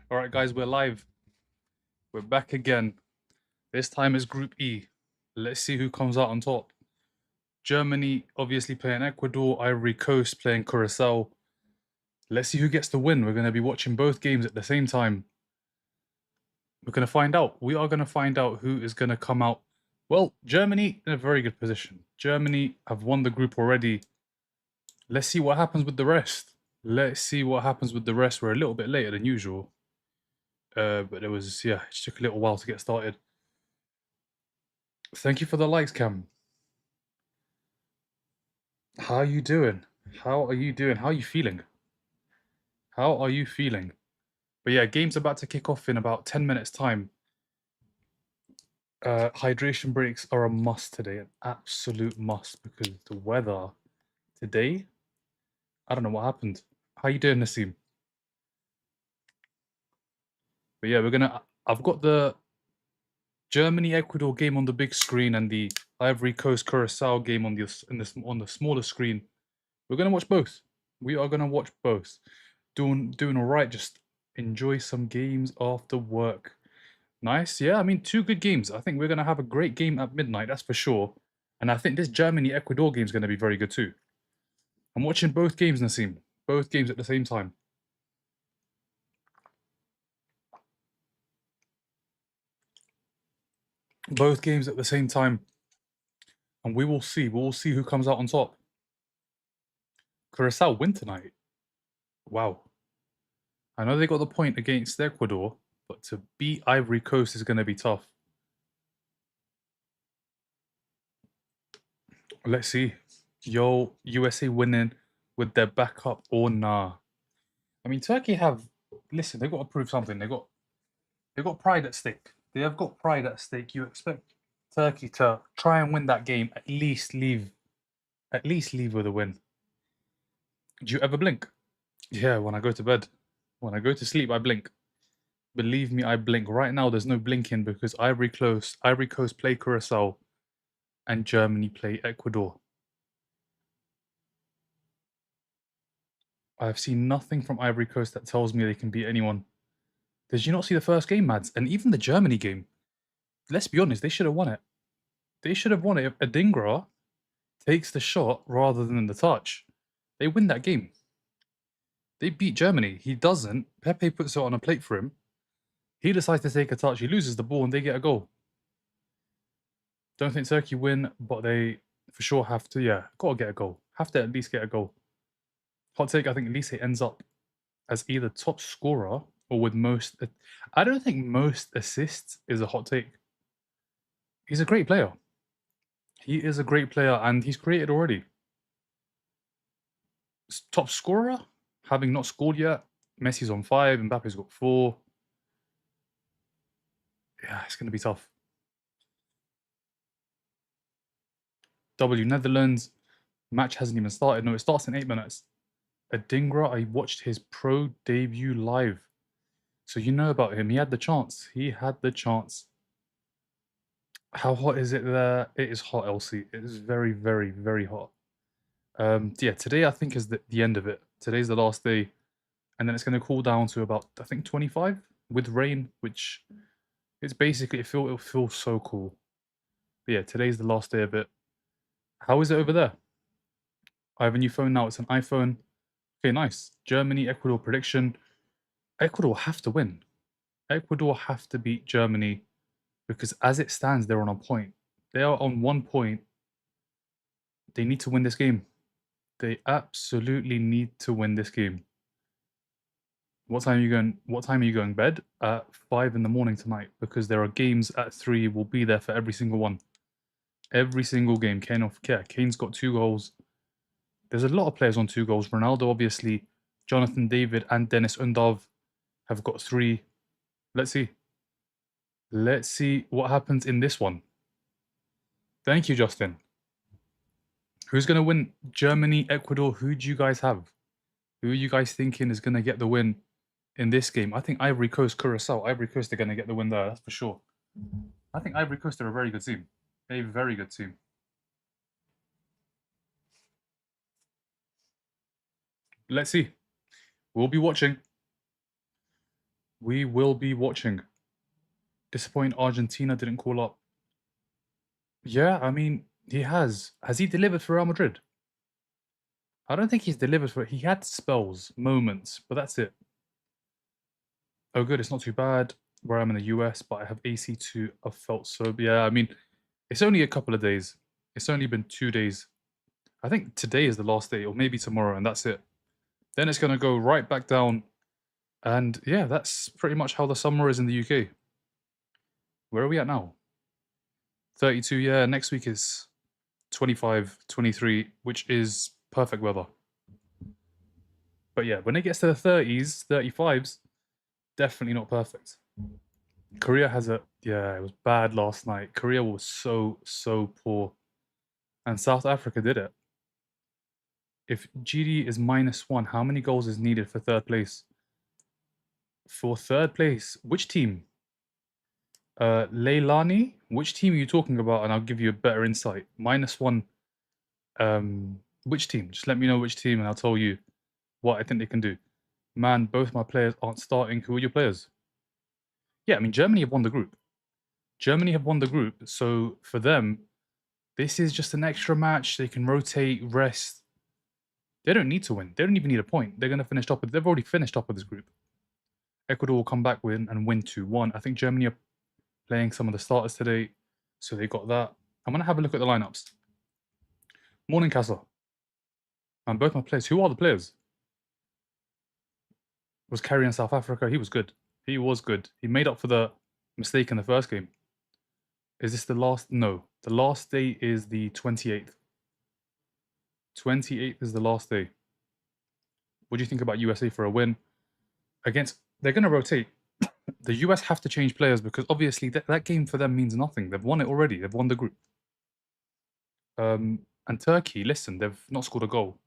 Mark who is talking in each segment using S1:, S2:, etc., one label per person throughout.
S1: All right, guys, we're live. We're back again. This time is Group E. Let's see who comes out on top. Germany obviously playing Ecuador, Ivory Coast playing Curacao. Let's see who gets the win. We're going to be watching both games at the same time. We're going to find out. We are going to find out who is going to come out. Well, Germany in a very good position. Germany have won the group already. Let's see what happens with the rest. Let's see what happens with the rest. We're a little bit later than usual. But it was, it took a little while to get started. Thank you for the likes, Cam. How are you doing? How are you doing? How are you feeling? How are you feeling? But yeah, game's about to kick off in about 10 minutes' time. Hydration breaks are a must today, an absolute must, because the weather today, I don't know what happened. How you doing, Nassim? But yeah, I've got the Germany-Ecuador game on the big screen and the Ivory Coast Curacao game on the smaller screen. We're gonna watch both. We are gonna watch both. Doing all right. Just enjoy some games after work. Nice. Yeah, I mean, two good games. I think we're gonna have a great game at midnight. That's for sure. And I think this Germany Ecuador game is gonna be very good too. I'm watching both games, Nassim. Both games at the same time. Both games at the same time, and we will see. We will see who comes out on top. Curacao win tonight. Wow. I know they got the point against Ecuador, but to beat Ivory Coast is going to be tough. Let's see. Yo, USA winning with their backup or nah? I mean, Turkey have. Listen, they've got to prove something. They've got pride at stake. They have got pride at stake. You expect Turkey to try and win that game. At least leave with a win. Do you ever blink? Yeah, when I go to bed. When I go to sleep, I blink. Believe me, I blink. Right now, there's no blinking because Ivory Coast play Curacao, and Germany play Ecuador. I've seen nothing from Ivory Coast that tells me they can beat anyone. Did you not see the first game, Mads? And even the Germany game. Let's be honest, they should have won it. They should have won it if Adingra takes the shot rather than the touch. They win that game. They beat Germany. He doesn't. Pepe puts it on a plate for him. He decides to take a touch. He loses the ball and they get a goal. Don't think Turkey win, but they for sure have to. Yeah, gotta get a goal. Have to at least get a goal. Hot take, I think Elise ends up as either top scorer or with most. I don't think most assists is a hot take. He's a great player. He is a great player and he's created already. Top scorer, having not scored yet. Messi's on 5, Mbappe's got 4. Yeah, it's going to be tough. W Netherlands. Match hasn't even started. No, it starts in 8 minutes. Adingra, I watched his pro debut live. So you know about him. He had the chance. He had the chance. How hot is it there? It is hot, Elsie. It is very, very, very hot. Yeah, today I think is the end of it. Today's the last day. And then it's going to cool down to about, I think, 25 with rain, which it's basically, it'll feel so cool. But yeah, today's the last day of it. How is it over there? I have a new phone now. It's an iPhone. Okay, nice. Germany, Ecuador prediction. Ecuador have to win. Ecuador have to beat Germany because as it stands, they're on a point. They are on 1 point. They need to win this game. They absolutely need to win this game. What time are you going? What time are you going bed? At 5 in the morning tonight because there are games at 3. We'll be there for every single one. Every single game. Kane's got 2 goals. There's a lot of players on 2 goals. Ronaldo, obviously. Jonathan David and Dennis Undav have got 3. Let's see. Let's see what happens in this one. Thank you, Justin. Who's going to win? Germany, Ecuador. Who do you guys have? Who are you guys thinking is going to get the win in this game? I think Ivory Coast, Curacao. Ivory Coast are going to get the win there, that's for sure. I think Ivory Coast are a very good team. A very good team. Let's see. We'll be watching. We will be watching. Disappointing Argentina didn't call up. Yeah, I mean, he has. Has he delivered for Real Madrid? I don't think he's delivered for. He had spells, moments, but that's it. Oh, good. It's not too bad where I'm in the US, but I have AC2. I've felt so. Yeah, I mean, it's only a couple of days. It's only been 2 days. I think today is the last day, or maybe tomorrow, and that's it. Then it's going to go right back down. And yeah, that's pretty much how the summer is in the UK. Where are we at now? 32. Yeah, next week is 25, 23, which is perfect weather. But yeah, when it gets to the 30s, 35s, definitely not perfect. Korea has a yeah, it was bad last night. Korea was so poor, and South Africa did it. If GD is -1, how many goals is needed for third place? For third place, which team? Leilani? Which team are you talking about? And I'll give you a better insight. -1. Which team? Just let me know which team, and I'll tell you what I think they can do. Man, both my players aren't starting. Who are your players? Yeah, I mean Germany have won the group. Germany have won the group, so for them, this is just an extra match. They can rotate, rest. They don't need to win. They don't even need a point. They're going to finish top. They've already finished top of this group. Ecuador will come back and win 2-1. I think Germany are playing some of the starters today, so they got that. I'm going to have a look at the lineups. Morning, Casa. And both my players. Who are the players? Was Kerry in South Africa? He was good. He was good. He made up for the mistake in the first game. Is this the last? No. The last day is the 28th. 28th is the last day. What do you think about USA for a win? Against, they're going to rotate. The US have to change players because obviously that game for them means nothing. They've won it already. They've won the group. And Turkey, listen, they've not scored a goal.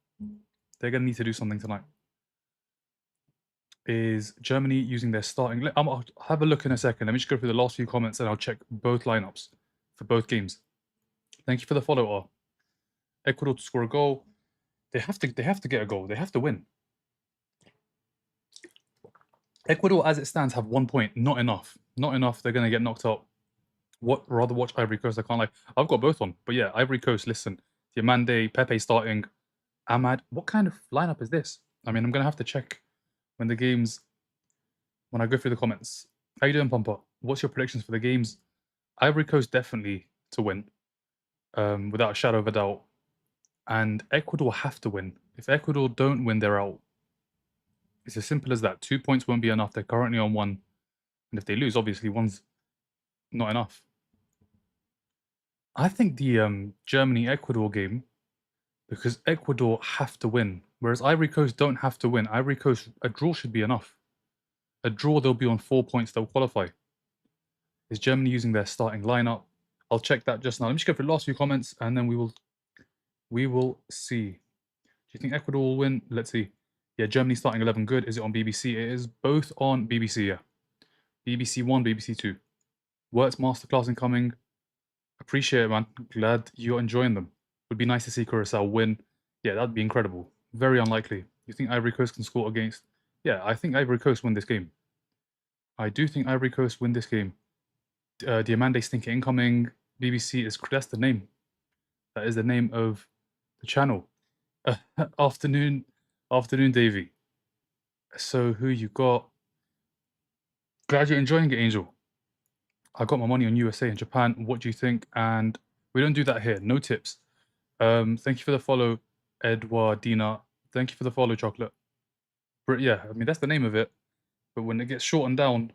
S1: They're going to need to do something tonight. Is Germany using their starting? I'll have a look in a second. Let me just go through the last few comments and I'll check both lineups for both games. Thank you for the follow, R. Ecuador to score a goal. They have to get a goal. They have to win. Ecuador, as it stands, have 1 point. Not enough. Not enough. They're going to get knocked out. Rather watch Ivory Coast. I can't lie. I've got both on. But yeah, Ivory Coast, listen. Diamande, Pepe starting. Ahmad. What kind of lineup is this? I mean, I'm going to have to check when I go through the comments. How you doing, Pumper? What's your predictions for the games? Ivory Coast definitely to win, without a shadow of a doubt. And Ecuador have to win. If Ecuador don't win, they're out. It's as simple as that. 2 points won't be enough. They're currently on 1. And if they lose, obviously one's not enough. I think the Germany-Ecuador game, because Ecuador have to win, whereas Ivory Coast don't have to win. Ivory Coast, a draw should be enough. A draw, they'll be on 4 points, they'll qualify. Is Germany using their starting lineup? I'll check that just now. Let me just go for the last few comments, and then we will see. Do you think Ecuador will win? Let's see. Yeah, Germany starting 11 good. Is it on BBC? It is both on BBC, yeah. BBC 1, BBC 2. Words masterclass incoming. Appreciate it, man. Glad you're enjoying them. Would be nice to see Curacao win. Yeah, that'd be incredible. Very unlikely. You think Ivory Coast can score against? Yeah, I think Ivory Coast win this game. I do think Ivory Coast win this game. Diamande Stinker incoming. BBC is that's the name. That is the name of the channel. Afternoon, Davey. So who you got? Glad you're enjoying it, Angel. I got my money on USA and Japan. What do you think? And we don't do that here. No tips. Thank you for the follow, Edwardina. Thank you for the follow, Chocolate. But yeah, I mean that's the name of it. But when it gets shortened down,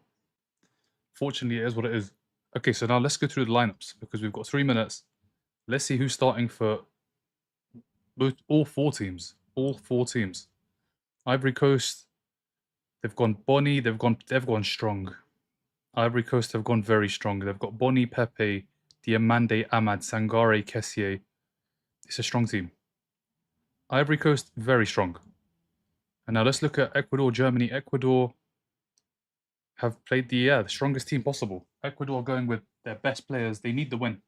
S1: fortunately, it is what it is. Okay, so now let's go through the lineups because we've got 3 minutes. Let's see who's starting for all 4 teams. All 4 teams. Ivory Coast, they've gone Bonnie. They've gone strong. Ivory Coast have gone very strong. They've got Bonnie, Pepe, Diamande, Ahmad, Sangare, Kessier. It's a strong team. Ivory Coast, very strong. And now let's look at Ecuador, Germany. Ecuador have played the strongest team possible. Ecuador going with their best players. They need the win.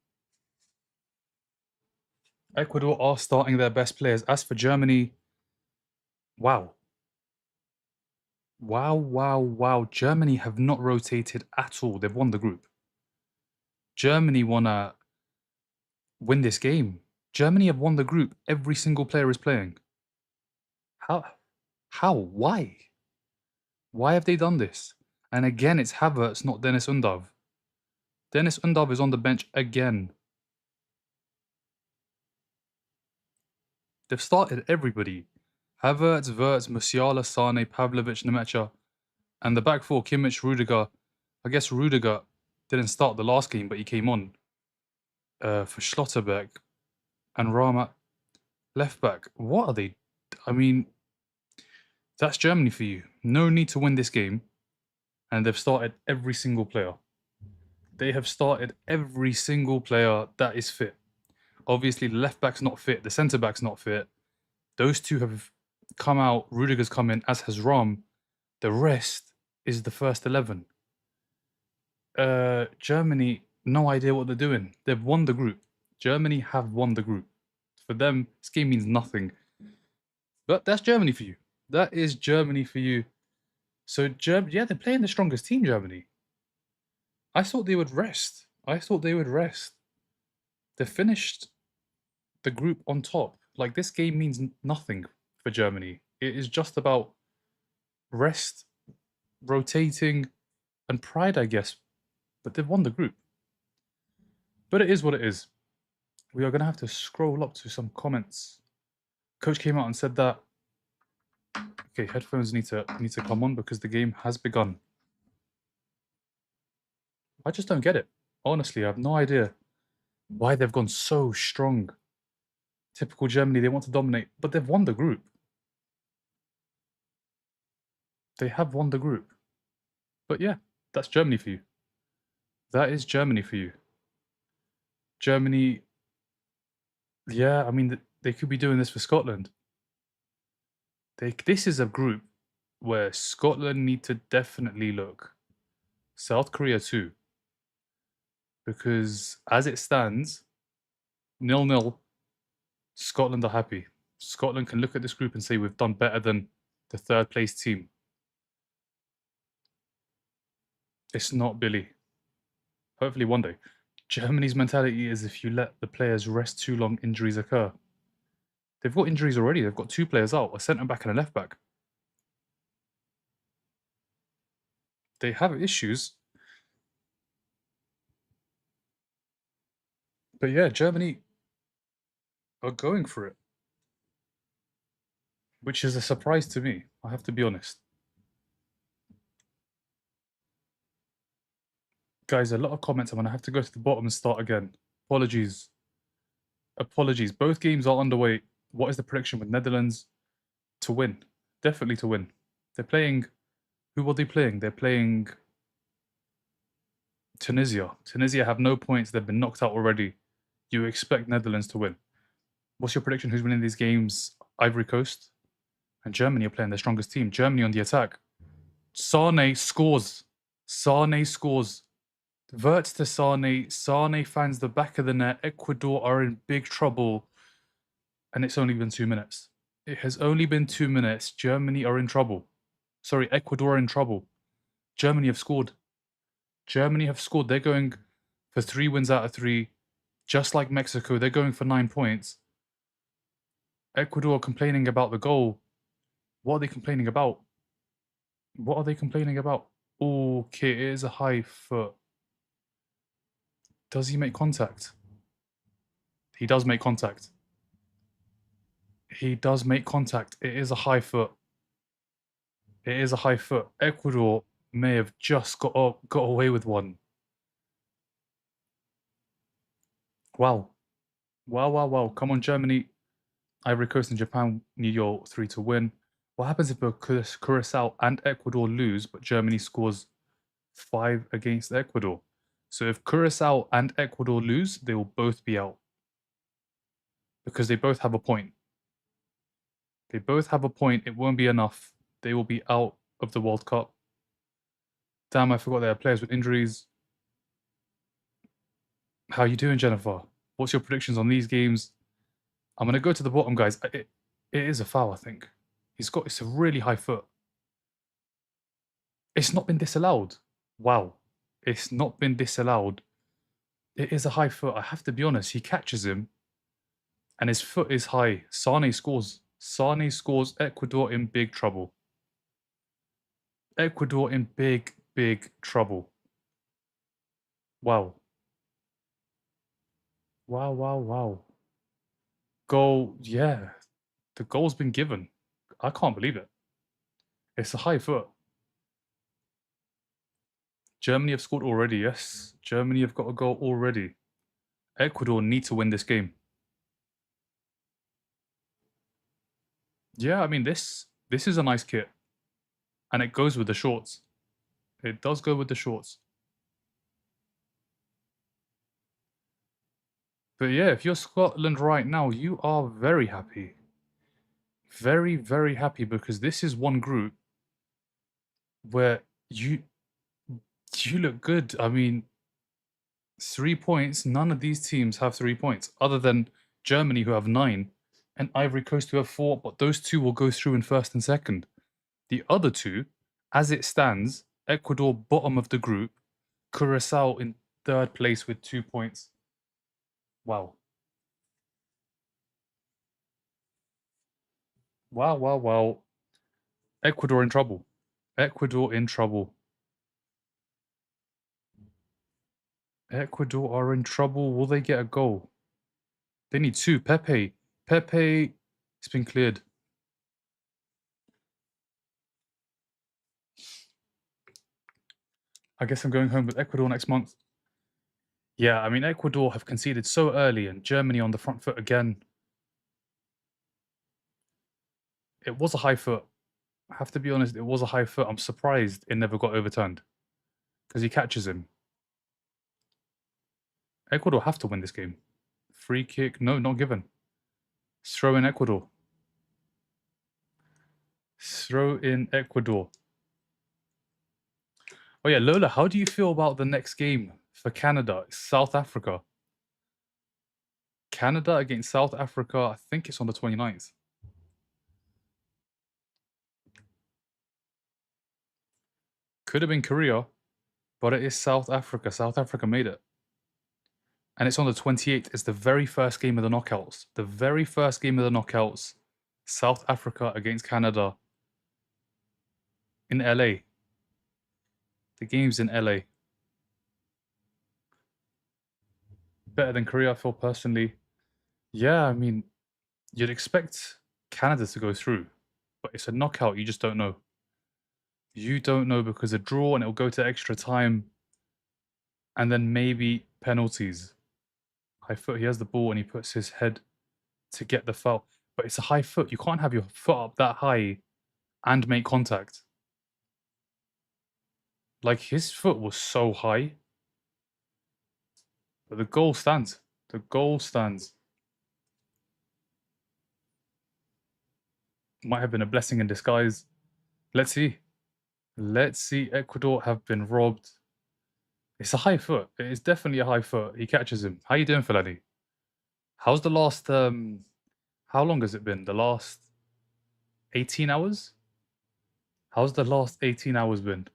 S1: Ecuador are starting their best players. As for Germany, wow. Wow, wow, wow. Germany have not rotated at all. They've won the group. Germany wanna win this game. Germany have won the group. Every single player is playing. How? How? Why? Why have they done this? And again, it's Havertz, not Dennis Undav. Dennis Undav is on the bench again. They've started everybody. Havertz, Wirtz, Musiala, Sane, Pavlovic, Nemecha. And the back four, Kimmich, Rudiger. I guess Rudiger didn't start the last game, but he came on for Schlotterbeck. And Rama, left back. What are they? I mean, that's Germany for you. No need to win this game. And they've started every single player. They have started every single player that is fit. Obviously, the left back's not fit. The centre back's not fit. Those two have come out. Rudiger's come in, as has Ram. The rest is the first 11. Germany, no idea what they're doing. They've won the group. Germany have won the group. For them, this game means nothing. But that's Germany for you. That is Germany for you. So, yeah, they're playing the strongest team, Germany. I thought they would rest. They finished the group on top. Like, this game means nothing for Germany. It is just about rest, rotating, and pride, I guess. But they've won the group. But it is what it is. We are going to have to scroll up to some comments. Coach came out and said that, okay, headphones need to come on because the game has begun. I just don't get it. Honestly, I have no idea why they've gone so strong. Typical Germany, they want to dominate, but they've won the group. They have won the group. But yeah, that's Germany for you. That is Germany for you. Germany, yeah, I mean, they could be doing this for Scotland. This is a group where Scotland need to definitely look. South Korea too. Because as it stands, 0-0, Scotland are happy. Scotland can look at this group and say we've done better than the third place team. It's not Billy. Hopefully one day. Germany's mentality is if you let the players rest too long, injuries occur. They've got injuries already. They've got two players out, a centre back and a left back. They have issues. But yeah, Germany are going for it. Which is a surprise to me, I have to be honest. Guys, a lot of comments. I'm going to have to go to the bottom and start again. Apologies. Both games are underway. What is the prediction with Netherlands? To win. Definitely to win. They're playing... Who are they playing? They're playing Tunisia. Tunisia have no points. They've been knocked out already. You expect Netherlands to win. What's your prediction? Who's winning these games? Ivory Coast and Germany are playing their strongest team. Germany on the attack. Sane scores. Verts to Sane. Sane finds the back of the net. Ecuador are in big trouble. And it's only been 2 minutes. It has only been 2 minutes. Germany are in trouble. Sorry, Ecuador are in trouble. Germany have scored. They're going for 3 wins out of 3. Just like Mexico, they're going for 9 points. Ecuador complaining about the goal. What are they complaining about? Okay, it is a high foot. Does he make contact? He does make contact. It is a high foot. Ecuador may have just got away with one. Wow. Come on, Germany. Ivory Coast and Japan need your 3 to win. What happens if both Curacao and Ecuador lose, but Germany scores 5 against Ecuador? So if Curacao and Ecuador lose, they will both be out. Because they both have a point. It won't be enough. They will be out of the World Cup. Damn, I forgot there are players with injuries. How are you doing, Jennifer? What's your predictions on these games? I'm going to go to the bottom, guys. It is a foul, I think. It's a really high foot. It's not been disallowed. Wow. It's not been disallowed. It is a high foot. I have to be honest. He catches him and his foot is high. Sane scores. Sane scores. Ecuador in big trouble. Ecuador in big, big trouble. Wow. Wow, wow, wow. Goal. Yeah. The goal's been given. I can't believe it. It's a high foot. Germany have scored already, yes. Germany have got a goal already. Ecuador need to win this game. Yeah, I mean this is a nice kit. And it goes with the shorts. It does go with the shorts. But yeah, if you're Scotland right now, you are very happy. Very, very happy because this is one group where you look good. I mean, 3 points, none of these teams have 3 points, other than Germany, who have 9, and Ivory Coast, who have 4, but those two will go through in first and second. The other two, as it stands, Ecuador bottom of the group, Curacao in third place with 2 points. Wow. Wow, wow, wow. Ecuador in trouble. Ecuador in trouble. Ecuador are in trouble. Will they get a goal? They need two. Pepe. Pepe. It's been cleared. I guess I'm going home with Ecuador next month. Yeah, I mean, Ecuador have conceded so early and Germany on the front foot again. It was a high foot. I have to be honest, it was a high foot. I'm surprised it never got overturned because he catches him. Ecuador have to win this game. Free kick. No, not given. Throw in Ecuador. Throw in Ecuador. Oh yeah, Lola, how do you feel about the next game for Canada? It's South Africa. Canada against South Africa, I think it's on the 29th. Could have been Korea, but it is South Africa. South Africa made it. And it's on the 28th. It's the very first game of the knockouts. The very first game of the knockouts. South Africa against Canada in LA. The game's in LA. Better than Korea, I feel personally. Yeah, I mean, you'd expect Canada to go through, but it's a knockout. You just don't know. You don't know because a draw and it'll go to extra time and then maybe penalties. High foot, he has the ball and he puts his head to get the foul. But it's a high foot. You can't have your foot up that high and make contact. Like his foot was so high. But the goal stands. The goal stands. Might have been a blessing in disguise. Let's see. Let's see. Ecuador have been robbed. It's a high foot. It is definitely a high foot. He catches him. How you doing, Fellaini? How's the last how long has it been? The last 18 hours? How's the last 18 hours been?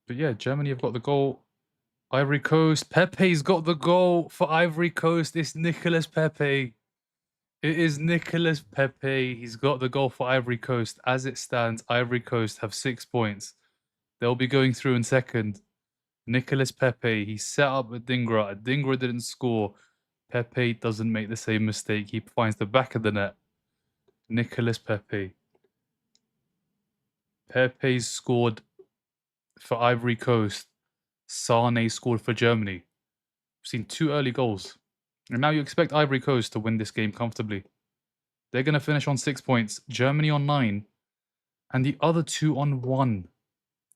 S1: But yeah, Germany have got the goal. Ivory Coast. Pepe's got the goal for Ivory Coast. It's Nicolas Pepe. It is Nicolas Pepe. He's got the goal for Ivory Coast. As it stands, Ivory Coast have 6 points. They'll be going through in second. Nicolas Pepe, he set up Adingra. Adingra didn't score. Pepe doesn't make the same mistake. He finds the back of the net. Nicolas Pepe. Pepe's scored for Ivory Coast. Sane scored for Germany. We've seen 2 early goals. And now you expect Ivory Coast to win this game comfortably. They're going to finish on 6 points. Germany on 9. And the other two on 1.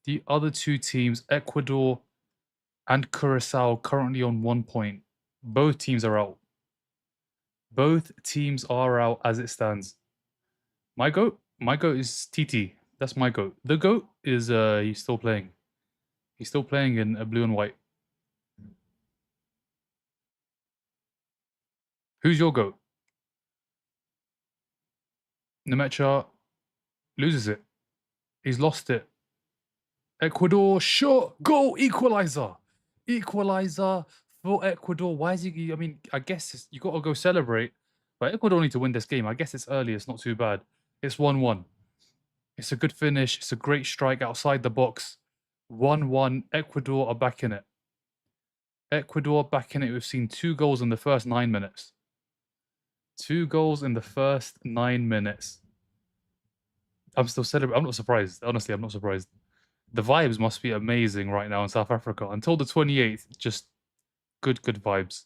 S1: The other two teams, Ecuador and Curacao, currently on 1 point. Both teams are out. Both teams are out as it stands. My goat? My goat is TT. That's my goat. The goat is he's still playing. He's still playing in blue and white. Who's your goat? Nemecha loses it. He's lost it. Ecuador, shot, goal, equalizer. Equalizer for Ecuador. Why is he? I mean, I guess you got to go celebrate. But Ecuador need to win this game. I guess it's early. It's not too bad. It's 1-1. It's a good finish. It's a great strike outside the box. 1-1. Ecuador are back in it. Ecuador back in it. We've seen 2 goals in the first 9 minutes. 2 goals in the first 9 minutes. I'm still celebrating. I'm not surprised. Honestly, I'm not surprised. The vibes must be amazing right now in South Africa. Until the 28th, just good vibes.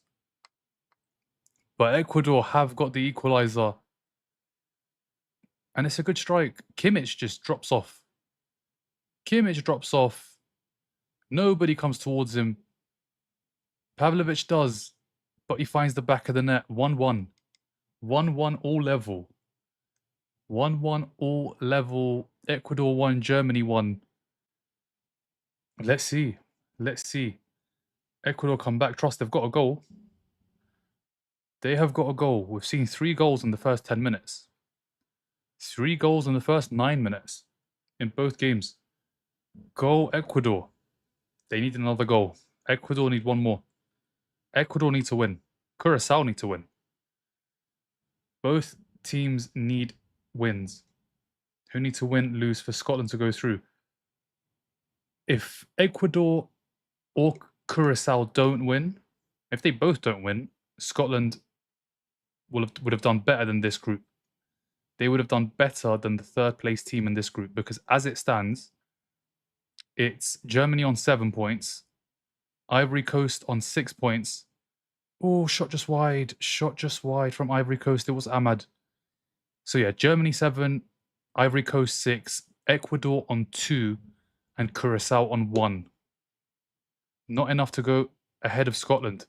S1: But Ecuador have got the equalizer. And it's a good strike. Kimmich just drops off. Kimmich drops off. Nobody comes towards him. Pavlovic does, but he finds the back of the net. 1-1. 1-1 all level. 1-1 all level. Ecuador 1, Germany 1. Let's see. Let's see. Ecuador come back. Trust they've got a goal. They have got a goal. We've seen 3 goals in the first 10 minutes. 3 goals in the first 9 minutes in both games. Go Ecuador. They need another goal. Ecuador need 1 more. Ecuador need to win. Curacao need to win. Both teams need wins. Who need to win, lose for Scotland to go through? If Ecuador or Curacao don't win, if they both don't win, Scotland would have done better than this group. They would have done better than the 3rd place team in this group because as it stands, it's Germany on 7 points, Ivory Coast on 6 points. Oh, shot just wide from Ivory Coast. It was Ahmad. So yeah, Germany 7, Ivory Coast 6, Ecuador on 2, and Curacao on 1. Not enough to go ahead of Scotland.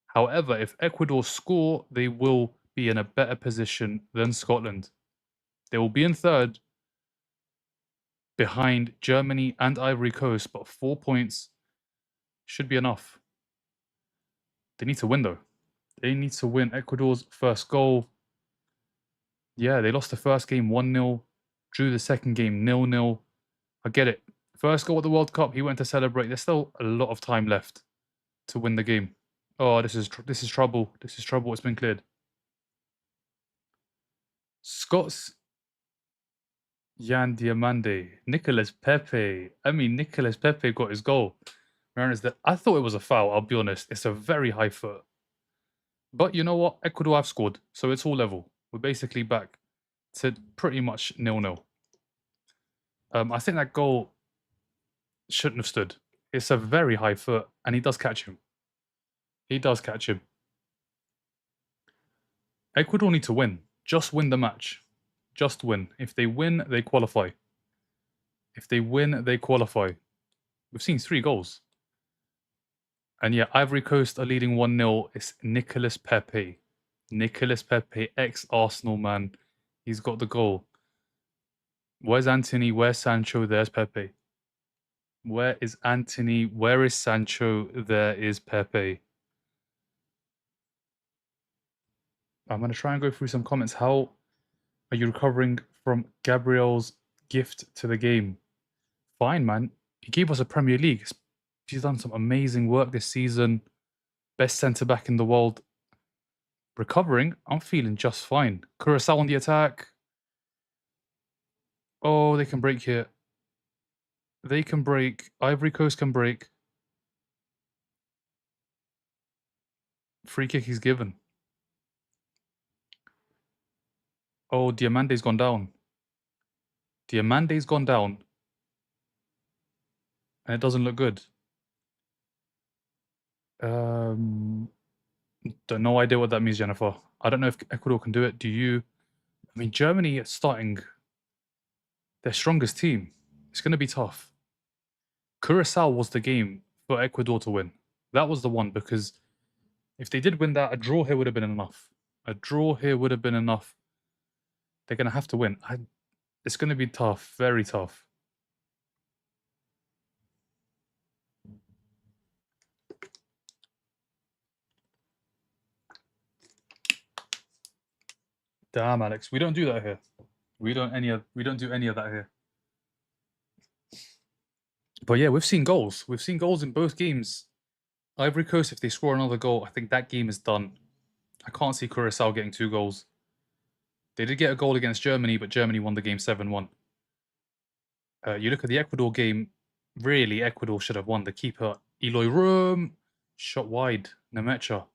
S1: However, if Ecuador score, they will be in a better position than Scotland. They will be in 3rd, behind Germany and Ivory Coast, but 4 points should be enough. They need to win though. They need to win. Ecuador's first goal. Yeah, they lost the first game 1-0, drew the second game 0-0. I get it. First goal at the World Cup, he went to celebrate. There's still a lot of time left to win the game. Oh, this is trouble. This is trouble. It's been cleared. Scots Jan Diamande, Nicolas Pepe. I mean, Nicolas Pepe got his goal. I thought it was a foul, I'll be honest. It's a very high foot. But you know what? Ecuador have scored, so it's all level. We're basically back to pretty much 0-0. I think that goal shouldn't have stood. It's a very high foot, and he does catch him. He does catch him. Ecuador need to win. Just win the match. Just win. If they win, they qualify. If they win, they qualify. We've seen 3 goals. And yeah, Ivory Coast are leading 1-0. It's Nicolas Pepe. Nicolas Pepe, ex-Arsenal man. He's got the goal. Where's Anthony? Where's Sancho? There's Pepe. Where is Anthony? Where is Sancho? There is Pepe. I'm going to try and go through some comments. How are you recovering from Gabriel's gift to the game? Fine, man. He gave us a Premier League. He's done some amazing work this season. Best centre-back in the world. Recovering, I'm feeling just fine. Curacao on the attack. Oh, they can break here. They can break. Ivory Coast can break. Free kick is given. Oh, Diamante's gone down. Diamante's gone down. And it doesn't look good. Don't no idea what that means, Jennifer. I don't know if Ecuador can do it. Do you? I mean, Germany is starting their strongest team. It's going to be tough. Curacao was the game for Ecuador to win. That was the one, because if they did win that, a draw here would have been enough. A draw here would have been enough. They're going to have to win. It's going to be tough, very tough. Damn, Alex, we don't do that here. We don't do any of that here. But yeah, we've seen goals. We've seen goals in both games. Ivory Coast, if they score another goal, I think that game is done. I can't see Curacao getting 2 goals. They did get a goal against Germany, but Germany won the game 7-1. You look at the Ecuador game, really, Ecuador should have won. The keeper, Eloy Room, shot wide, Nemecha.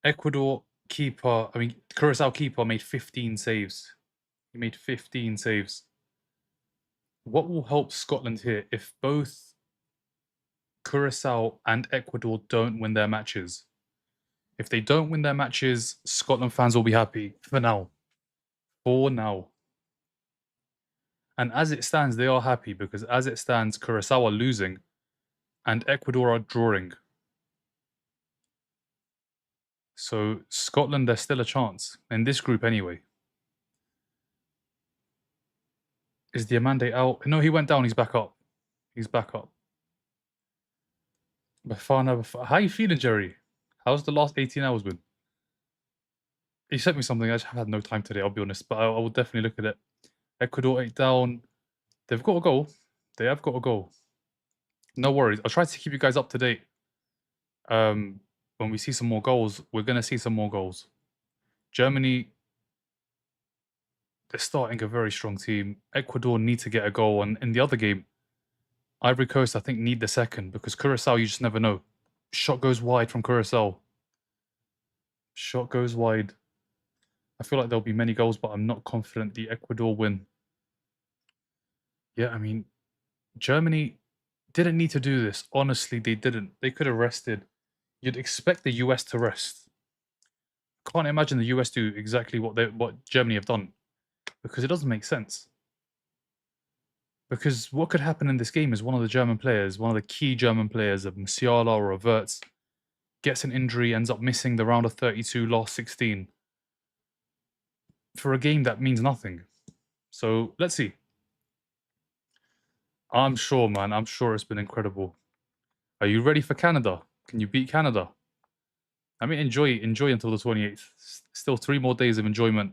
S1: Ecuador keeper, Curacao keeper made 15 saves. He made 15 saves. What will help Scotland here if both Curacao and Ecuador don't win their matches? If they don't win their matches, Scotland fans will be happy for now. For now. And as it stands, they are happy because as it stands, Curacao are losing and Ecuador are drawing. So Scotland, there's still a chance in this group anyway. Is Diamande out? No, he went down. He's back up. He's back up. Bafana, how are you feeling, Jerry? How's the last 18 hours been? He sent me something. I just have had no time today, I'll be honest. But I will definitely look at it. Ecuador 8 down. They've got a goal. They have got a goal. No worries. I'll try to keep you guys up to date. When we see some more goals, we're going to see some more goals. Germany, they're starting a very strong team. Ecuador need to get a goal. And in the other game, Ivory Coast, I think, need the second because Curacao, you just never know. Shot goes wide from Curacao. Shot goes wide. I feel like there'll be many goals, but I'm not confident the Ecuador win. Yeah, Germany didn't need to do this. Honestly, they didn't. They could have rested. You'd expect the US to rest. Can't imagine the US do exactly what Germany have done because it doesn't make sense. Because what could happen in this game is one of the German players, one of the key German players, a Musiala or a Wirtz, gets an injury, ends up missing the round of 32, last 16 for a game that means nothing. So let's see. I'm sure, man. I'm sure it's been incredible. Are you ready for Canada? Can you beat Canada? Enjoy until the 28th. Still 3 more days of enjoyment.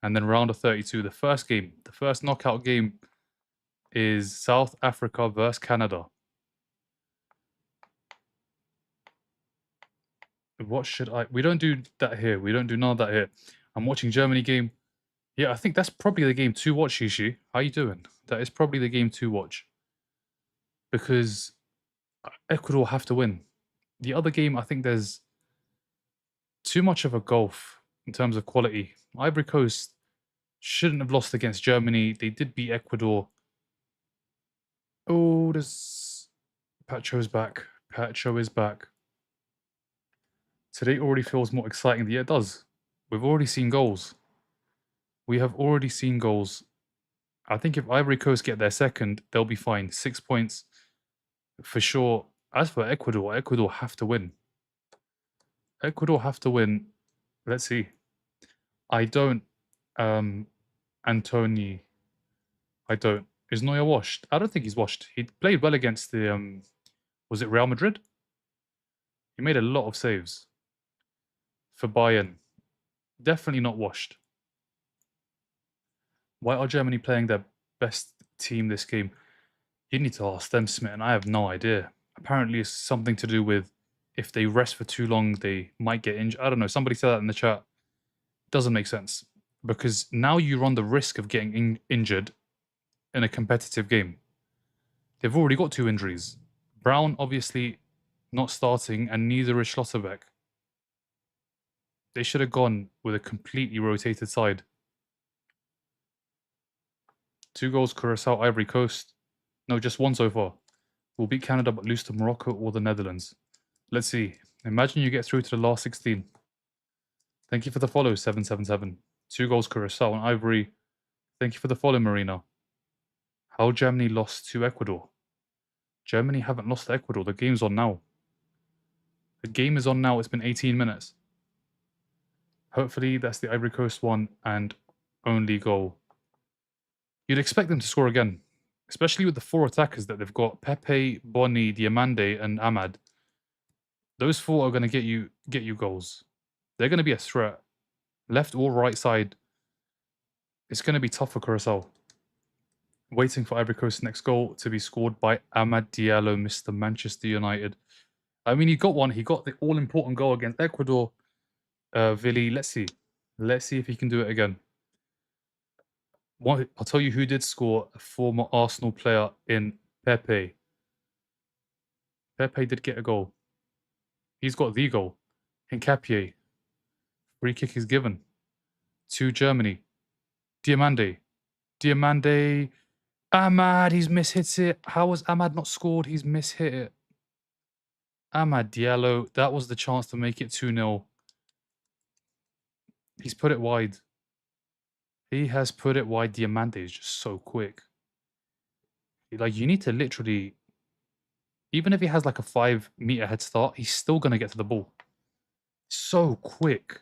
S1: And then round of 32, the first game, the first knockout game is South Africa versus Canada. What should I... We don't do that here. We don't do none of that here. I'm watching Germany game. Yeah, I think that's probably the game to watch, Shishi. How you doing? That is probably the game to watch. Because Ecuador have to win. The other game, I think there's too much of a gulf in terms of quality. Ivory Coast shouldn't have lost against Germany. They did beat Ecuador. Oh, there's... Pacho's back. Pacho is back. Today already feels more exciting. Yeah, it does. We've already seen goals. We have already seen goals. I think if Ivory Coast get their second, they'll be fine. 6 points for sure. As for Ecuador, Ecuador have to win. Ecuador have to win. Let's see. I don't. Antony. I don't. Is Neuer washed? I don't think he's washed. He played well against the... was it Real Madrid? He made a lot of saves. For Bayern. Definitely not washed. Why are Germany playing their best team this game? You need to ask them, Smith, and I have no idea. Apparently it's something to do with if they rest for too long, they might get injured. I don't know. Somebody said that in the chat. Doesn't make sense. Because now you run the risk of getting injured in a competitive game. They've already got 2 injuries. Brown, obviously, not starting, and neither is Schlotterbeck. They should have gone with a completely rotated side. 2 goals, Curacao, Ivory Coast. No, just 1 so far. We'll beat Canada but lose to Morocco or the Netherlands. Let's see. Imagine you get through to the last 16. Thank you for the follow, 777. 2 goals, Curacao and Ivory. Thank you for the follow, Marina. How Germany lost to Ecuador? Germany haven't lost to Ecuador. The game's on now. The game is on now. It's been 18 minutes. Hopefully that's the Ivory Coast one and only goal. You'd expect them to score again, especially with the 4 attackers that they've got. Pepe, Boni, Diamande and Ahmad. Those 4 are going to get you goals. They're going to be a threat. Left or right side It's going to be tough for Curacao. Waiting for Ivory Coast's next goal to be scored by Amad Diallo, Mr. Manchester United. I mean, he got one. He got the all-important goal against Ecuador. Villy, let's see. Let's see if he can do it again. I'll tell you who did score, a former Arsenal player in Pepe. Pepe did get a goal. He's got the goal. Hincapié. Free kick is given to Germany. Diamande. Diamande. Amad, he's mishit it. How has Amad not scored? He's mishit it. Amad Diallo, that was the chance to make it 2-0. He's put it wide. He has put it wide. Diamande is just so quick. Like, you need to literally, even if he has like a 5-meter head start, he's still going to get to the ball. So quick.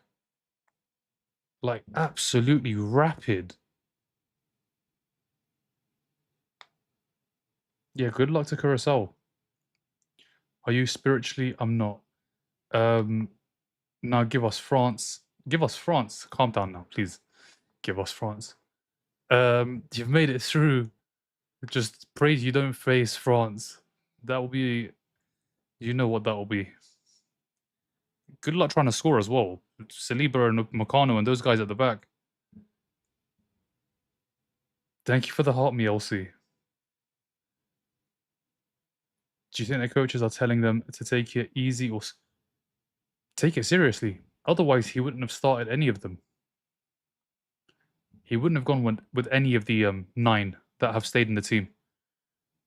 S1: Like, absolutely rapid. Yeah, good luck to Curacao. Are you spiritually? I'm not. Now give us France. Give us France. Calm down now, please. Give us France. You've made it through. Just pray you don't face France. That will be, you know what that will be. Good luck trying to score as well. Saliba and Meccano and those guys at the back. Thank you for the heart, Mielsi. Do you think the coaches are telling them to take it easy or take it seriously? Otherwise, he wouldn't have started any of them. He wouldn't have gone with any of the 9 that have stayed in the team.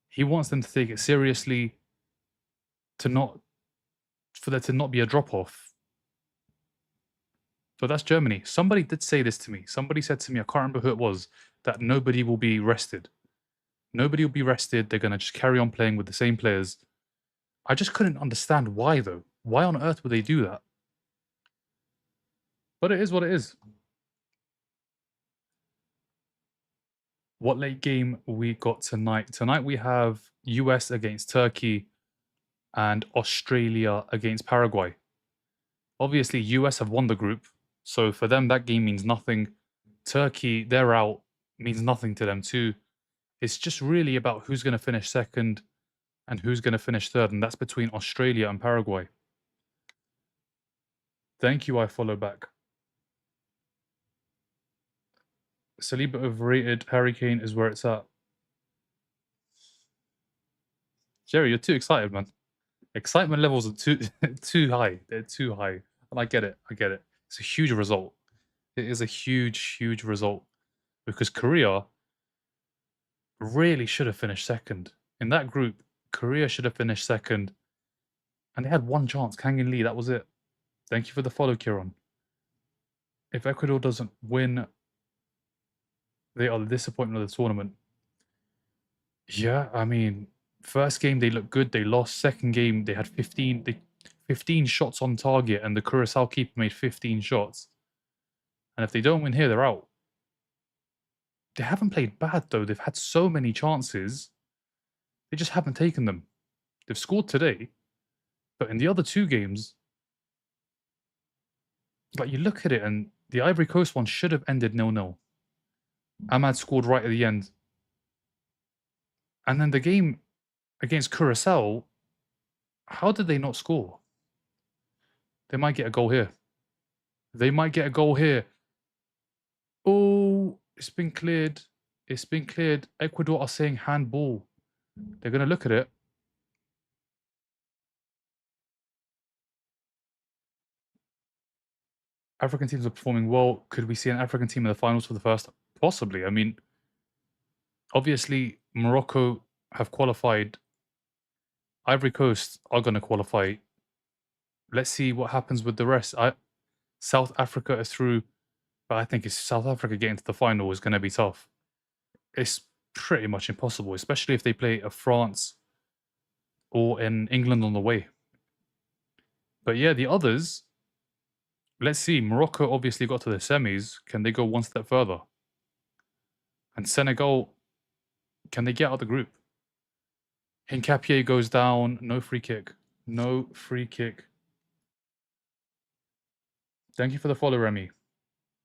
S1: He wants them to take it seriously, for there to not be a drop-off. So that's Germany. Somebody did say this to me. Somebody said to me, I can't remember who it was, that nobody will be rested. Nobody will be rested. They're going to just carry on playing with the same players. I just couldn't understand why, though. Why on earth would they do that? But it is what it is. What late game we got tonight? Tonight we have US against Turkey and Australia against Paraguay. Obviously, US have won the group, so for them that game means nothing. Turkey, they're out, means nothing to them too. It's just really about who's going to finish second and who's going to finish third, and that's between Australia and Paraguay. Thank you, I follow back. Saliba overrated, Harry Kane is where it's at. Jerry, you're too excited, man. Excitement levels are too high. They're too high. And I get it. I get it. It's a huge result. It is a huge, huge result because Korea really should have finished second. In that group, Korea should have finished second. And they had one chance. Kang In Lee, that was it. Thank you for the follow, Kieran. If Ecuador doesn't win, they are the disappointment of the tournament. Yeah, I mean, first game they looked good. They lost. Second game they had 15 shots on target, and the Curacao keeper made 15 shots. And if they don't win here, they're out. They haven't played bad though. They've had so many chances. They just haven't taken them. They've scored today, but in the other 2 games, like you look at it, and the Ivory Coast one should have ended 0-0. Ahmad scored right at the end. And then the game against Curacao, how did they not score? They might get a goal here. They might get a goal here. Oh, it's been cleared. It's been cleared. Ecuador are saying handball. They're going to look at it. African teams are performing well. Could we see an African team in the finals for the first? Possibly. I mean, obviously, Morocco have qualified. Ivory Coast are going to qualify. Let's see what happens with the rest. South Africa is through, but I think it's South Africa getting to the final is going to be tough. It's pretty much impossible, especially if they play a France or in England on the way. But yeah, the others, let's see. Morocco obviously got to the semis. Can they go one step further? And Senegal, can they get out of the group? Hincapié goes down. No free kick. No free kick. Thank you for the follow, Remy.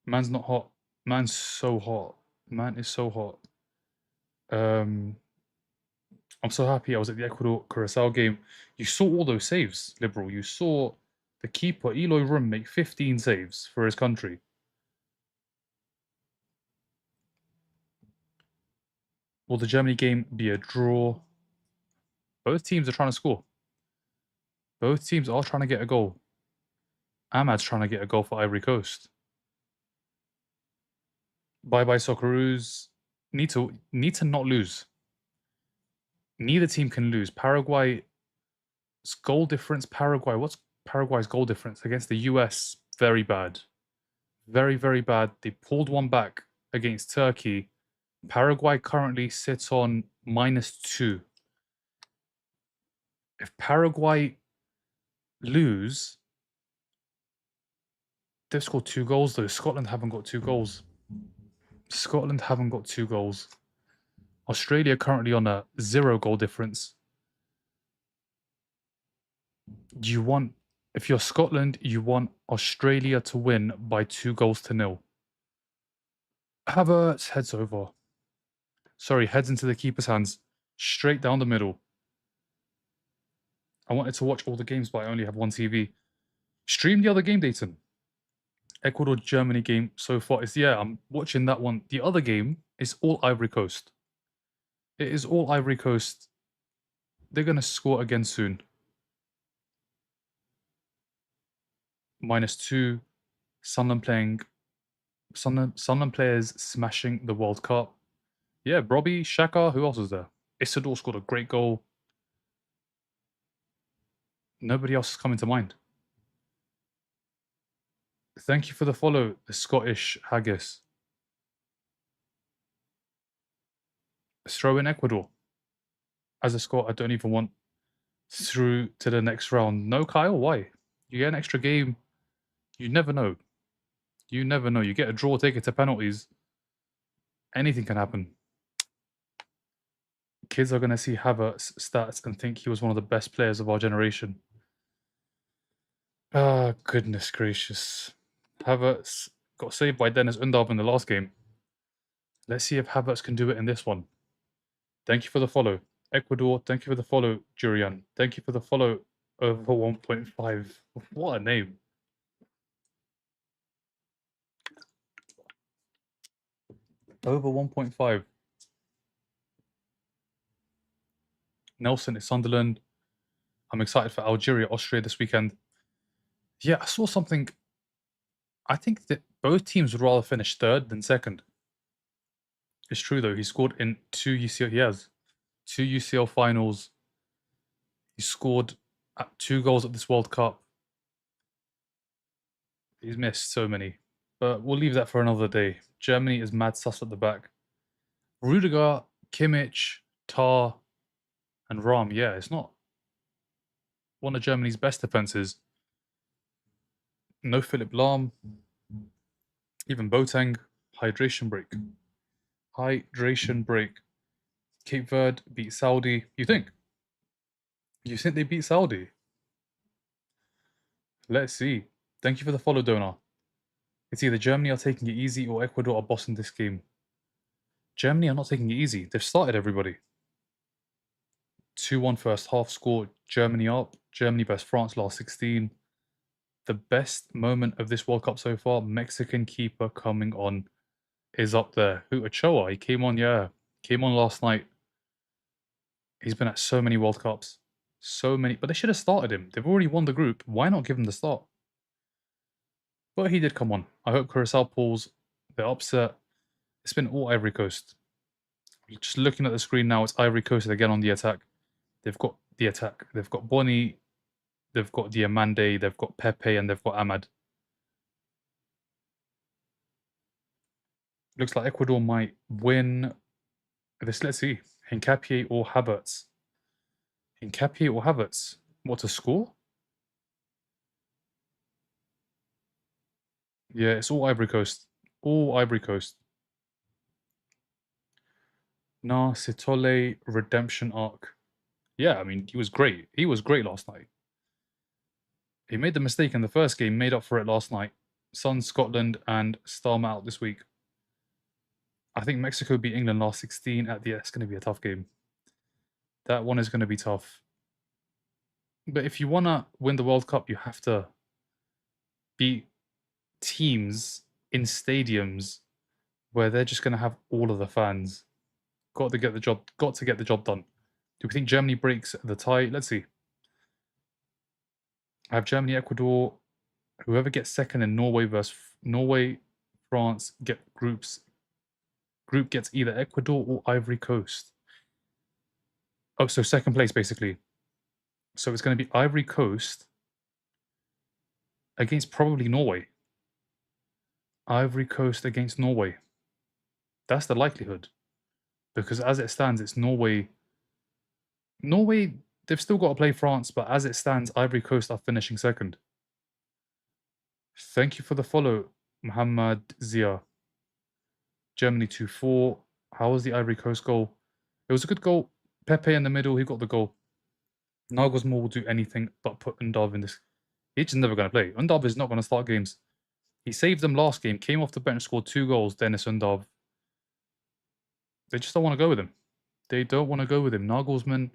S1: Man's not hot. Man's so hot. Man, it's so hot. I'm so happy I was at the Ecuador Curacao game. You saw all those saves, Liberal. You saw the keeper, Eloy Room, make 15 saves for his country. Will the Germany game be a draw? Both teams are trying to score. Both teams are trying to get a goal. Ahmad's trying to get a goal for Ivory Coast. Bye-bye Socceroos. Need to not lose. Neither team can lose. Paraguay's goal difference. What's Paraguay's goal difference against the US? Very bad. Very, very bad. They pulled one back against Turkey. Paraguay currently sits on -2. If Paraguay lose, they've scored 2 goals though. Scotland haven't got 2 goals. Scotland haven't got 2 goals. Australia currently on a 0 goal difference. If you're Scotland, you want Australia to win by 2-0. Havertz heads over. Sorry, heads into the keeper's hands. Straight down the middle. I wanted to watch all the games, but I only have one TV. Stream the other game, Dayton. Ecuador Germany game so far is I'm watching that one. The other game is all Ivory Coast. It is all Ivory Coast. They're gonna score again soon. -2. Sunderland players smashing the World Cup. Yeah, Robbie, Shaka, who else was there? Isidore scored a great goal. Nobody else is coming to mind. Thank you for the follow, the Scottish Haggis. Let's throw in Ecuador. As a score, I don't even want through to the next round. No, Kyle, why? You get an extra game. You never know. You never know. You get a draw, take it to penalties. Anything can happen. Kids are going to see Havertz stats and think he was one of the best players of our generation. Ah, goodness gracious. Havertz got saved by Dennis Undab in the last game. Let's see if Havertz can do it in this one. Thank you for the follow. Ecuador, thank you for the follow, Jurian. Thank you for the follow over 1.5. What a name. Over 1.5. Nelson is Sunderland. I'm excited for Algeria, Austria this weekend. Yeah, I saw something. I think that both teams would rather finish third than second. It's true though. He scored in 2 UCL. He has 2 UCL finals. He scored 2 goals at this World Cup. He's missed so many. But we'll leave that for another day. Germany is mad sus at the back. Rudiger, Kimmich, Tar, and Ram. Yeah, it's not one of Germany's best defenses. No Philip Lahm. Even Boateng. Hydration break. Hydration break. Cape Verde beat Saudi. You think? You think they beat Saudi? Let's see. Thank you for the follow, Donor. It's either Germany are taking it easy or Ecuador are bossing this game. Germany are not taking it easy. They've started everybody. 2-1 first half score. Germany up. Germany versus France last 16. The best moment of this World Cup so far, Mexican keeper coming on, is up there. Who? Ochoa. He came on, Came on last night. He's been at so many World Cups. So many. But they should have started him. They've already won the group. Why not give him the start? But he did come on. I hope Curacao pulls the upset. It's been all Ivory Coast. Just looking at the screen now, it's Ivory Coast again on the attack. They've got the attack. They've got Bonnie, they've got Diamande, they've got Pepe, and they've got Ahmad. Looks like Ecuador might win this. Let's see. Hincapié or Havertz. Hincapié or Havertz. What, a score? Yeah, it's all Ivory Coast. All Ivory Coast. Nah, Sitole redemption arc. Yeah, I mean, he was great. He was great last night. He made the mistake in the first game, made up for it last night. Sun, Scotland, and Starma out this week. I think Mexico beat England last 16 at the. It's going to be a tough game. That one is going to be tough. But if you want to win the World Cup, you have to beat teams in stadiums where they're just going to have all of the fans. Got to get the job. Got to get the job done. Do we think Germany breaks the tie? Let's see. I have Germany, Ecuador. Whoever gets second in Norway versus Norway, France get groups. Group gets either Ecuador or Ivory Coast. Oh, so second place basically. So it's going to be Ivory Coast against probably Norway. Ivory Coast against Norway. That's the likelihood. Because as it stands, it's Norway. Norway, they've still got to play France, but as it stands, Ivory Coast are finishing second. Thank you for the follow, Muhammad Zia. Germany 2-4. How was the Ivory Coast goal? It was a good goal. Pepe in the middle, he got the goal. Nagelsmann will do anything but put Undav in this. He's just never going to play. Undav is not going to start games. He saved them last game, came off the bench, scored 2 goals. Dennis Undav. They just don't want to go with him. They don't want to go with him. Nagelsmann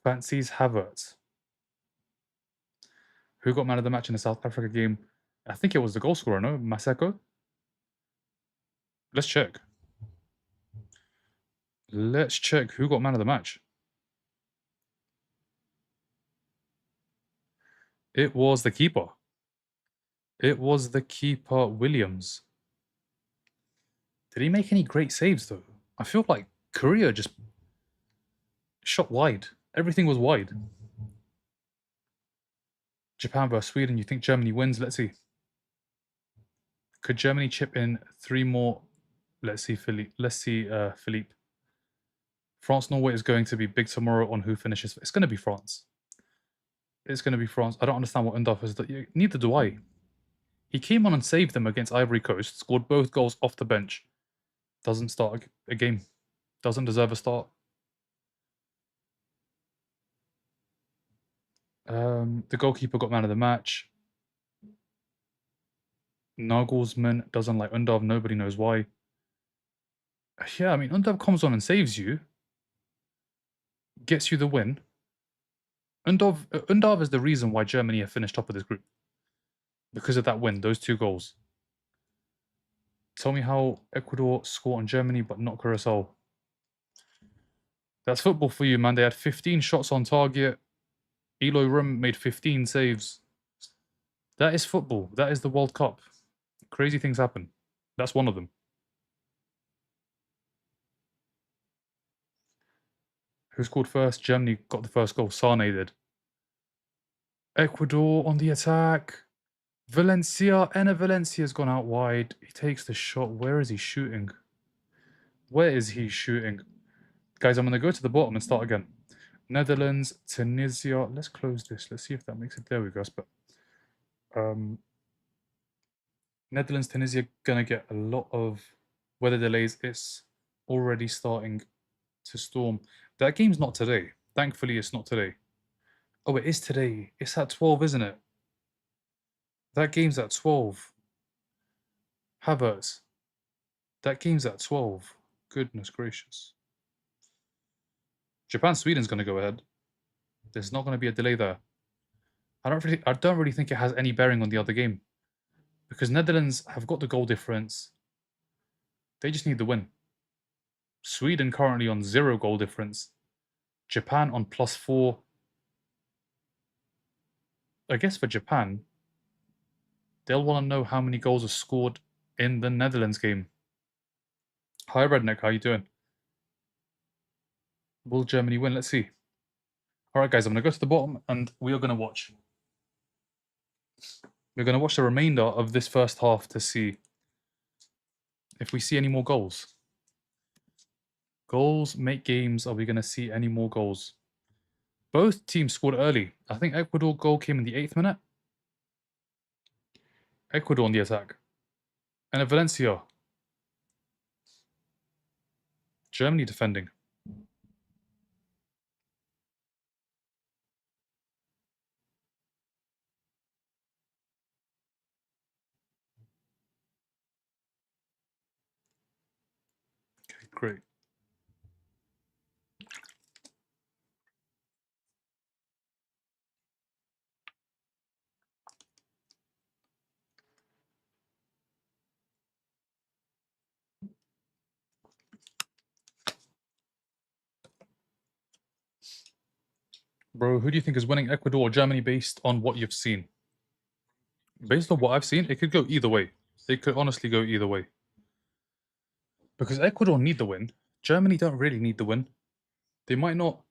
S1: fancies Havertz. Who got man of the match in the South Africa game? I think it was the goal scorer, no? Maseko? Let's check. Let's check who got man of the match. It was the keeper. It was the keeper, Williams. Did he make any great saves, though? I feel like Korea just shot wide. Everything was wide. Japan versus Sweden. You think Germany wins? Let's see. Could Germany chip in 3 more? Let's see, Philippe. Philippe. France, Norway is going to be big tomorrow on who finishes. It's going to be France. It's going to be France. I don't understand what Undav has done. Neither do I. He came on and saved them against Ivory Coast, scored both goals off the bench. Doesn't start a game. Doesn't deserve a start. The goalkeeper got man of the match. Nagelsmann doesn't like Undav. Nobody knows why. Yeah, I mean, Undav comes on and saves you. Gets you the win. Undav is the reason why Germany have finished top of this group. Because of that win, those 2 goals. Tell me how Ecuador scored on Germany, but not Curacao. That's football for you, man. They had 15 shots on target. Eloy Rum made 15 saves. That is football. That is the World Cup. Crazy things happen. That's one of them. Who scored first? Germany got the first goal. Sane did. Ecuador on the attack. Valencia. Enner Valencia's gone out wide. He takes the shot. Where is he shooting? Where is he shooting? Guys, I'm going to go to the bottom and start again. Netherlands, Tunisia. Let's close this. Let's see if that makes it. There we go. But Netherlands, Tunisia going to get a lot of weather delays. It's already starting to storm. That game's not today. Thankfully, it's not today. Oh, it is today. It's at 12, isn't it? That game's at 12. Havertz. That game's at 12. Goodness gracious. Japan, Sweden's going to go ahead. There's not going to be a delay there. I don't really think it has any bearing on the other game. Because Netherlands have got the goal difference. They just need the win. Sweden currently on 0 goal difference. Japan on +4. I guess for Japan, they'll want to know how many goals are scored in the Netherlands game. Hi, Redneck. How you doing? Will Germany win? Let's see. All right, guys, I'm going to go to the bottom and we are going to watch. We're going to watch the remainder of this first half to see if we see any more goals. Goals make games. Are we going to see any more goals? Both teams scored early. I think Ecuador goal came in the 8th minute. Ecuador on the attack. And at Valencia. Germany defending. Great. Bro, who do you think is winning, Ecuador or Germany, based on what you've seen? Based on what I've seen, it could go either way. It could honestly go either way. Because Ecuador need the win. Germany don't really need the win. They might not.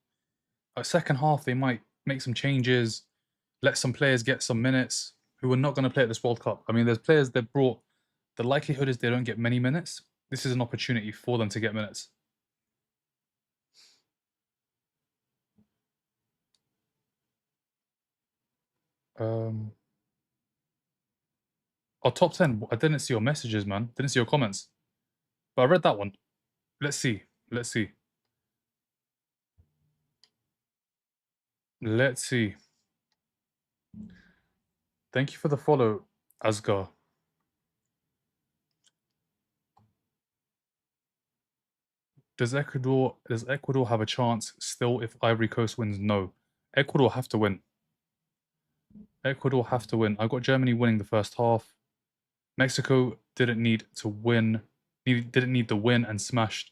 S1: A second half, they might make some changes, let some players get some minutes who are not going to play at this World Cup. I mean, there's players they've brought. The likelihood is they don't get many minutes. This is an opportunity for them to get minutes. Our top 10. I didn't see your messages, man. Didn't see your comments. But I read that one. Let's see. Let's see. Let's see. Thank you for the follow, Asgar. Does Ecuador have a chance still if Ivory Coast wins? No. Ecuador have to win. Ecuador have to win. I got Germany winning the first half. Mexico didn't need to win. Didn't need the win and smashed.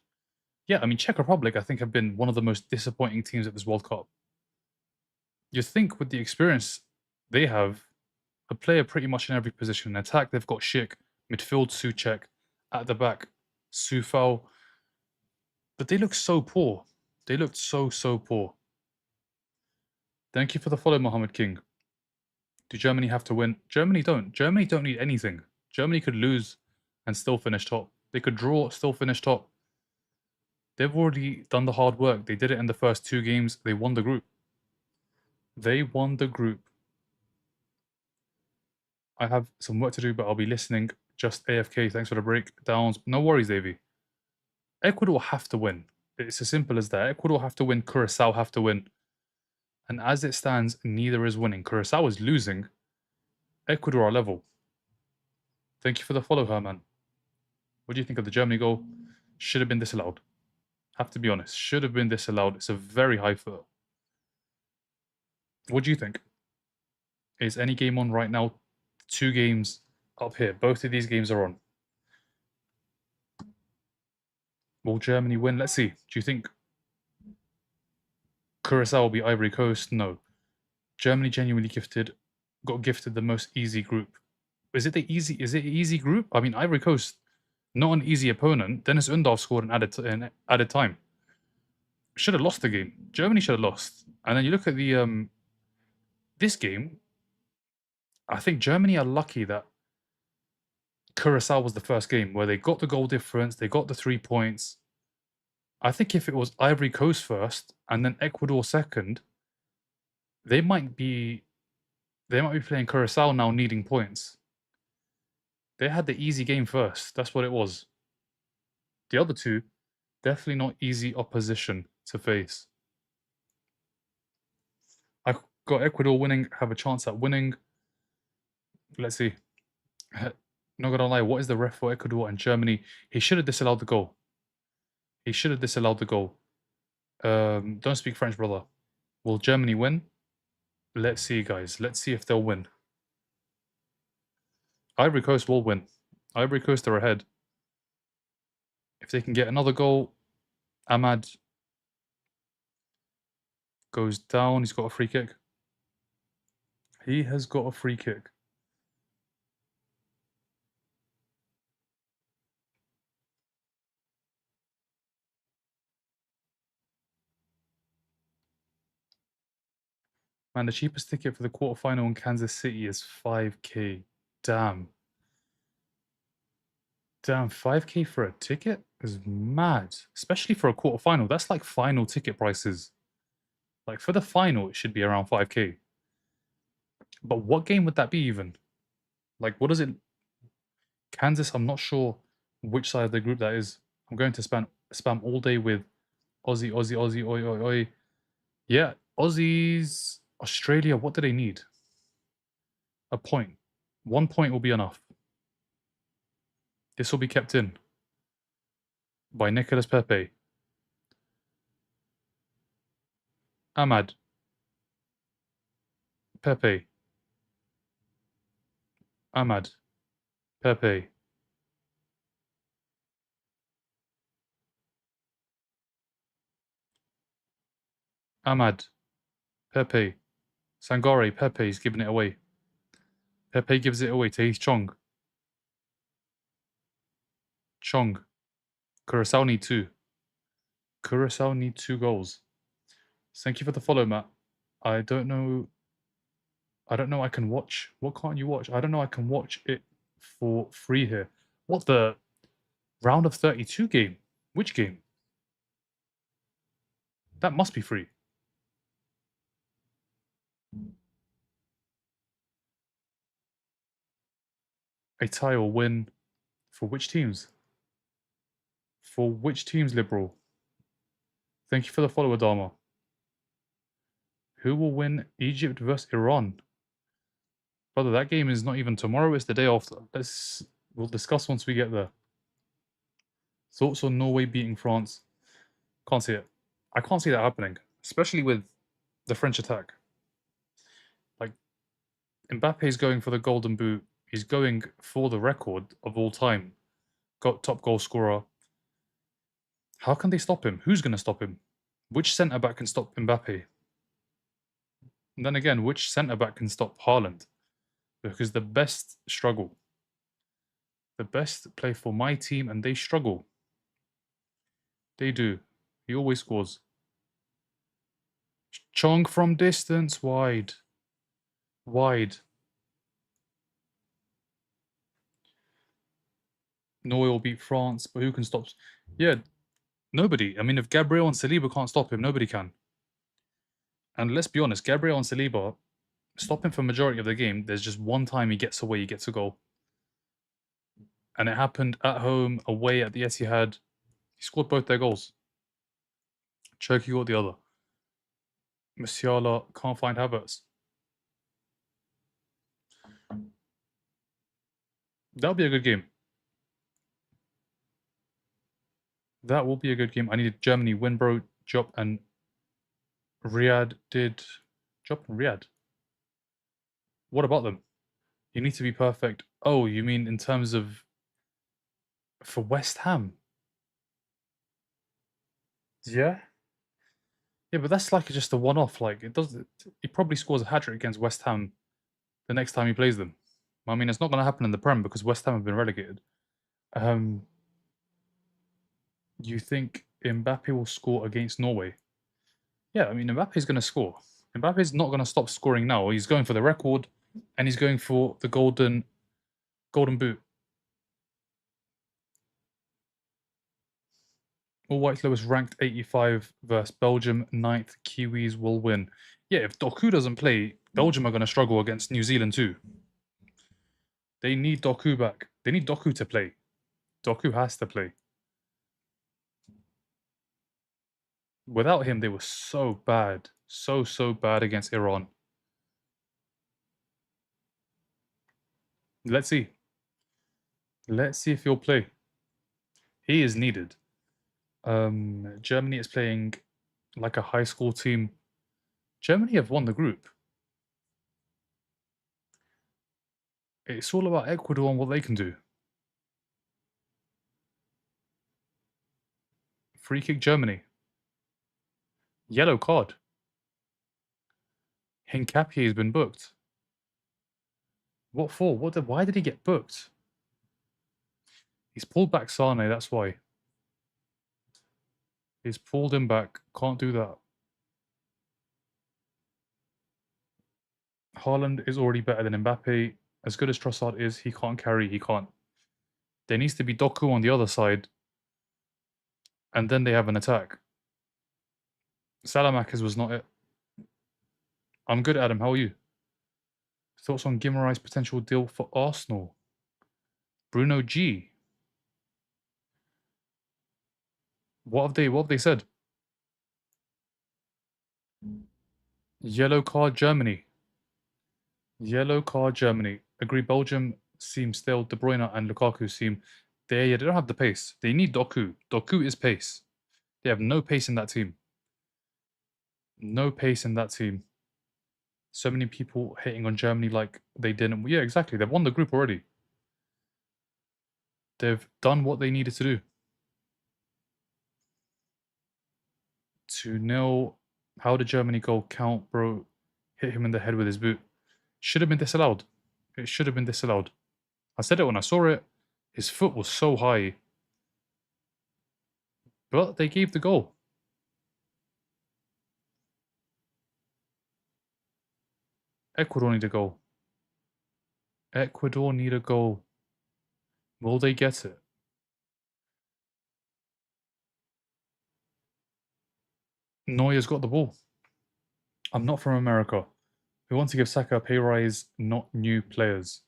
S1: Yeah, I mean, Czech Republic, I think, have been one of the most disappointing teams at this World Cup. You think with the experience they have, a player pretty much in every position. In attack, they've got Schick. Midfield, Suchek. At the back, Sufal. But they look so poor. They looked so poor. Thank you for the follow, Mohammed King. Do Germany have to win? Germany don't. Germany don't need anything. Germany could lose and still finish top. They could draw, still finish top. They've already done the hard work. They did it in the first 2 games. They won the group. They won the group. I have some work to do, but I'll be listening. Just AFK. Thanks for the breakdowns. No worries, Davey. Ecuador have to win. It's as simple as that. Ecuador have to win. Curacao have to win. And as it stands, neither is winning. Curacao is losing. Ecuador are level. Thank you for the follow, Herman. What do you think of the Germany goal? Should have been disallowed. Have to be honest. Should have been disallowed. It's a very high foot. What do you think? Is any game on right now? 2 games up here. Both of these games are on. Will Germany win? Let's see. Do you think Curacao will be Ivory Coast? No. Germany genuinely got gifted the most easy group. Is it an easy group? I mean, Ivory Coast, not an easy opponent. Dennis Undav scored in added time. Should have lost the game. Germany should have lost. And then you look at the this game. I think Germany are lucky that Curacao was the first game where they got the goal difference, they got the 3 points. I think if it was Ivory Coast first and then Ecuador second, they might be playing Curacao now needing points. They had the easy game first. That's what it was. The other two, definitely not easy opposition to face. I got Ecuador winning, have a chance at winning. Let's see. Not gonna lie, what is the ref for Ecuador and Germany? He should have disallowed the goal. He should have disallowed the goal. Don't speak French, brother. Will Germany win? Let's see, guys. Let's see if they'll win. Ivory Coast will win. Ivory Coast are ahead. If they can get another goal, Ahmad goes down. He's got a free kick. He has got a free kick. Man, the cheapest ticket for the quarterfinal in Kansas City is 5K. Damn. Damn, 5K for a ticket is mad. Especially for a quarterfinal. That's like final ticket prices. Like for the final, it should be around 5K. But what game would that be even? Like, what is it? Kansas, I'm not sure which side of the group that is. I'm going to spam all day with Aussie, oi, oi, oi. Yeah, Aussies, Australia, what do they need? A point. 1 point will be enough. This will be kept in. by Nicolas Pepe. Ahmad. Pepe. Ahmad. Pepe. Ahmad. Pepe. Sangare. Pepe's giving it away. Pepe gives it away to Heath Chong. Chong. Curacao need 2. Curacao need 2 goals. Thank you for the follow, Matt. I don't know. I don't know I can watch. What can't you watch? I don't know I can watch it for free here. What, the round of 32 game? Which game? That must be free. A tie or win for which teams? For which teams, Liberal? Thank you for the follow, Adama. Who will win Egypt versus Iran? Brother, that game is not even tomorrow, it's the day after. We'll discuss once we get there. Thoughts on Norway beating France? Can't see it. I can't see that happening, especially with the French attack. Like, Mbappe's going for the golden boot. He's going for the record of all time. Got top goal scorer. How can they stop him? Who's going to stop him? Which centre back can stop Mbappe? And then again, which centre back can stop Haaland? Because the best struggle. The best play for my team and they struggle. They do. He always scores. Chong from distance, wide. Wide. Norway will beat France, but who can stop? Yeah, nobody. I mean, if Gabriel and Saliba can't stop him, nobody can. And let's be honest, Gabriel and Saliba stop him for majority of the game. There's just one time he gets away, he gets a goal. And it happened at home, away at the Etihad. He scored both their goals. Cherky got the other. Musiala can't find Havertz. That'll be a good game. That will be a good game. I needed Germany win, bro. Jop and Riyadh did. Jop and Riyadh. What about them? You need to be perfect. Oh, you mean in terms of for West Ham? Yeah. Yeah, but that's like just a one-off. Like it does. He probably scores a hat trick against West Ham the next time he plays them. I mean, it's not going to happen in the Prem because West Ham have been relegated. You think Mbappe will score against Norway? Yeah, I mean, Mbappe's going to score. Mbappe's not going to stop scoring now. He's going for the record, and he's going for the golden boot. All White's lowest ranked 85 versus Belgium 9th. Kiwis will win. Yeah, if Doku doesn't play, Belgium are going to struggle against New Zealand too. They need Doku back. They need Doku to play. Doku has to play. Without him, they were so bad. So bad against Iran. Let's see. Let's see if he'll play. He is needed. Germany is playing like a high school team. Germany have won the group. It's all about Ecuador and what they can do. Free kick Germany. Yellow card. Hincapié has been booked. What for? Why did he get booked? He's pulled back Sane, that's why. He's pulled him back. Can't do that. Haaland is already better than Mbappe. As good as Trossard is, he can't carry. He can't. There needs to be Doku on the other side. And then they have an attack. Salamakers was not it. I'm good, Adam. How are you? Thoughts on Guimarães' potential deal for Arsenal? Bruno G. What have they said? Yellow card Germany. Yellow card Germany. Agree Belgium seem stale. De Bruyne and Lukaku seem They don't have the pace. They need Doku. Doku is pace. They have no pace in that team. No pace in that team. So many people hating on Germany like they didn't. Yeah, exactly. They've won the group already. They've done what they needed to do. 2-0. How did Germany goal count, bro? Hit him in the head with his boot. Should have been disallowed. It should have been disallowed. I said it when I saw it. His foot was so high. But they gave the goal. Ecuador need a goal. Ecuador need a goal. Will they get it? Neuer's got the ball. I'm not from America. We want to give Saka a pay rise, not new players.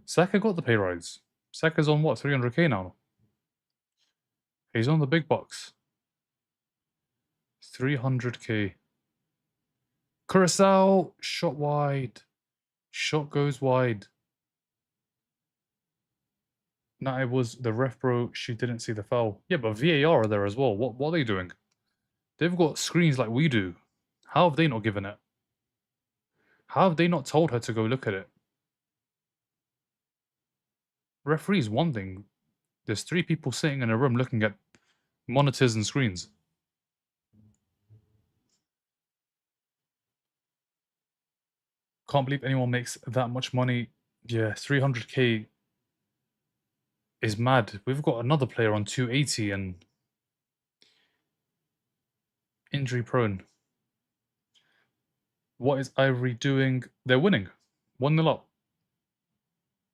S1: Saka got the pay rise. Saka's on what, 300k now? He's on the big bucks. 300k. Curacao, shot wide. Shot goes wide. No, it was the ref, bro. She didn't see the foul. Yeah, but VAR are there as well. What are they doing? They've got screens like we do. How have they not given it? How have they not told her to go look at it? Referee's one thing. There's 3 people sitting in a room looking at monitors and screens. Can't believe anyone makes that much money. Yeah, 300k is mad. We've got another player on 280 and injury prone. What is Ivory doing? They're winning. 1-0 up.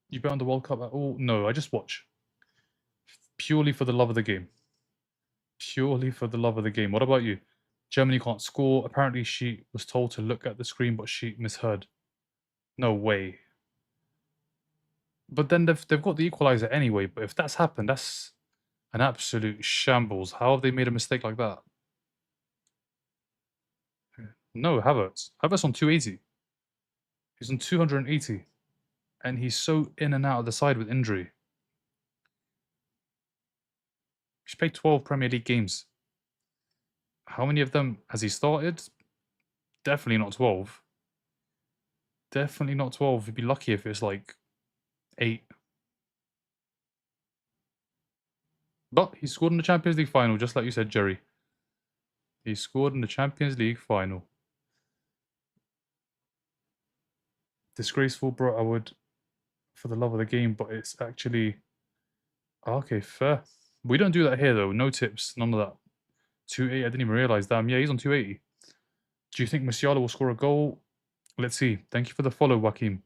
S1: You bet on the World Cup at all? No, I just watch. Purely for the love of the game. Purely for the love of the game. What about you? Germany can't score. Apparently she was told to look at the screen, but she misheard. No way. But then they've got the equaliser anyway. But if that's happened, that's an absolute shambles. How have they made a mistake like that? No, Havertz. Havertz on 280. He's on 280. And he's so in and out of the side with injury. He's played 12 Premier League games. How many of them has he started? Definitely not 12. Definitely not 12. He'd be lucky if it's like 8. But he scored in the Champions League final, just like you said, Jerry. He scored in the Champions League final. Disgraceful, bro. I would, for the love of the game, but it's actually... Okay, fair. We don't do that here, though. No tips, none of that. 280, I didn't even realise. Damn, yeah, he's on 280. Do you think Musiala will score a goal? Let's see. Thank you for the follow, Joaquim.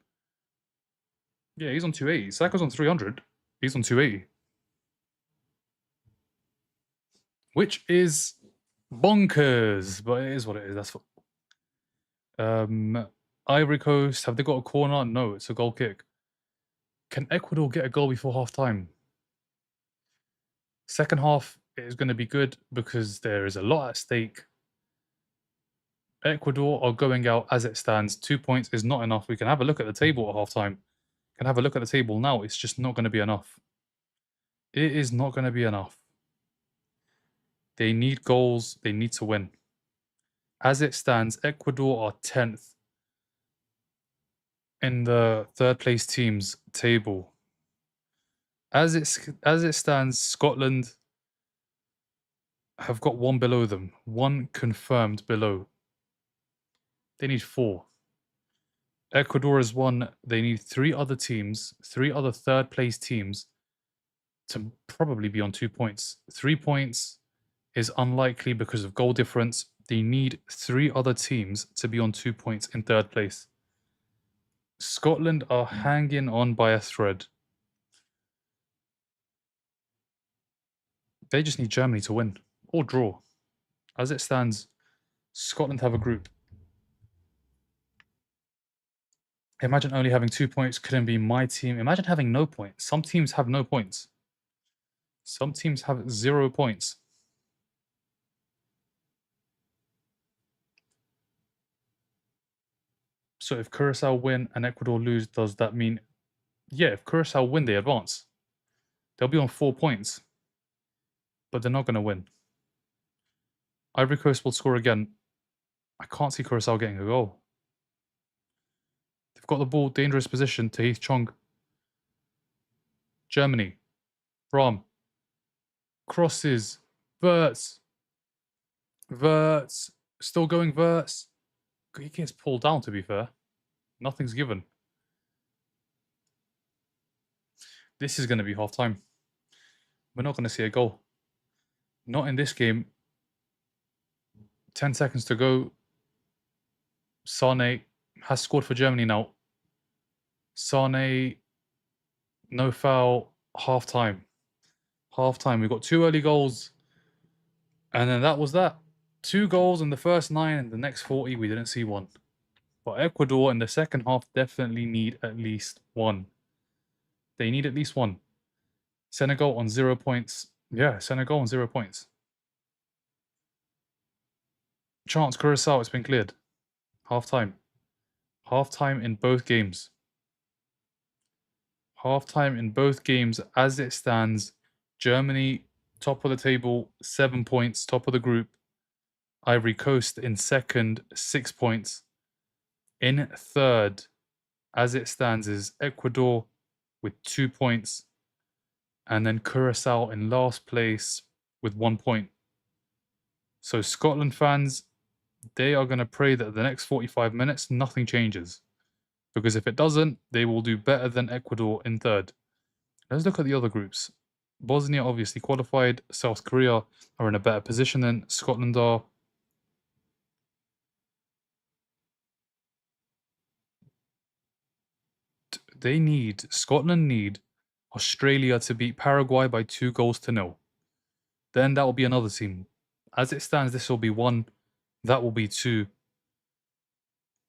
S1: Yeah, he's on 280. Saka's on 300. He's on 280. Which is bonkers, but it is what it is. That's what... Ivory Coast, have they got a corner? No, it's a goal kick. Can Ecuador get a goal before half time? Second half is going to be good because there is a lot at stake. Ecuador are going out as it stands. 2 points is not enough. We can have a look at the table at half time. Can have a look at the table now. It's just not going to be enough. It is not going to be enough. They need goals. They need to win. As it stands, Ecuador are 10th in the third place teams table. As it stands, Scotland have got 1 below them. 1 confirmed below. They need 4. Ecuador is 1. They need 3 other teams, 3 other third place teams to probably be on 2 points. 3 points is unlikely because of goal difference. They need 3 other teams to be on 2 points in third place. Scotland are hanging on by a thread. They just need Germany to win or draw. As it stands, Scotland have a group. Imagine only having 2 points. Couldn't be my team. Imagine having no points. Some teams have no points. Some teams have 0 points. So if Curacao win and Ecuador lose, does that mean... Yeah, if Curacao win, they advance. They'll be on 4 points, but they're not going to win. Ivory Coast will score again. I can't see Curacao getting a goal. They've got the ball, dangerous position to Heath Chong. Germany. Brom. Crosses. Verts. Verts. Still going Verts. He gets pulled down, to be fair. Nothing's given. This is going to be half time. We're not going to see a goal. Not in this game. 10 seconds to go. Sane has scored for Germany now. Sane, no foul, half time. Half time. We got 2 early goals. And then that was that. 2 goals in the first 9, and the next 40, we didn't see one. But Ecuador in the second half definitely need at least one. They need at least one. Senegal on 0 points. Yeah, Senegal on 0 points. Chance Curacao, it's been cleared. Half time. Half time in both games. Half time in both games as it stands. Germany, top of the table, 7 points, top of the group. Ivory Coast in second, 6 points. In third, as it stands, is Ecuador with 2 points. And then Curacao in last place with 1 point. So Scotland fans, they are going to pray that the next 45 minutes, nothing changes. Because if it doesn't, they will do better than Ecuador in third. Let's look at the other groups. Bosnia obviously qualified. South Korea are in a better position than Scotland are. Scotland need Australia to beat Paraguay by 2-0. Then that will be another team. As it stands, this will be 1. That will be 2.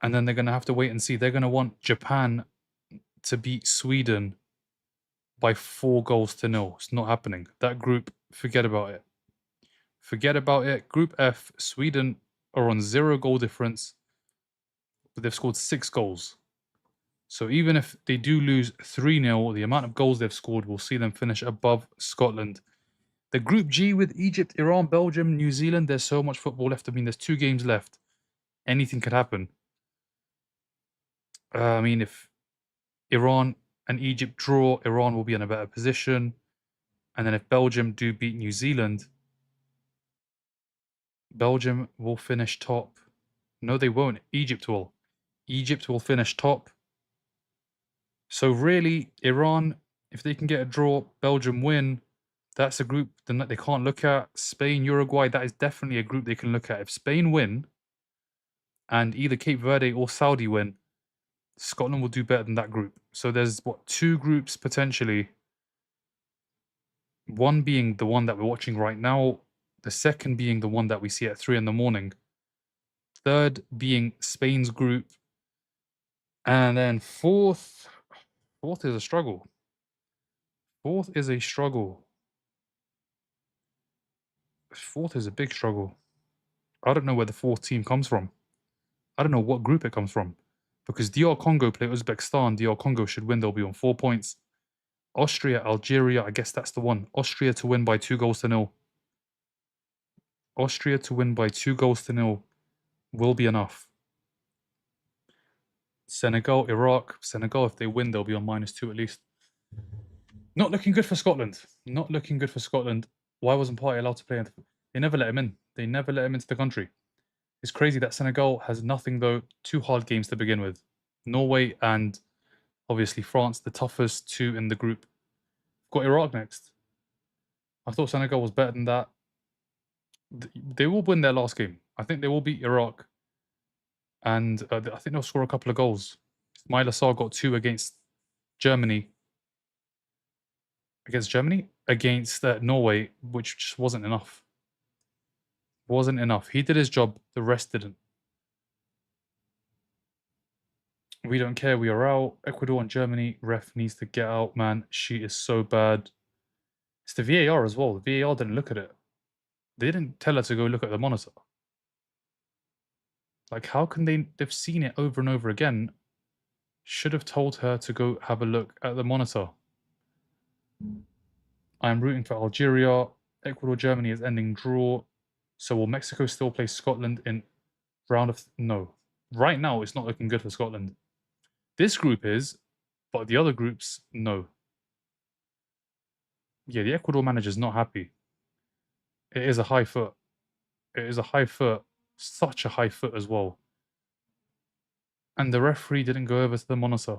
S1: And then they're going to have to wait and see. They're going to want Japan to beat Sweden by 4-0. It's not happening. That group, forget about it. Forget about it. Group F, Sweden are on 0 goal difference, but they've scored 6 goals. So even if they do lose 3-0, the amount of goals they've scored will see them finish above Scotland. The Group G with Egypt, Iran, Belgium, New Zealand, there's so much football left. I mean, there's 2 games left. Anything could happen. I mean, if Iran and Egypt draw, Iran will be in a better position. And then if Belgium do beat New Zealand, Belgium will finish top. No, they won't. Egypt will. Egypt will finish top. So really, Iran, if they can get a draw, Belgium win, that's a group that they can't look at. Spain, Uruguay, that is definitely a group they can look at. If Spain win, and either Cape Verde or Saudi win, Scotland will do better than that group. So there's, 2 groups potentially. One being the one that we're watching right now, the second being the one that we see at 3 in the morning. Third being Spain's group. And then fourth is a struggle. Fourth is a struggle. Fourth is a big struggle. I don't know where the 4th team comes from. I don't know what group it comes from. Because DR Congo play Uzbekistan. DR Congo should win. They'll be on 4 points. Austria, Algeria, I guess that's the one. Austria to win by 2-0. Austria to win by 2-0 will be enough. Senegal, Iraq. Senegal, if they win, they'll be on -2 at least. Not looking good for Scotland. Not looking good for Scotland. Why wasn't Partey allowed to play? They never let him in. They never let him into the country. It's crazy that Senegal has nothing, though. 2 hard games to begin with. Norway and obviously France, the toughest 2 in the group. Got Iraq next. I thought Senegal was better than that. They will win their last game. I think they will beat Iraq. And I think they'll score a couple of goals. Ismail Assar got 2 against Germany. Against Norway, which just wasn't enough. Wasn't enough. He did his job, the rest didn't. We don't care, we are out. Ecuador and Germany, ref needs to get out, man. She is so bad. It's the VAR as well. The VAR didn't look at it. They didn't tell her to go look at the monitor. Like, how can they've seen it over and over again. Should have told her to go have a look at the monitor. I'm rooting for Algeria. Ecuador, Germany is ending draw. So will Mexico still play Scotland in round of... No. Right now, it's not looking good for Scotland. This group is, but the other groups, no. Yeah, the Ecuador manager's not happy. It is a high foot. It is a high foot. Such a high foot as well. And the referee didn't go over to the monitor.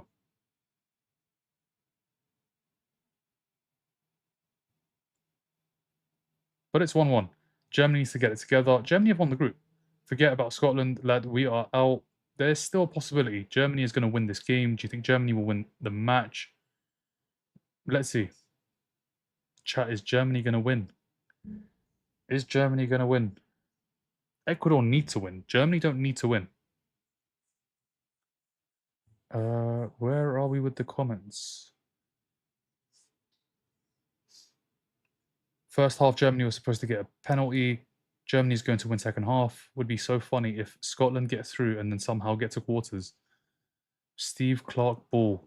S1: But it's 1-1. Germany needs to get it together. Germany have won the group. Forget about Scotland, lad. We are out. There's still a possibility. Germany is going to win this game. Do you think Germany will win the match? Let's see. Chat, is Germany going to win? Is Germany going to win? Ecuador need to win. Germany don't need to win. Where are we with the comments? First half, Germany was supposed to get a penalty. Germany's going to win second half. Would be so funny if Scotland get through and then somehow get to quarters. Steve Clark Ball.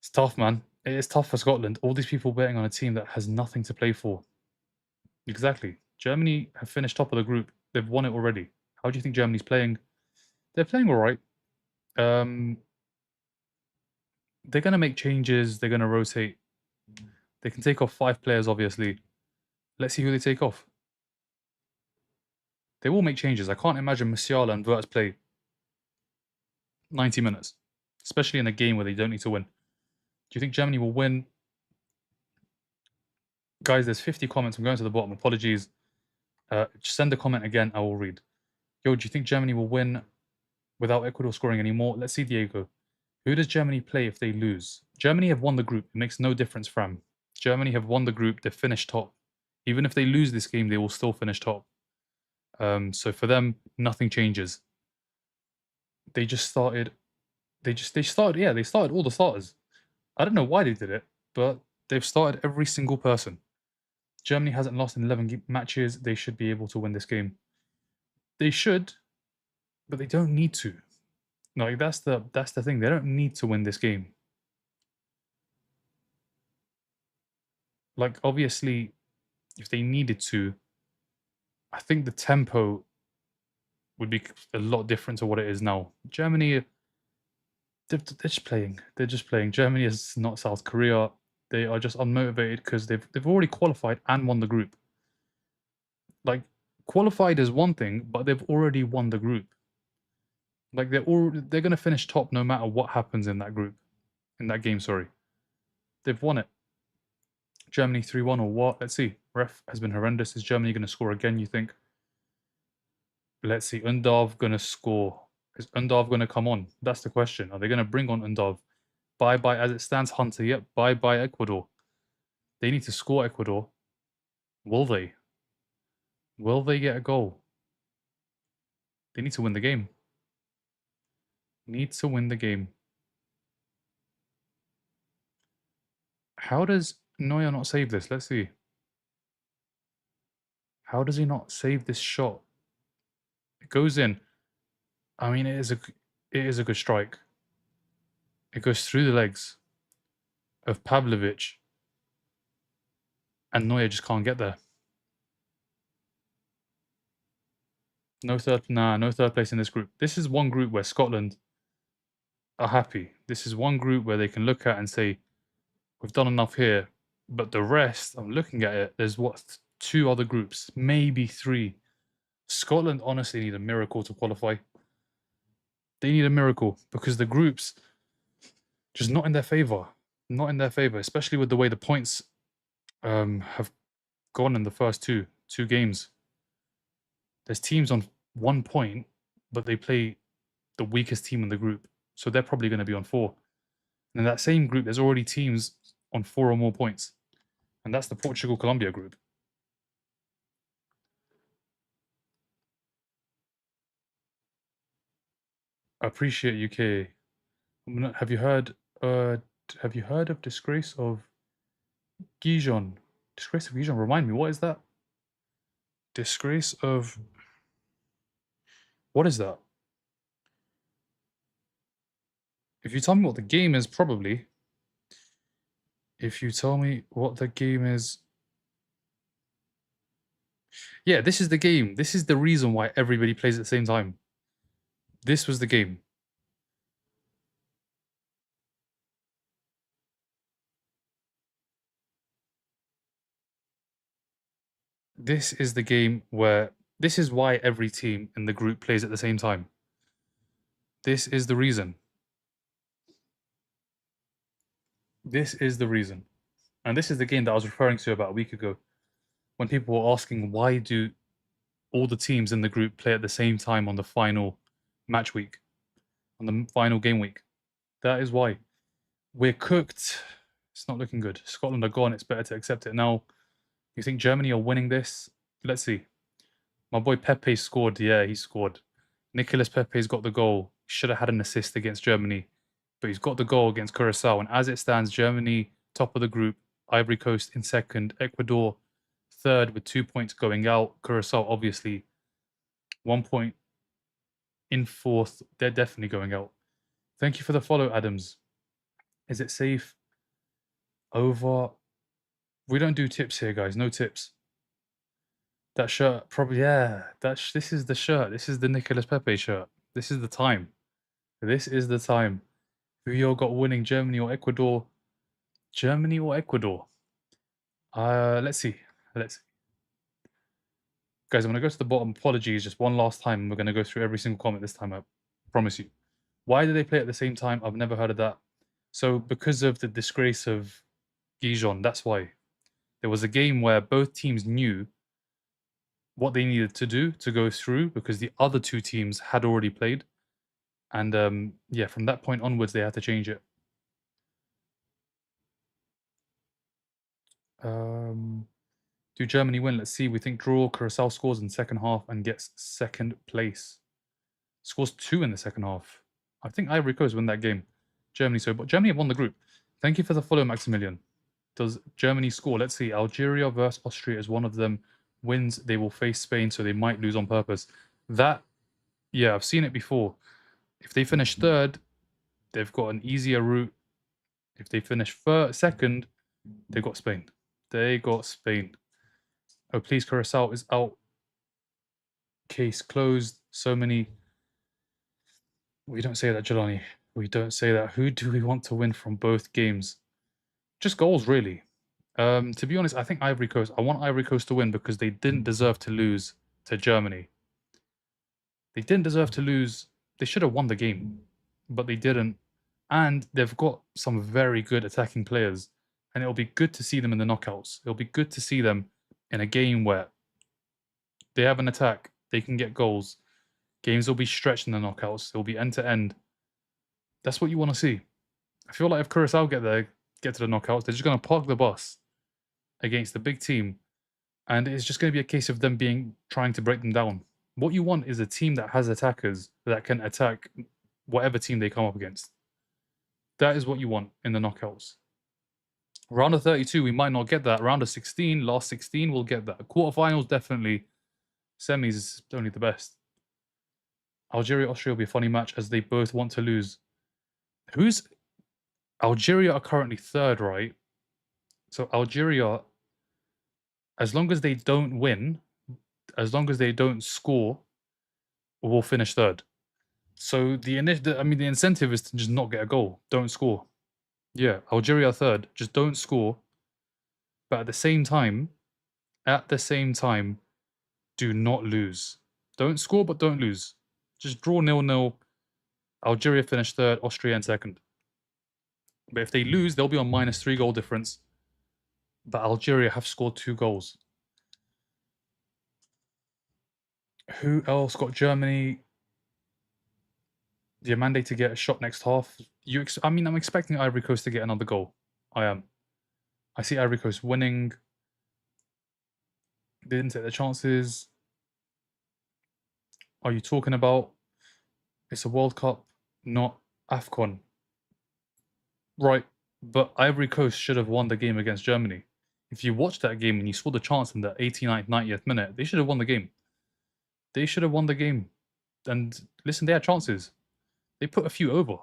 S1: It's tough, man. It is tough for Scotland. All these people betting on a team that has nothing to play for. Exactly. Germany have finished top of the group. They've won it already. How do you think Germany's playing? They're playing all right. They're going to make changes. They're going to rotate. They can take off 5 players, obviously. Let's see who they take off. They will make changes. I can't imagine Musiala and Wirtz play 90 minutes, especially in a game where they don't need to win. Do you think Germany will win? Guys, there's 50 comments. I'm going to the bottom. Apologies. Just send a comment again. I will read. Yo, do you think Germany will win without Ecuador scoring anymore? Let's see, Diego. Who does Germany play if they lose? Germany have won the group. It makes no difference, Fram. Germany have won the group. They finished top. Even if they lose this game, they will still finish top. So for them, nothing changes. They just started. They started all the starters. I don't know why they did it, but they've started every single person. Germany hasn't lost in 11 matches. They should be able to win this game. They should, but they don't need to. Like that's the thing. They don't need to win this game. Like obviously, if they needed to, I think the tempo would be a lot different to what it is now. Germany, they're just playing. They're just playing. Germany is not South Korea. They are just unmotivated because they've already qualified and won the group. Like qualified is one thing, but they've already won the group. Like they're gonna finish top no matter what happens in that group, in that game. Sorry, they've won it. Germany 3-1 or what? Let's see. Ref has been horrendous. Is Germany gonna score again? You think? Let's see. Undav gonna score. Is Undav gonna come on? That's the question. Are they gonna bring on Undav? Bye bye as it stands, Hunter. Yep. Bye bye Ecuador. They need to score Ecuador. Will they? Will they get a goal? They need to win the game. Need to win the game. How does Neuer not save this? Let's see. How does he not save this shot? It goes in. I mean, it is a good strike. It goes through the legs of Pavlovic, and Neuer just can't get there. No third place in this group. This is one group where Scotland are happy. This is one group where they can look at and say, we've done enough here. But the rest, I'm looking at it, there's what, 2 other groups, maybe 3. Scotland honestly need a miracle to qualify. They need a miracle because the groups just not in their favour. Not in their favour, especially with the way the points have gone in the first two games. There's teams on 1 point, but they play the weakest team in the group. So they're probably going to be on 4. And in that same group, there's already teams on 4 or more points. And that's the Portugal-Colombia group. I appreciate UK. Have you heard of Disgrace of Gijon? Disgrace of Gijon, remind me, what is that? Disgrace of... What is that? If you tell me what the game is, probably. If you tell me what the game is. Yeah, this is the game. This is the reason why everybody plays at the same time. This was the game. This is the game where this is why every team in the group plays at the same time. This is the reason. This is the reason. And this is the game that I was referring to about a week ago when people were asking why do all the teams in the group play at the same time on the final match week, on the final game week. That is why. We're cooked. It's not looking good. Scotland are gone. It's better to accept it now. You think Germany are winning this? Let's see. My boy Pepe scored. Yeah, he scored. Nicolas Pepe's got the goal. Should have had an assist against Germany, but he's got the goal against Curacao. And as it stands, Germany top of the group, Ivory Coast in second, Ecuador third with 2 points going out. Curacao obviously 1 point in fourth. They're definitely going out. Thank you for the follow, Adams. Is it safe? Over. We don't do tips here, guys. No tips. That shirt, probably, yeah. This is the shirt. This is the Nicolas Pepe shirt. This is the time. This is the time. Who you all got winning, Germany or Ecuador? Germany or Ecuador? Let's see. Let's see. Guys, I'm going to go to the bottom. Apologies, just one last time. We're going to go through every single comment this time, I promise you. Why do they play at the same time? I've never heard of that. So, because of the disgrace of Gijon, that's why. There was a game where both teams knew what they needed to do to go through because the other two teams had already played. And yeah, from that point onwards, they had to change it. Do Germany win? Let's see. We think draw. Curacao scores in second half and gets second place. Scores 2 in the second half. I think Ivory Coast win that game. Germany, but Germany have won the group. Thank you for the follow, Maximilian. Does Germany score? Let's see. Algeria versus Austria is one of them. Wins, they will face Spain, so they might lose on purpose. That, yeah, I've seen it before. If they finish third, they've got an easier route. If they finish second, they got Spain. They got Spain. Oh, please, Curacao is out. Case closed. So many. We don't say that, Jelani. We don't say that. Who do we want to win from both games? Just goals, really. To be honest, I think Ivory Coast. I want Ivory Coast to win because they didn't deserve to lose to Germany. They didn't deserve to lose. They should have won the game, but they didn't. And they've got some very good attacking players. And it'll be good to see them in the knockouts. It'll be good to see them in a game where they have an attack, they can get goals. Games will be stretched in the knockouts. It'll be end to end. That's what you want to see. I feel like if Curacao get to the knockouts, they're just going to park the bus against the big team, and it's just going to be a case of them trying to break them down. What you want is a team that has attackers that can attack whatever team they come up against. That is what you want in the knockouts. Round of 32, we might not get that. Round of 16, last 16, we'll get that. Quarterfinals, definitely. Semis is only the best. Algeria, Austria will be a funny match as they both want to lose. Algeria are currently third, right? So Algeria, as long as they don't win, as long as they don't score, will finish third. So the incentive is to just not get a goal. Don't score. Yeah, Algeria third. Just don't score. But at the same time, do not lose. Don't score, but don't lose. Just draw 0-0. Algeria finish third, Austria in second. But if they lose, they'll be on -3 goal difference. But Algeria have scored 2 goals. Who else got Germany? Diamande to get a shot next half. I'm expecting Ivory Coast to get another goal. I am. I see Ivory Coast winning. They didn't take their chances. Are you talking about? It's a World Cup, not AFCON. Right, but Ivory Coast should have won the game against Germany. If you watched that game and you saw the chance in the 89th, 90th minute, they should have won the game. They should have won the game. And listen, they had chances. They put a few over.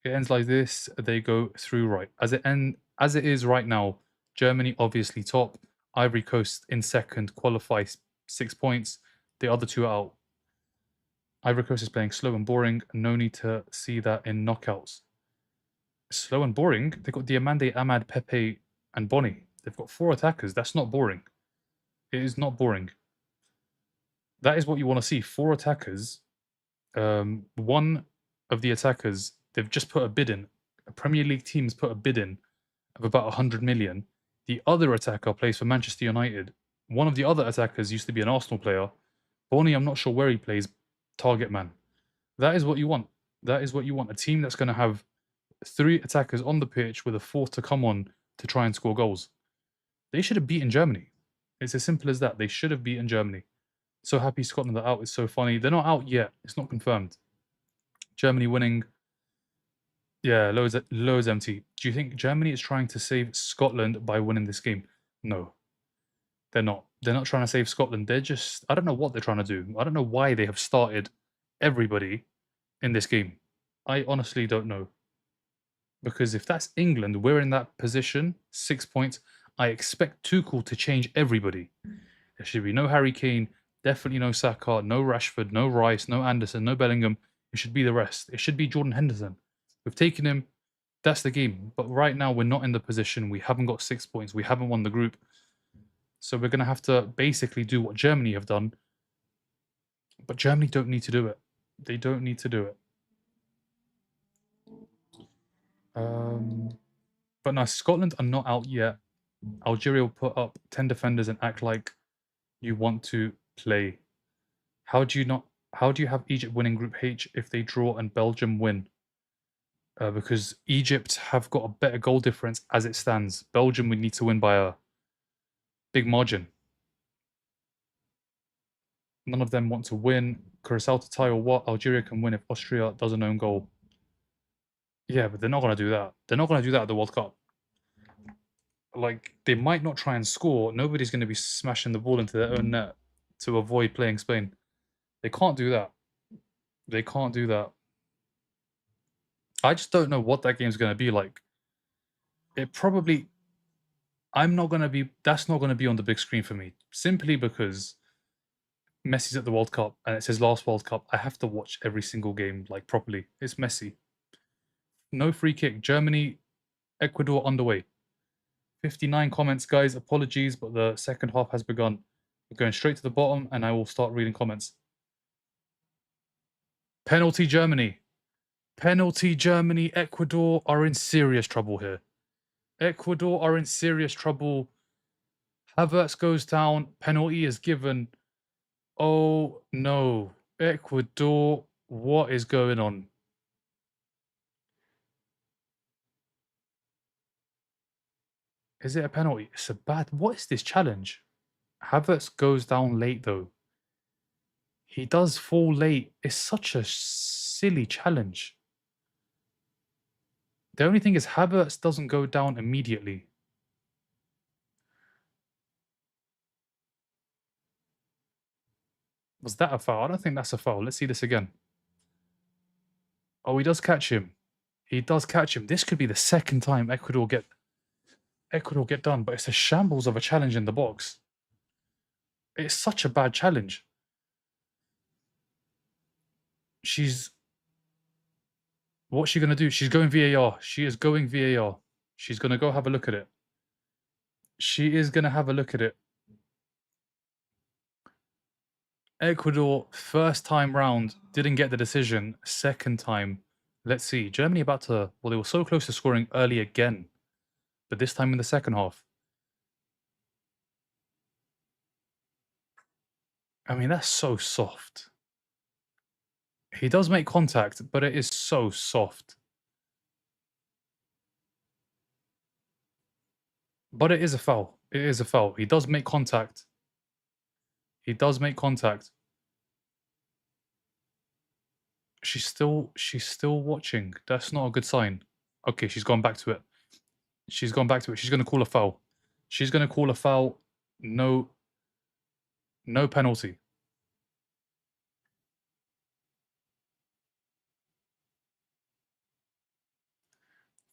S1: It ends like this. They go through right. As it is right now, Germany obviously top, Ivory Coast in second, qualify 6 points. The other two are out. Ivory Coast is playing slow and boring. No need to see that in knockouts. Slow and boring? They've got Diamande, Ahmad, Pepe, and Bonnie. They've got 4 attackers. That's not boring. It is not boring. That is what you want to see. 4 attackers. One of the attackers, they've just put a bid in. A Premier League team's put a bid in of about 100 million. The other attacker plays for Manchester United. One of the other attackers used to be an Arsenal player. Bonnie, I'm not sure where he plays. Target man. That is what you want. That is what you want. A team that's going to have 3 attackers on the pitch with a 4th to come on to try and score goals. They should have beaten Germany. It's as simple as that. They should have beaten Germany. So happy Scotland are out. It's so funny. They're not out yet. It's not confirmed. Germany winning. Yeah, loads empty. Do you think Germany is trying to save Scotland by winning this game? No, they're not. They're not trying to save Scotland. They're just, I don't know what they're trying to do. I don't know why they have started everybody in this game. I honestly don't know. Because if that's England, we're in that position, 6 points. I expect Tuchel to change everybody. There should be no Harry Kane, definitely no Saka, no Rashford, no Rice, no Anderson, no Bellingham. It should be the rest. It should be Jordan Henderson. We've taken him. That's the game. But right now, we're not in the position. We haven't got 6 points. We haven't won the group. So we're going to have to basically do what Germany have done. But Germany don't need to do it. They don't need to do it. But no, Scotland are not out yet. Algeria will put up 10 defenders and act like you want to play. How do you have Egypt winning Group H if they draw and Belgium win? Because Egypt have got a better goal difference as it stands. Belgium would need to win by a big margin. None of them want to win. Curacao to tie or what? Algeria can win if Austria does an own goal. Yeah, but they're not going to do that. They're not going to do that at the World Cup. Like, they might not try and score. Nobody's going to be smashing the ball into their own net to avoid playing Spain. They can't do that. They can't do that. I just don't know what that game's going to be like. It probably... that's not going to be on the big screen for me. Simply because Messi's at the World Cup and it's his last World Cup. I have to watch every single game, like, properly. It's Messi. No free kick. Germany, Ecuador underway. 59 comments, guys. Apologies, but the second half has begun. We're going straight to the bottom and I will start reading comments. Penalty Germany. Penalty Germany. Ecuador are in serious trouble here. Ecuador are in serious trouble. Havertz goes down. Penalty is given. Oh no. Ecuador, what is going on? Is it a penalty? It's a bad... What is this challenge? Havertz goes down late though. He does fall late. It's such a silly challenge. The only thing is Havertz doesn't go down immediately. Was that a foul? I don't think that's a foul. Let's see this again. Oh, he does catch him. He does catch him. This could be the second time Ecuador get done, but it's a shambles of a challenge in the box. It's such a bad challenge. What's she going to do? She's going VAR. She is going VAR. She's going to go have a look at it. She is going to have a look at it. Ecuador, first time round, didn't get the decision. Second time, let's see. Germany about to... Well, they were so close to scoring early again. But this time in the second half. I mean, that's so soft. He does make contact, but it is so soft. But it is a foul. It is a foul. He does make contact. He does make contact. She's still watching. That's not a good sign. Okay, she's gone back to it. She's gone back to it. She's going to call a foul. She's going to call a foul. No penalty.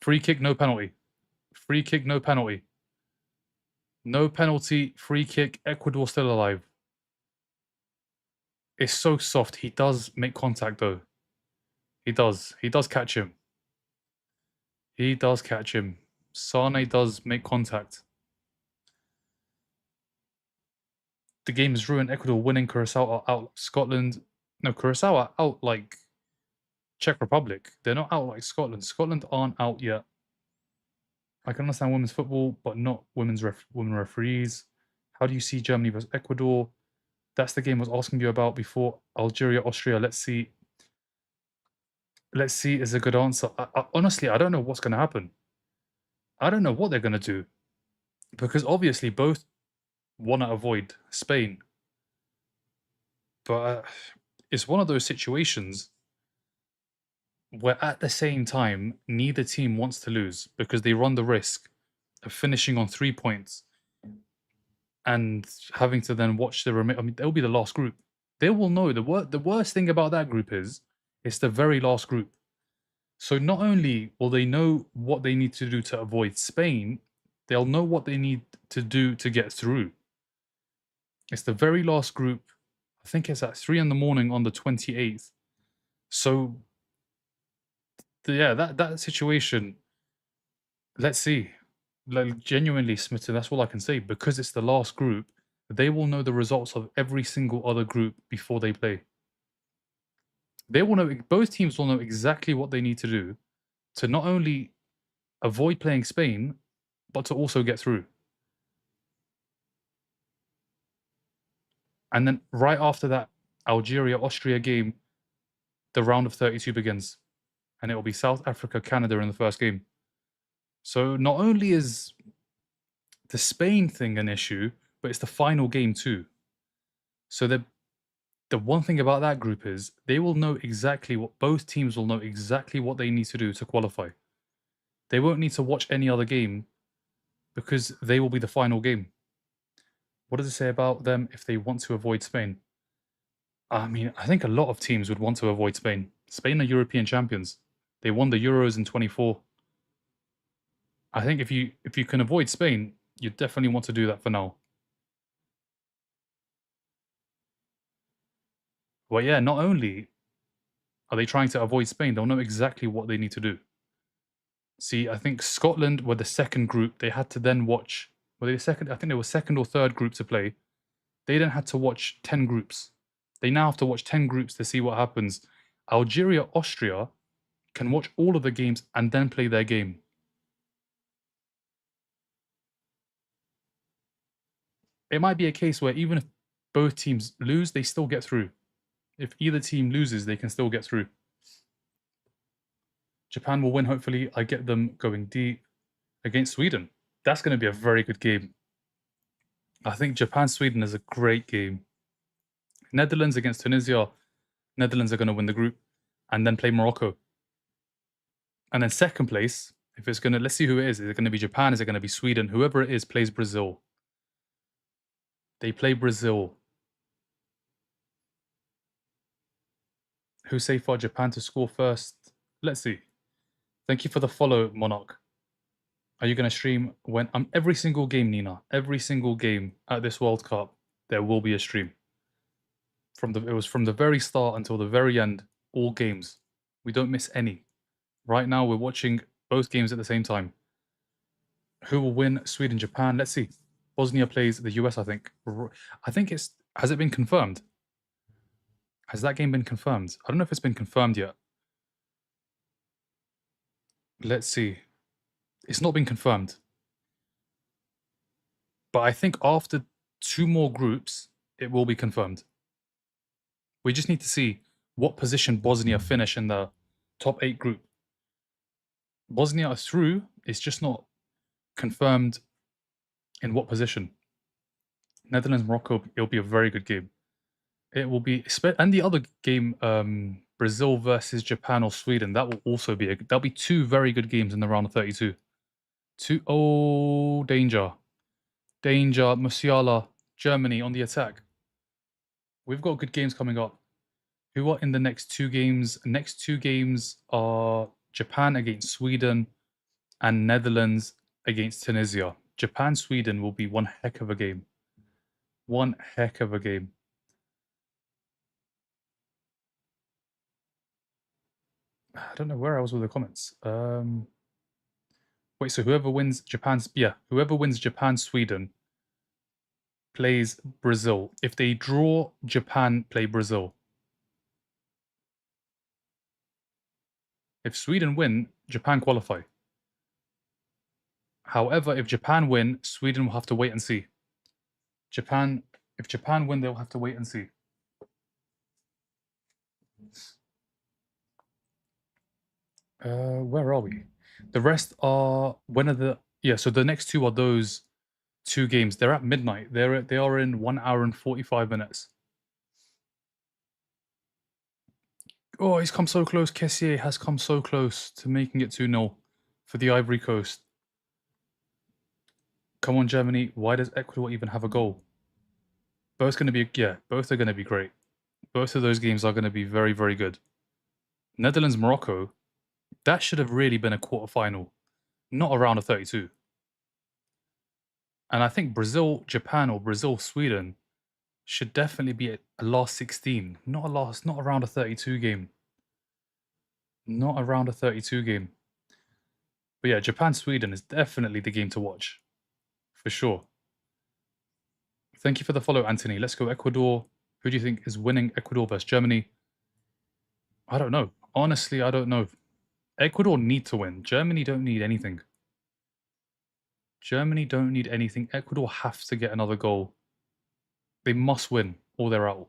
S1: Free kick, no penalty. Free kick, no penalty. No penalty, free kick, Ecuador still alive. It's so soft. He does make contact though. He does. He does catch him. He does catch him. Sane does make contact. The game is ruined. Ecuador winning. Curacao are out. Scotland. No, Curacao are out like Czech Republic. They're not out like Scotland. Scotland aren't out yet. I can understand women's football, but not women referees. How do you see Germany versus Ecuador? That's the game I was asking you about before. Algeria, Austria. Let's see. Let's see is a good answer. Honestly, I don't know what's going to happen. I don't know what they're going to do. Because obviously both want to avoid Spain. But it's one of those situations where at the same time, neither team wants to lose because they run the risk of finishing on 3 points and having to then watch the remainder. I mean, they'll be the last group. They will know. The worst thing about that group is it's the very last group. So not only will they know what they need to do to avoid Spain, they'll know what they need to do to get through. It's the very last group. I think it's at 3 in the morning on the 28th. So yeah, that situation. Let's see. Like genuinely, Smitten. That's all I can say. Because it's the last group, they will know the results of every single other group before they play. They will know. Both teams will know exactly what they need to do to not only avoid playing Spain, but to also get through. And then right after that Algeria-Austria game, the round of 32 begins. And it will be South Africa, Canada in the first game. So not only is the Spain thing an issue, but it's the final game too. So the one thing about that group is they will know exactly what both teams will know exactly what they need to do to qualify. They won't need to watch any other game because they will be the final game. What does it say about them if they want to avoid Spain? I mean, I think a lot of teams would want to avoid Spain. Spain are European champions. They won the Euros in 24. I think if you can avoid Spain, you definitely want to do that for now. Well, yeah, not only are they trying to avoid Spain, they'll know exactly what they need to do. See, I think Scotland were the second group. They had to then watch. Were they second? I think they were second or third group to play. They then had to watch 10 groups. They now have to watch 10 groups to see what happens. Algeria, Austria can watch all of the games and then play their game. It might be a case where even if both teams lose, they still get through. If either team loses, they can still get through. Japan will win, hopefully. I get them going deep against Sweden. That's going to be a very good game. I think Japan-Sweden is a great game. Netherlands against Tunisia. Netherlands are going to win the group and then play Morocco. And then second place, if it's going to, let's see who it is. Is it going to be Japan? Is it going to be Sweden? Whoever it is plays Brazil. They play Brazil. Who say for Japan to score first? Let's see. Thank you for the follow, Monarch. Are you going to stream when every single game, Nina? Every single game at this World Cup, there will be a stream. It was from the very start until the very end, all games. We don't miss any. Right now, we're watching both games at the same time. Who will win? Sweden, Japan. Let's see. Bosnia plays the US, I think. I think it's. Has it been confirmed? Has that game been confirmed? I don't know if it's been confirmed yet. Let's see. It's not been confirmed. But I think after 2 more groups, it will be confirmed. We just need to see what position Bosnia finish in the top 8 group. Bosnia are through. It's just not confirmed in what position. Netherlands, Morocco, it'll be a very good game. It will be, and the other game, Brazil versus Japan or Sweden, that will also be, that'll be 2 very good games in the round of 32. Oh, danger. Danger, Musiala, Germany on the attack. We've got good games coming up. Who are in the next 2 games? Next 2 games are Japan against Sweden and Netherlands against Tunisia. Japan-Sweden will be one heck of a game. One heck of a game. I don't know where I was with the comments. Wait, so whoever wins Japan-Sweden plays Brazil. If they draw, Japan play Brazil. If Sweden win, Japan qualify. However, if Japan win, Sweden will have to wait and see. If Japan win, they'll have to wait and see. Where are we? The rest are so the next two are those two games. They're at midnight. They are in 1 hour and 45 minutes. Oh, he's come so close. Kessier has come so close to making it 2-0 for the Ivory Coast. Come on, Germany. Why does Ecuador even have a goal? Both are going to be great. Both of those games are going to be very, very good. Netherlands, Morocco, that should have really been a quarterfinal, not a round of 32. And I think Brazil, Japan, or Brazil, Sweden should definitely be a last 16, not a round of 32 game. Not a round of 32 game. But yeah, Japan, Sweden is definitely the game to watch. For sure. Thank you for the follow, Anthony. Let's go Ecuador. Who do you think is winning Ecuador versus Germany? I don't know. Honestly, I don't know. Ecuador need to win. Germany don't need anything. Germany don't need anything. Ecuador have to get another goal. They must win or they're out.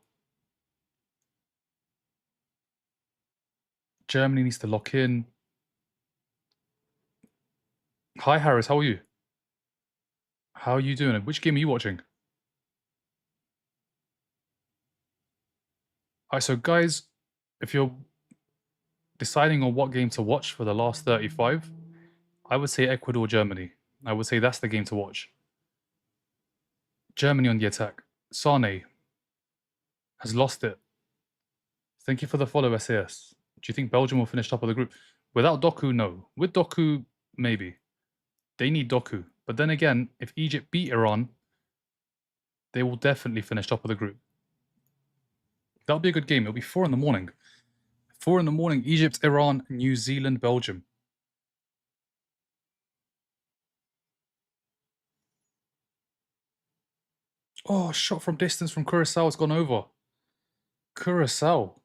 S1: Germany needs to lock in. Hi, Harris. How are you? How are you doing? Which game are you watching? Alright, so guys, if you're deciding on what game to watch for the last 35, I would say Ecuador, Germany. I would say that's the game to watch. Germany on the attack. Sane has lost it. Thank you for the follow, SAS. Do you think Belgium will finish top of the group? Without Doku, no. With Doku, maybe. They need Doku. But then again, if Egypt beat Iran, they will definitely finish top of the group. That'll be a good game. It'll be 4 in the morning. 4 in the morning, Egypt, Iran, New Zealand, Belgium. Oh, shot from distance from Curacao has gone over. Curacao.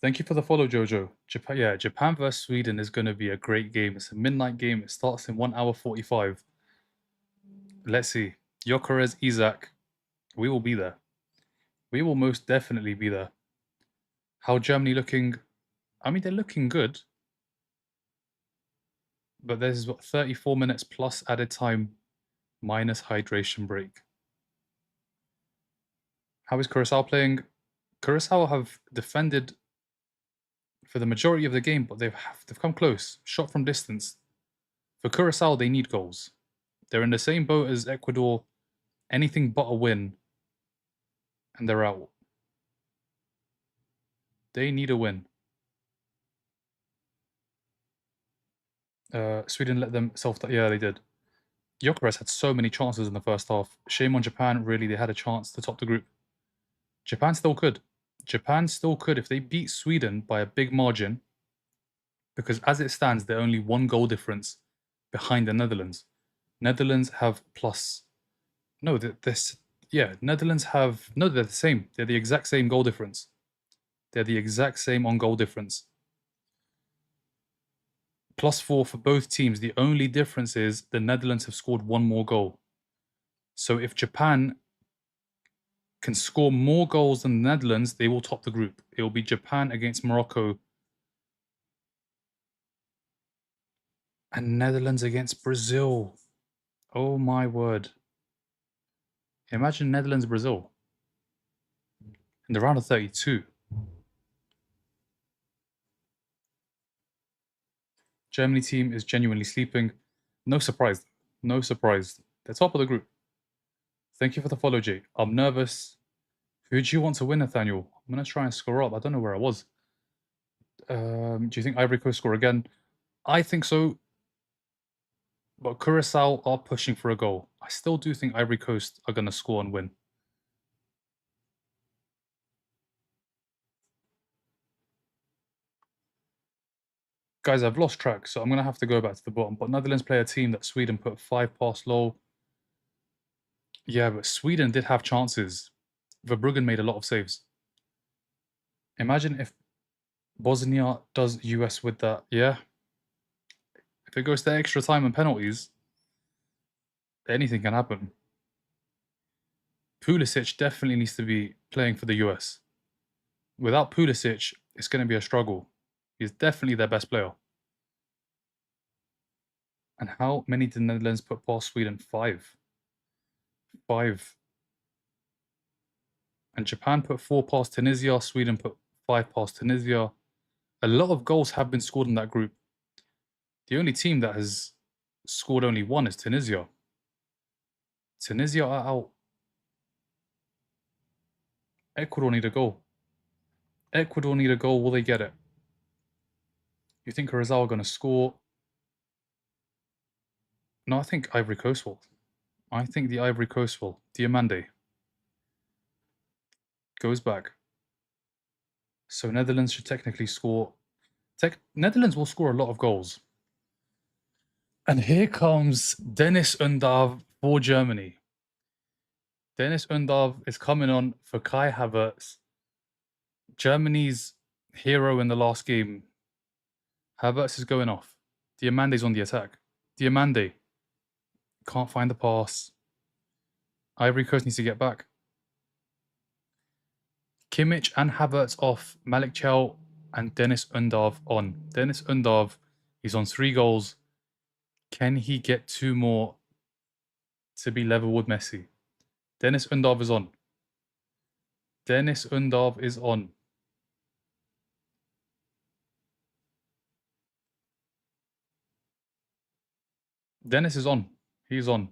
S1: Thank you for the follow, Jojo. Japan versus Sweden is going to be a great game. It's a midnight game. It starts in 1 hour 45. Let's see. Gyökeres, Isaac. We will be there. We will most definitely be there. How Germany looking? I mean, they're looking good. But there's 34 minutes plus added time minus hydration break. How is Curacao playing? Curacao have defended for the majority of the game, but they've come close. Shot from distance. For Curacao, they need goals. They're in the same boat as Ecuador. Anything but a win, and they're out. They need a win. Sweden let them yeah, they did. Gyökeres had so many chances in the first half. Shame on Japan, really. They had a chance to top the group. Japan still could. Japan still could if they beat Sweden by a big margin, because as it stands, they're only 1 goal difference behind the Netherlands. Netherlands have plus. No, Netherlands have. No, they're the same. They're the exact same goal difference. They're the exact same on goal difference. +4 for both teams. The only difference is the Netherlands have scored 1 more goal. So if Japan can score more goals than the Netherlands, they will top the group. It will be Japan against Morocco and Netherlands against Brazil. Oh my word. Imagine Netherlands, Brazil in the round of 32. Germany team is genuinely sleeping. No surprise. No surprise. They're top of the group. Thank you for the follow, Jay. I'm nervous. Who do you want to win, Nathaniel? I'm going to try and score up. I don't know where I was. Do you think Ivory Coast score again? I think so, but Curacao are pushing for a goal. I still do think Ivory Coast are going to score and win. Guys, I've lost track, so I'm going to have to go back to the bottom. But Netherlands play a team that Sweden put 5 past low. Yeah, but Sweden did have chances. Verbruggen made a lot of saves. Imagine if Bosnia does US with that. Yeah. If it goes to extra time and penalties, anything can happen. Pulisic definitely needs to be playing for the US. Without Pulisic, it's going to be a struggle. He's definitely their best player. And how many did the Netherlands put past Sweden? 5. 5. And Japan put 4 past Tunisia. Sweden put 5 past Tunisia. A lot of goals have been scored in that group. The only team that has scored only 1 is Tunisia. Tunisia are out. Ecuador need a goal. Ecuador need a goal. Will they get it? You think Curacao are going to score? No, I think Ivory Coast will. I think the Ivory Coast will. Diamande goes back. So Netherlands should technically score. Netherlands will score a lot of goals. And here comes Dennis Undav for Germany. Dennis Undav is coming on for Kai Havertz, Germany's hero in the last game. Havertz is going off. Diamande's on the attack. Diamande can't find the pass. Ivory Coast needs to get back. Kimmich and Havertz off. Malik Chell and Dennis Undav on. Dennis Undav, he's on 3 goals. Can he get 2 more to be level with Messi? Dennis Undav is on. Dennis Undav is on. Dennis is on. He's on.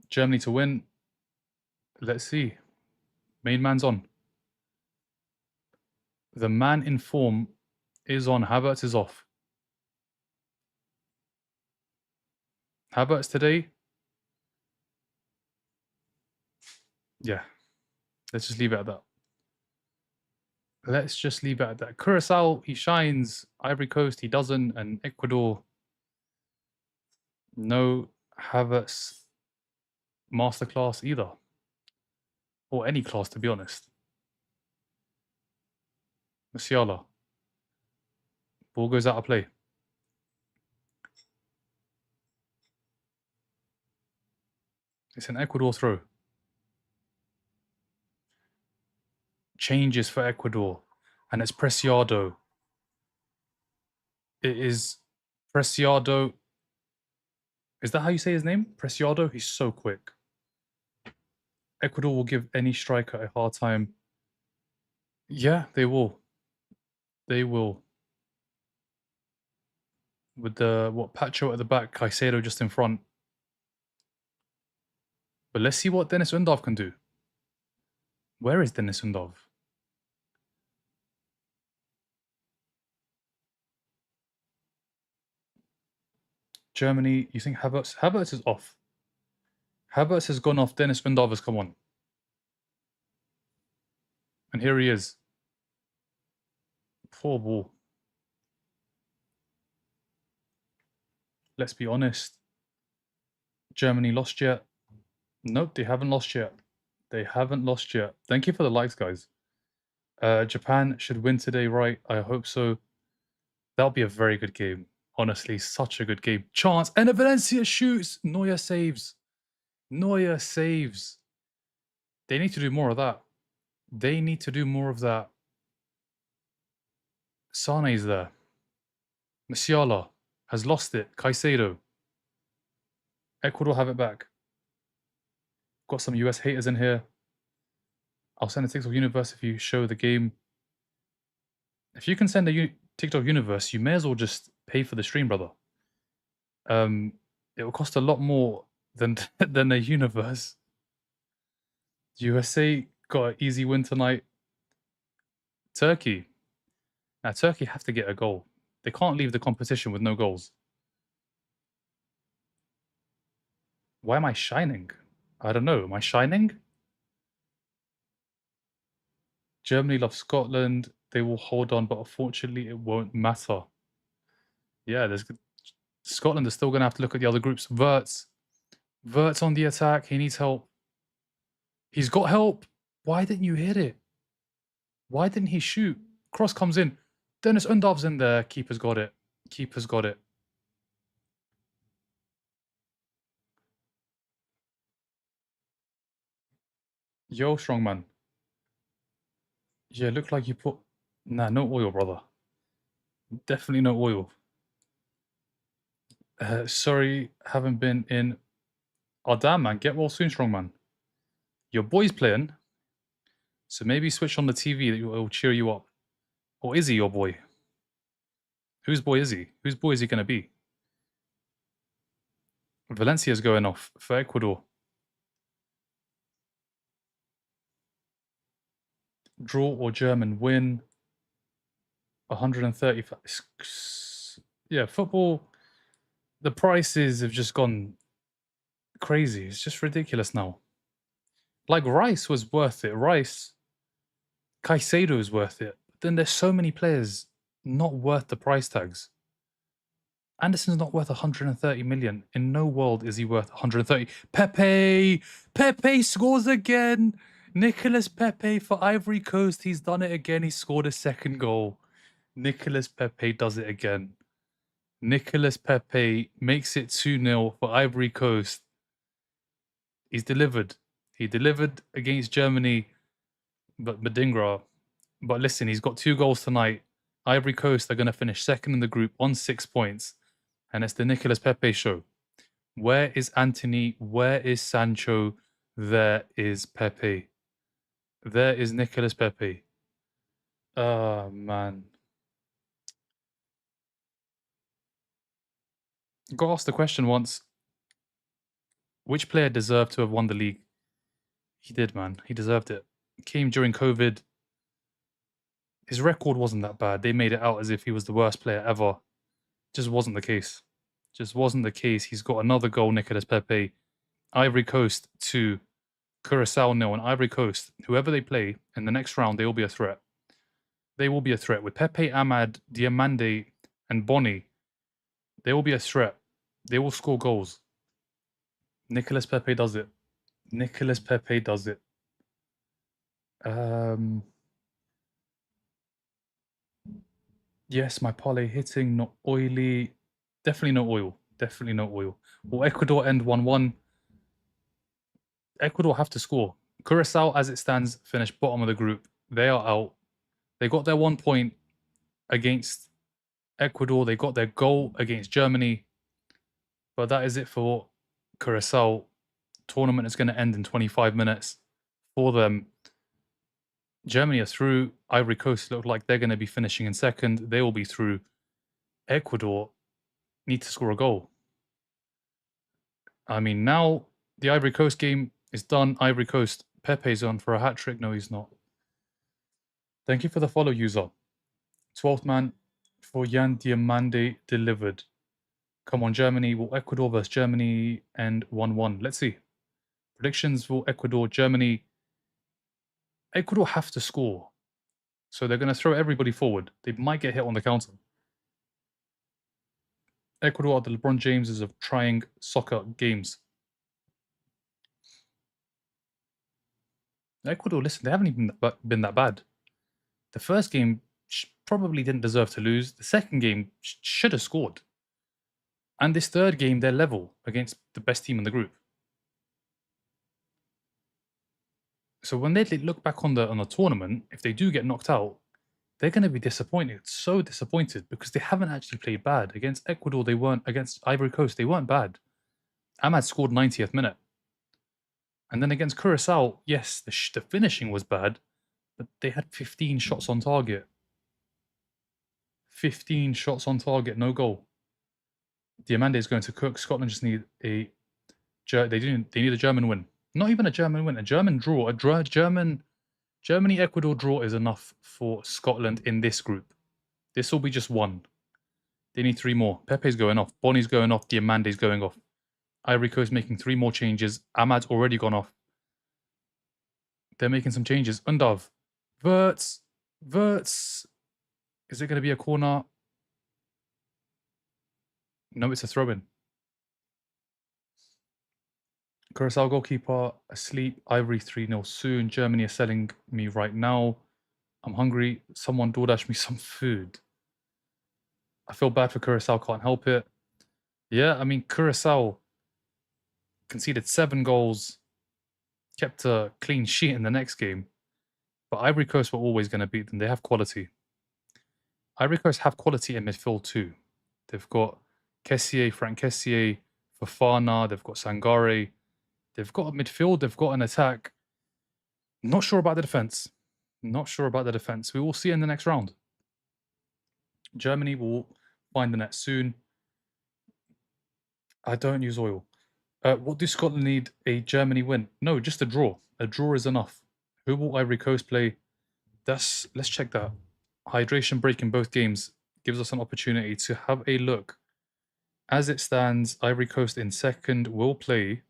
S1: Germany to win. Let's see. Main man's on. The man in form is on. Havertz is off. Havertz today. Yeah. Let's just leave it at that. Let's just leave it at that. Curacao, he shines. Ivory Coast, he doesn't. And Ecuador, no Havertz masterclass either. Or any class, to be honest. Musiala. Ball goes out of play. It's an Ecuador throw. Changes for Ecuador. And it's Preciado. It is Preciado. Is that how you say his name? Preciado? He's so quick. Ecuador will give any striker a hard time. Yeah, they will. They will. With the, Pacho at the back, Caicedo just in front. But let's see what Dennis Undav can do. Where is Dennis Undav? Germany, you think Havertz? Havertz is off. Havertz has gone off. Dennis Undav has come on. And here he is. Poor ball. Let's be honest. Germany lost yet? Nope, they haven't lost yet. They haven't lost yet. Thank you for the likes, guys. Japan should win today, right? I hope so. That'll be a very good game. Honestly, such a good game. Chance. And Valencia shoots. Neuer saves. Neuer saves. They need to do more of that. They need to do more of that. Sane's there. Musiala has lost it. Caicedo. Ecuador have it back. Got some US haters in here. I'll send a TikTok universe if you show the game. If you can send a TikTok universe, you may as well just pay for the stream, brother. It will cost a lot more than than a universe. USA got an easy win tonight. Turkey. Now Turkey have to get a goal. They can't leave the competition with no goals. Why am I shining? I don't know. Am I shining? Germany loves Scotland. They will hold on, but unfortunately, it won't matter. Yeah, Scotland is still going to have to look at the other groups. Vert's on the attack. He needs help. He's got help. Why didn't you hit it? Why didn't he shoot? Cross comes in. Dennis Undov's in there. Keeper's got it. Keeper's got it. Yo, strongman. Yeah, look like you put... Nah, no oil, brother. Definitely no oil. Sorry, haven't been in... Oh, damn, man. Get well soon, strongman. Your boy's playing, so maybe switch on the TV. That will cheer you up. Or is he your boy? Whose boy is he? Whose boy is he going to be? Valencia's going off for Ecuador. Draw or German win. 135. Yeah, football, the prices have just gone crazy. It's just ridiculous now. Like, Rice was worth it. Caicedo is worth it. But then there's so many players not worth the price tags. Anderson's not worth 130 million. In no world is he worth 130. Pepe scores again. Nicolas Pepe for Ivory Coast. He's done it again. He scored a second goal. Nicolas Pepe does it again. Nicolas Pepe makes it 2-0 for Ivory Coast. He's delivered. He delivered against Germany, but Madingra. But listen, he's got 2 goals tonight. Ivory Coast are going to finish second in the group on 6 points. And it's the Nicolas Pepe show. Where is Anthony? Where is Sancho? There is Pepe. There is Nicolas Pepe. Oh, man. Got asked the question once, which player deserved to have won the league? He did, man. He deserved it. Came during COVID. His record wasn't that bad. They made it out as if he was the worst player ever. Just wasn't the case. Just wasn't the case. He's got another goal, Nicolas Pepe. Ivory Coast 2, Curacao 0, and Ivory Coast, whoever they play in the next round, they will be a threat. They will be a threat. With Pepe, Ahmad, Diamande, and Bonnie, they will be a threat. They will score goals. Nicolas Pepe does it. Nicolas Pepe does it. Yes, my parlay hitting, not oily. Definitely no oil. Definitely no oil. Will Ecuador end 1-1? Ecuador have to score. Curacao, as it stands, finished bottom of the group. They are out. They got their 1 point against Ecuador. They got their goal against Germany. But that is it for Curacao. Tournament is going to end in 25 minutes for them. Germany are through. Ivory Coast look like they're going to be finishing in second. They will be through. Ecuador need to score a goal. I mean, now the Ivory Coast game is done. Ivory Coast, Pepe's on for a hat-trick. No, he's not. Thank you for the follow, user. 12th man for Jan Diamande delivered. Come on, Germany. Will Ecuador versus Germany end 1-1? Let's see. Predictions for Ecuador, Germany. Ecuador have to score. So they're going to throw everybody forward. They might get hit on the counter. Ecuador are the LeBron Jameses of trying soccer games. Ecuador, listen, they haven't even been that bad. The first game probably didn't deserve to lose. The second game should have scored. And this third game, they're level against the best team in the group. So when they look back on the tournament, if they do get knocked out, they're going to be disappointed. So disappointed because they haven't actually played bad. Against Ecuador, they weren't. Against Ivory Coast, they weren't bad. Ahmad scored 90th minute. And then against Curacao, yes, the finishing was bad, but they had 15 shots on target. 15 shots on target, no goal. Diamande is going to cook. Scotland just need a... They need a German win. Not even a German win, a German draw. Germany-Ecuador draw is enough for Scotland in this group. This will be just one. They need 3 more. Pepe's going off. Bonnie's going off. Diamande's going off. Ivory Coast making 3 more changes. Ahmad's already gone off. They're making some changes. Undav. Verts. Verts. Is it going to be a corner? No, it's a throw-in. Curacao goalkeeper asleep. Ivory 3-0 soon. Germany are selling me right now. I'm hungry. Someone DoorDash me some food. I feel bad for Curacao. Can't help it. Yeah, I mean, Curacao conceded 7 goals. Kept a clean sheet in the next game. But Ivory Coast were always going to beat them. They have quality. Ivory Coast have quality in midfield too. They've got Kessié, Frank Kessié, Fofana. They've got Sangare. They've got a midfield. They've got an attack. Not sure about the defense. Not sure about the defense. We will see in the next round. Germany will find the net soon. I don't use oil. What do Scotland need? A Germany win? No, just a draw. A draw is enough. Who will Ivory Coast play? Let's check that. Hydration break in both games gives us an opportunity to have a look. As it stands, Ivory Coast in second will play.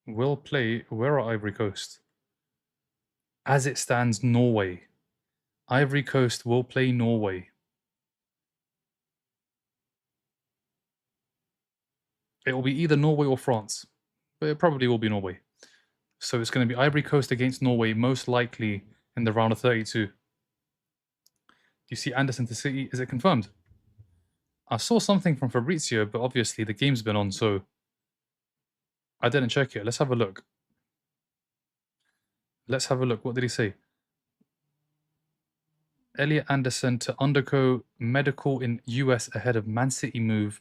S1: Where are Ivory Coast? As it stands, Norway. Ivory Coast will play Norway. It will be either Norway or France, but it probably will be Norway. So it's going to be Ivory Coast against Norway, most likely in the round of 32. Do you see Anderson to City? Is it confirmed? I saw something from Fabrizio, but obviously the game's been on, so I didn't check it. Let's have a look. Let's have a look. What did he say? Elliot Anderson to undergo medical in US ahead of Man City move.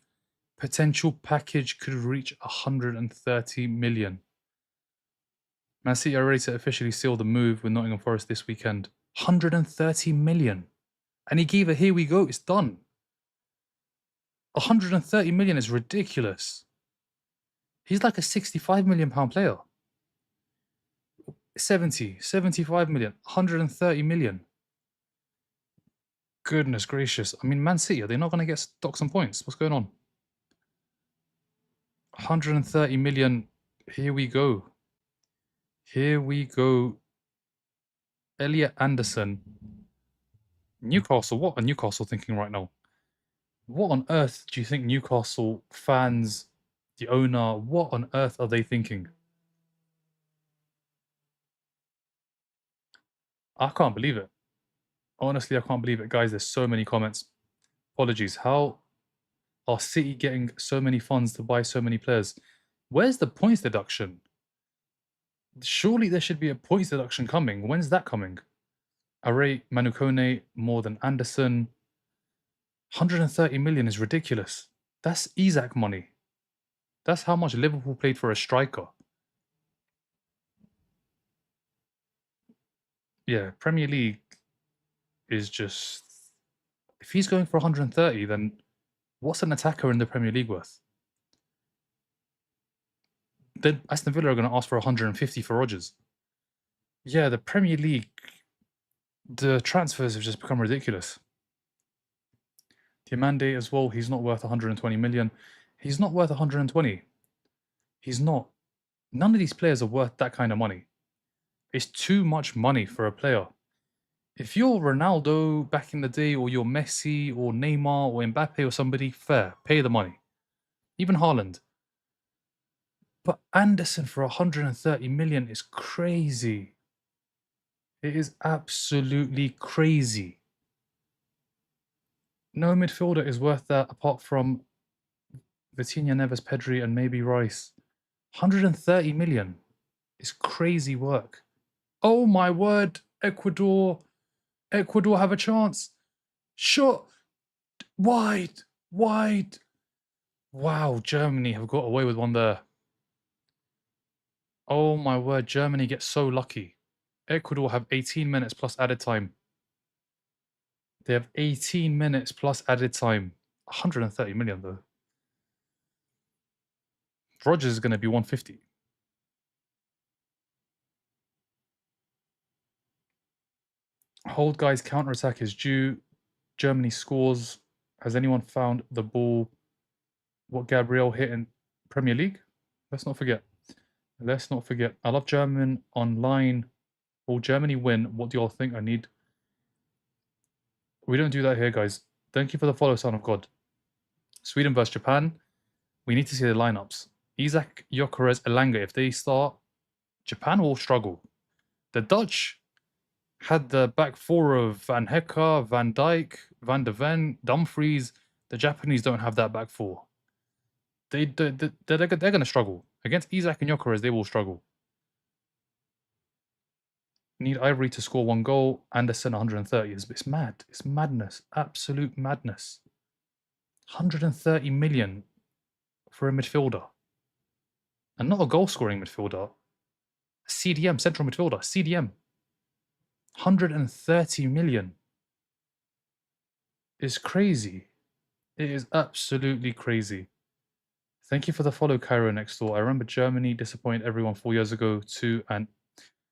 S1: Potential package could reach 130 million. Man City are ready to officially seal the move with Nottingham Forest this weekend. 130 million. And he gave a here we go, it's done. 130 million is ridiculous. He's like a 65 million pound player. 70, 75 million, 130 million. Goodness gracious. I mean, Man City, are they not going to get stocks and points? What's going on? 130 million. Here we go. Here we go. Elliot Anderson. Newcastle. What are Newcastle thinking right now? What on earth do you think Newcastle fans, the owner, what on earth are they thinking? I can't believe it. Honestly, I can't believe it. Guys, there's so many comments. Apologies. How are City getting so many funds to buy so many players? Where's the points deduction? Surely there should be a points deduction coming. When's that coming? Array Manukone more than Anderson. 130 million is ridiculous. That's Isaac money. That's how much Liverpool paid for a striker. Yeah, Premier League is just... If he's going for 130, then what's an attacker in the Premier League worth? Then Aston Villa are going to ask for 150 for Rodgers. Yeah, the Premier League, the transfers have just become ridiculous. Diamande as well, he's not worth 120 million. He's not worth 120. He's not. None of these players are worth that kind of money. It's too much money for a player. If you're Ronaldo back in the day, or you're Messi, or Neymar, or Mbappe, or somebody, fair, pay the money. Even Haaland. But Anderson for 130 million is crazy. It is absolutely crazy. No midfielder is worth that apart from Vitinha, Neves, Pedri, and maybe Rice. 130 million is crazy work. Oh my word, Ecuador. Ecuador have a chance. Shot. Wide. Wide. Wow, Germany have got away with one there. Oh my word, Germany gets so lucky. Ecuador have 18 minutes plus added time. They have 18 minutes plus added time. 130 million though. Rodgers is going to be 150. Hold guys, counter-attack is due. Germany scores. Has anyone found the ball? What Gabriel hit in Premier League? Let's not forget. Let's not forget. I love German online. Will Germany win? What do y'all think? I need. We don't do that here, guys. Thank you for the follow, Son of God. Sweden versus Japan. We need to see the lineups. Isaac, Gyökeres, Elanga. If they start, Japan will struggle. The Dutch had the back four of Van Hecke, Van Dijk, Van de Ven, Dumfries. The Japanese don't have that back four. They're going to struggle. Against Isaac and Gyökeres, they will struggle. Need Ivory to score 1 goal. Anderson 130. It's mad. It's madness. Absolute madness. 130 million for a midfielder. And not a goal-scoring midfielder. A CDM, central midfielder. CDM. 130 million. Is crazy. It is absolutely crazy. Thank you for the follow, Cairo next door. I remember Germany disappointed everyone 4 years ago too. And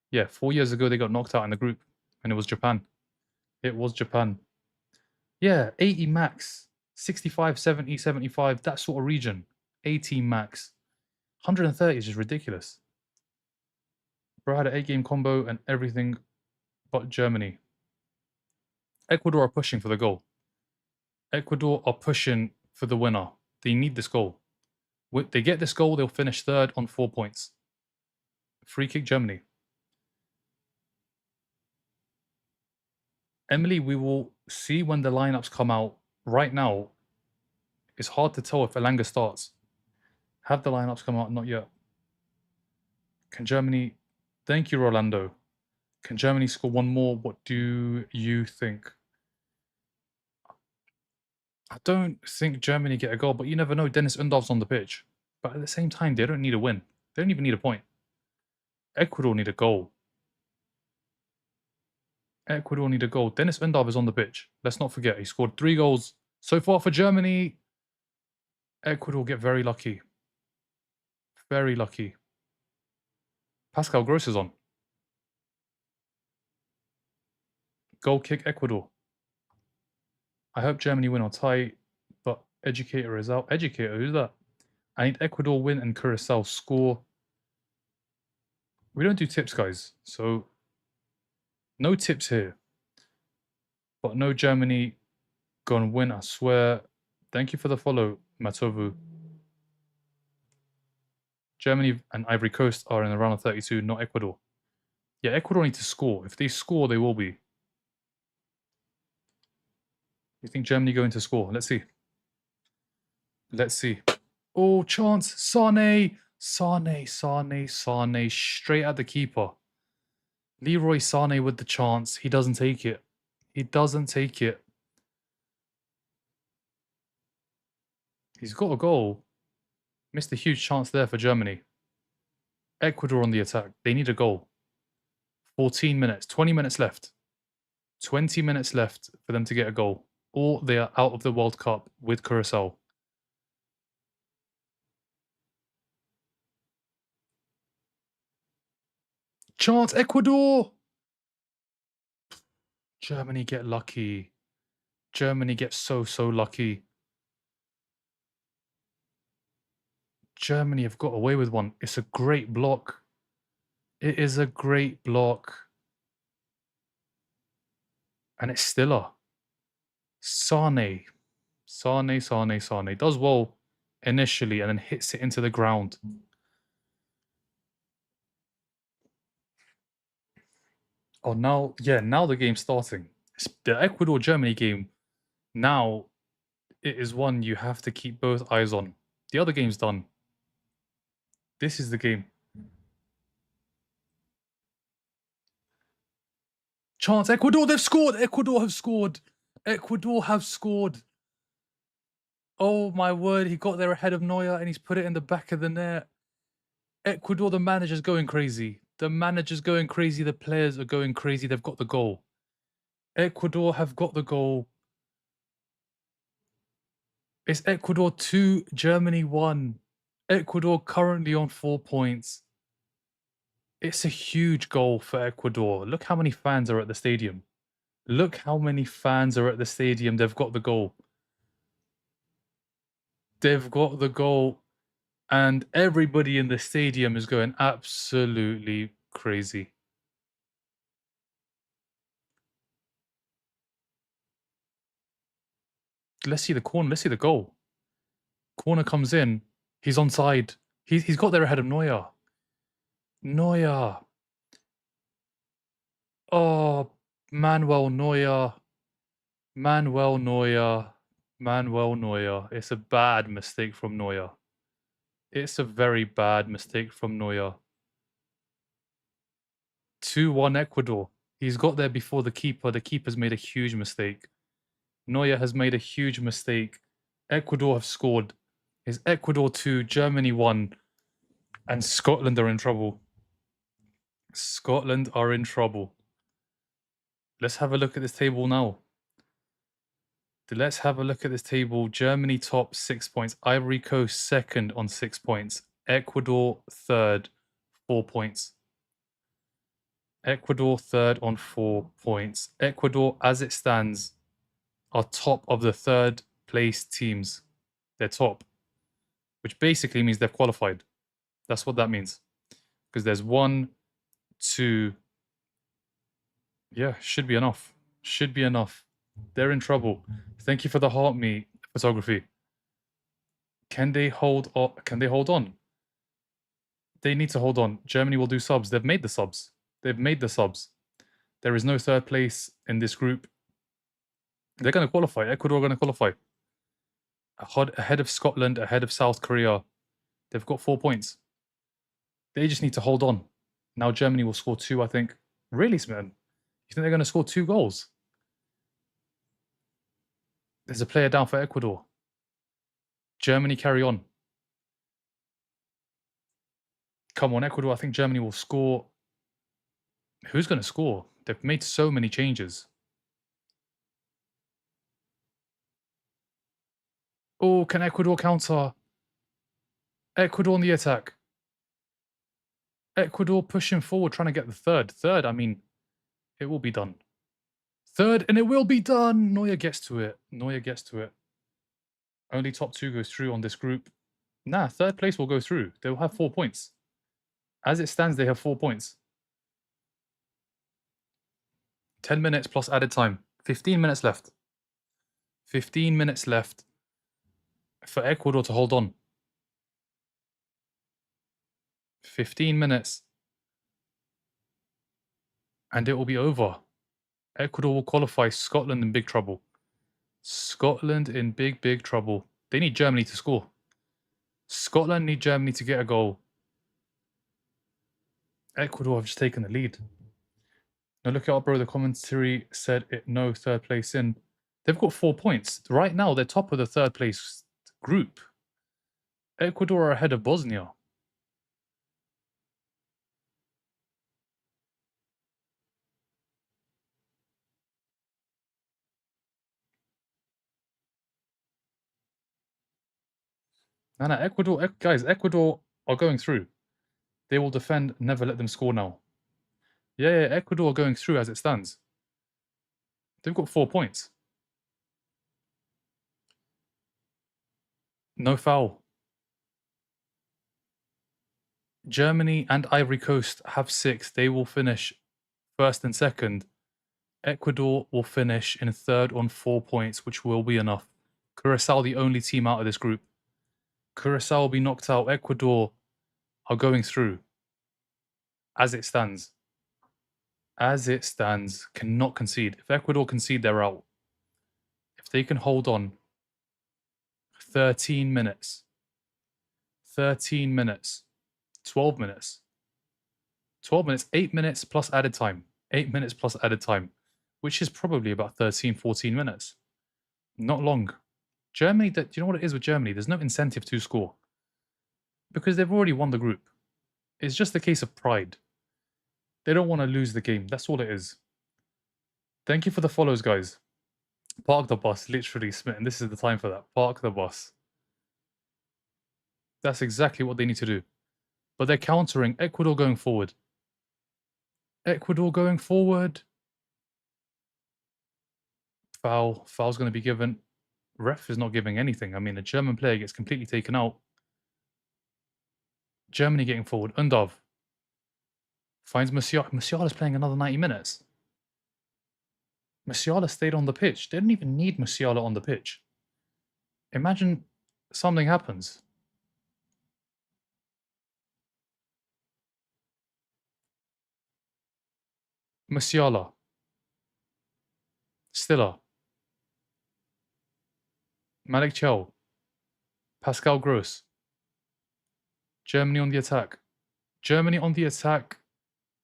S1: yeah, 4 years ago they got knocked out in the group. And it was Japan. It was Japan. Yeah, 80 max. 65, 70, 75. That sort of region. 80 max. 130 is just ridiculous. Bro had an 8-game combo and everything but Germany. Ecuador are pushing for the goal. Ecuador are pushing for the winner. They need this goal. If they get this goal, they'll finish third on 4 points. Free kick Germany. Emily, we will see when the lineups come out. Right now, it's hard to tell if Elanga starts. Have the lineups come out? Not yet. Can Germany... Thank you, Rolando. Can Germany score one more? What do you think? I don't think Germany get a goal, but you never know. Dennis Undov's on the pitch. But at the same time, they don't need a win. They don't even need a point. Ecuador need a goal. Ecuador need a goal. Dennis Undov is on the pitch. Let's not forget, he scored 3 goals so far for Germany. Ecuador get very lucky. Very lucky. Pascal Gross is on. Goal kick Ecuador. I hope Germany win or tie, but Educator is out. Educator, who's that? I need Ecuador win and Curacao score. We don't do tips, guys. So, no tips here. But no Germany gonna win, I swear. Thank you for the follow, Matovu. Germany and Ivory Coast are in the round of 32, not Ecuador. Yeah, Ecuador need to score. If they score, they will be. You think Germany going to score? Let's see. Let's see. Oh, chance. Sane. Sane. Straight at the keeper. Leroy Sane with the chance. He doesn't take it. He doesn't take it. He's got a goal. Missed a huge chance there for Germany. Ecuador on the attack. They need a goal. 14 minutes. 20 minutes left. 20 minutes left for them to get a goal. Or they are out of the World Cup with Curacao. Chance, Ecuador! Germany get lucky. Germany gets so lucky. Germany have got away with one. It's a great block. It is a great block. And it's Stiller. Sane. Does well initially and then hits it into the ground. Oh, now the game's starting. It's the Ecuador-Germany game, now it is one you have to keep both eyes on. The other game's done. This is the game. Chance, Ecuador, they've scored! Ecuador have scored! Oh my word, he got there ahead of Neuer and he's put it in the back of the net. Ecuador, the manager's going crazy. The manager's going crazy. The players are going crazy. They've got the goal. Ecuador have got the goal. It's Ecuador 2, Germany 1. Ecuador currently on 4 points. It's a huge goal for Ecuador. Look how many fans are at the stadium. Look how many fans are at the stadium. They've got the goal. They've got the goal, and everybody in the stadium is going absolutely crazy. Let's see the corner. Let's see the goal. Corner comes in. He's onside. He's got there ahead of Neuer. Neuer. Oh, Manuel Neuer. Manuel Neuer. Manuel Neuer. It's a bad mistake from Neuer. It's a very bad mistake from Neuer. 2-1 Ecuador. He's got there before the keeper. The keeper's made a huge mistake. Neuer has made a huge mistake. Ecuador have scored. It's Ecuador 2, Germany 1, and Scotland are in trouble. Scotland are in trouble. Let's have a look at this table now. Let's have a look at this table. Germany top 6 points. Ivory Coast second on 6 points. Ecuador third, 4 points. Ecuador third on 4 points. Ecuador, as it stands, are top of the third place teams. They're top, which basically means they've qualified. That's what that means. Because there's 1, 2. Yeah, should be enough. Should be enough. They're in trouble. Thank you for the heart me photography. Can they hold on? Can they hold on? They need to hold on. Germany will do subs. They've made the subs. They've made the subs. There is no third place in this group. They're going to qualify. Ecuador are going to qualify. Ahead of Scotland, ahead of South Korea. They've got 4 points. They just need to hold on. Now Germany will score 2, I think. Really, Smitten? You think they're going to score 2 goals? There's a player down for Ecuador. Germany carry on. Come on, Ecuador. I think Germany will score. Who's going to score? They've made so many changes. Oh, can Ecuador counter? Ecuador on the attack. Ecuador pushing forward, trying to get the third. Third, I mean, it will be done. Third, and it will be done. Neuer gets to it. Neuer gets to it. Only top 2 goes through on this group. Nah, third place will go through. They'll have 4 points. As it stands, they have 4 points. 10 minutes plus added time. 15 minutes left. 15 minutes left for Ecuador to hold on. 15 minutes. And it will be over. Ecuador will qualify. Scotland in big trouble. Scotland in big, big trouble. They need Germany to score. Scotland need Germany to get a goal. Ecuador have just taken the lead. Now look out, bro. The commentary said it no third place in. They've got 4 points. Right now, they're top of the third place group. Ecuador are ahead of Bosnia. No, Ecuador, guys, Ecuador are going through. They will defend, never let them score now. Yeah, Ecuador are going through as it stands. They've got 4 points. No foul. Germany and Ivory Coast have 6. They will finish first and second. Ecuador will finish in third on 4 points, which will be enough. Curacao, the only team out of this group. Curacao will be knocked out. Ecuador are going through as it stands. As it stands, cannot concede. If Ecuador concede, they're out. If they can hold on, 13 minutes, 13 minutes, 12 minutes, 12 minutes, 8 minutes plus added time, 8 minutes plus added time, which is probably about 13, 14 minutes. Not long. Germany, do you know what it is with Germany? There's no incentive to score because they've already won the group. It's just a case of pride. They don't want to lose the game. That's all it is. Thank you for the follows, guys. Park the bus, literally, Smitten. This is the time for that. Park the bus. That's exactly what they need to do. But they're countering. Ecuador going forward. Ecuador going forward. Foul. Foul's going to be given. Ref is not giving anything. I mean, a German player gets completely taken out. Germany getting forward. Undav finds Musiala. Musiala's playing another 90 minutes. Musiala stayed on the pitch. They didn't even need Musiala on the pitch. Imagine something happens. Musiala. Stiller. Malik Chow. Pascal Gross. Germany on the attack. Germany on the attack.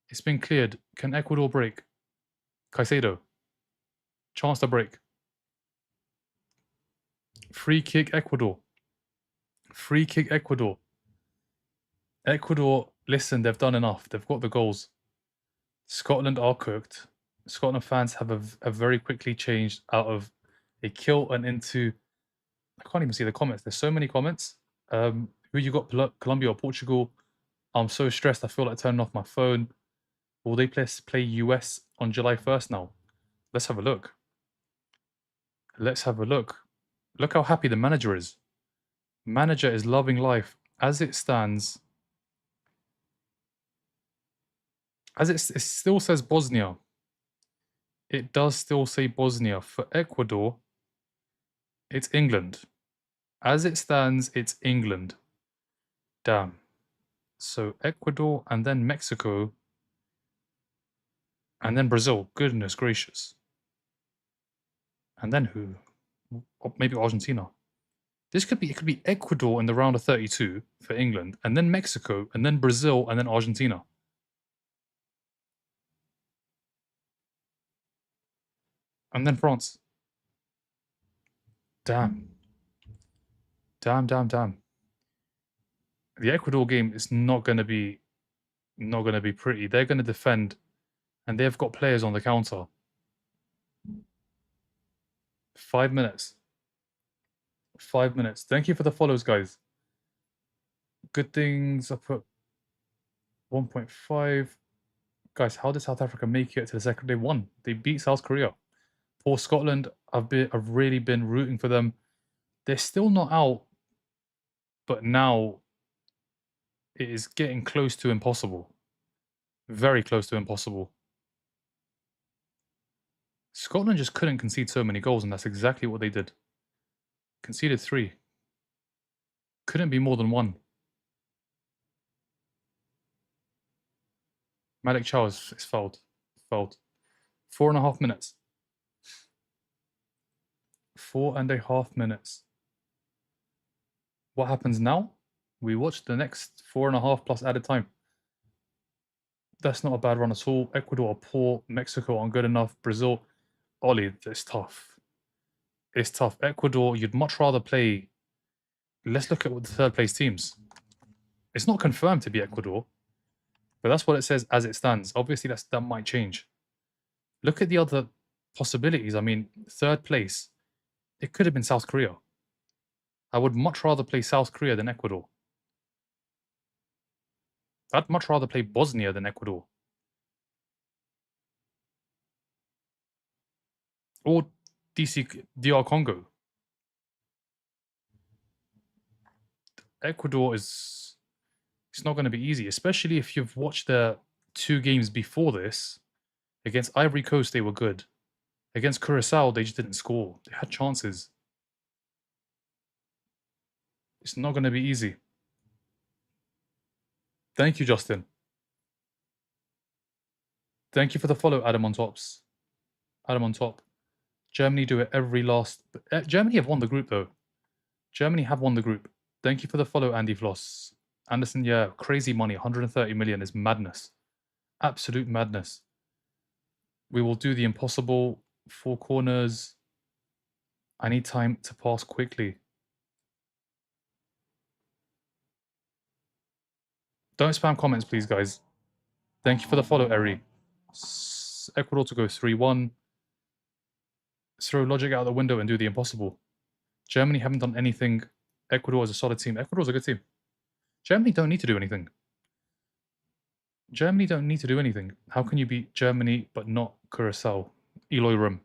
S1: It's been cleared. Can Ecuador break? Caicedo. Chance to break. Free kick Ecuador. Free kick Ecuador. Ecuador, listen, they've done enough. They've got the goals. Scotland are cooked. Scotland fans have very quickly changed out of a kill and into... I can't even see the comments. There's so many comments. Who you got, Colombia or Portugal? I'm so stressed. I feel like turning off my phone. Will they play US on July 1st now? Let's have a look. Let's have a look. Look how happy the manager is. Manager is loving life. As it stands, it still says Bosnia. It does still say Bosnia. For Ecuador, it's England. As it stands, it's England. Damn. So Ecuador and then Mexico and then Brazil. Goodness gracious. And then who? Maybe Argentina. It could be Ecuador in the round of 32 for England, and then Mexico, and then Brazil, and then Argentina. And then France. Damn. Damn. The Ecuador game is not gonna be pretty. They're gonna defend, and they've got players on the counter. 5 minutes. 5 minutes. Thank you for the follows, guys. Good things. I put 1.5. Guys, how did South Africa make it to the second? They won. They beat South Korea. Poor Scotland. I've really been rooting for them. They're still not out, but now it is getting close to impossible. Very close to impossible. Scotland just couldn't concede so many goals, and that's exactly what they did. Conceded 3. Couldn't be more than 1. Malik Chow is fouled. 4.5 minutes. 4.5 minutes. What happens now? We watch the next 4.5 plus added time. That's not a bad run at all. Ecuador are poor. Mexico aren't good enough. Brazil, Ollie, it's tough. It's tough. Ecuador, you'd much rather play... Let's look at what the third place teams. It's not confirmed to be Ecuador, but that's what it says as it stands. Obviously, that might change. Look at the other possibilities. I mean, third place, it could have been South Korea. I would much rather play South Korea than Ecuador. I'd much rather play Bosnia than Ecuador. Or DR Congo. Ecuador it's not going to be easy, especially if you've watched their 2 games before this. Against Ivory Coast, they were good. Against Curacao, they just didn't score. They had chances. It's not going to be easy. Thank you, Justin. Thank you for the follow, Adam on tops. Adam on top. Germany do it every last... Germany have won the group, though. Germany have won the group. Thank you for the follow, Andy Floss. Anderson, yeah, crazy money. 130 million is madness. Absolute madness. We will do the impossible. 4 corners. I need time to pass quickly. Don't spam comments, please, guys. Thank you for the follow, Eri. Ecuador to go 3-1. Throw logic out the window and do the impossible. Germany haven't done anything. Ecuador is a solid team. Ecuador is a good team. Germany don't need to do anything. Germany don't need to do anything. How can you beat Germany but not Curacao? Eloy Room.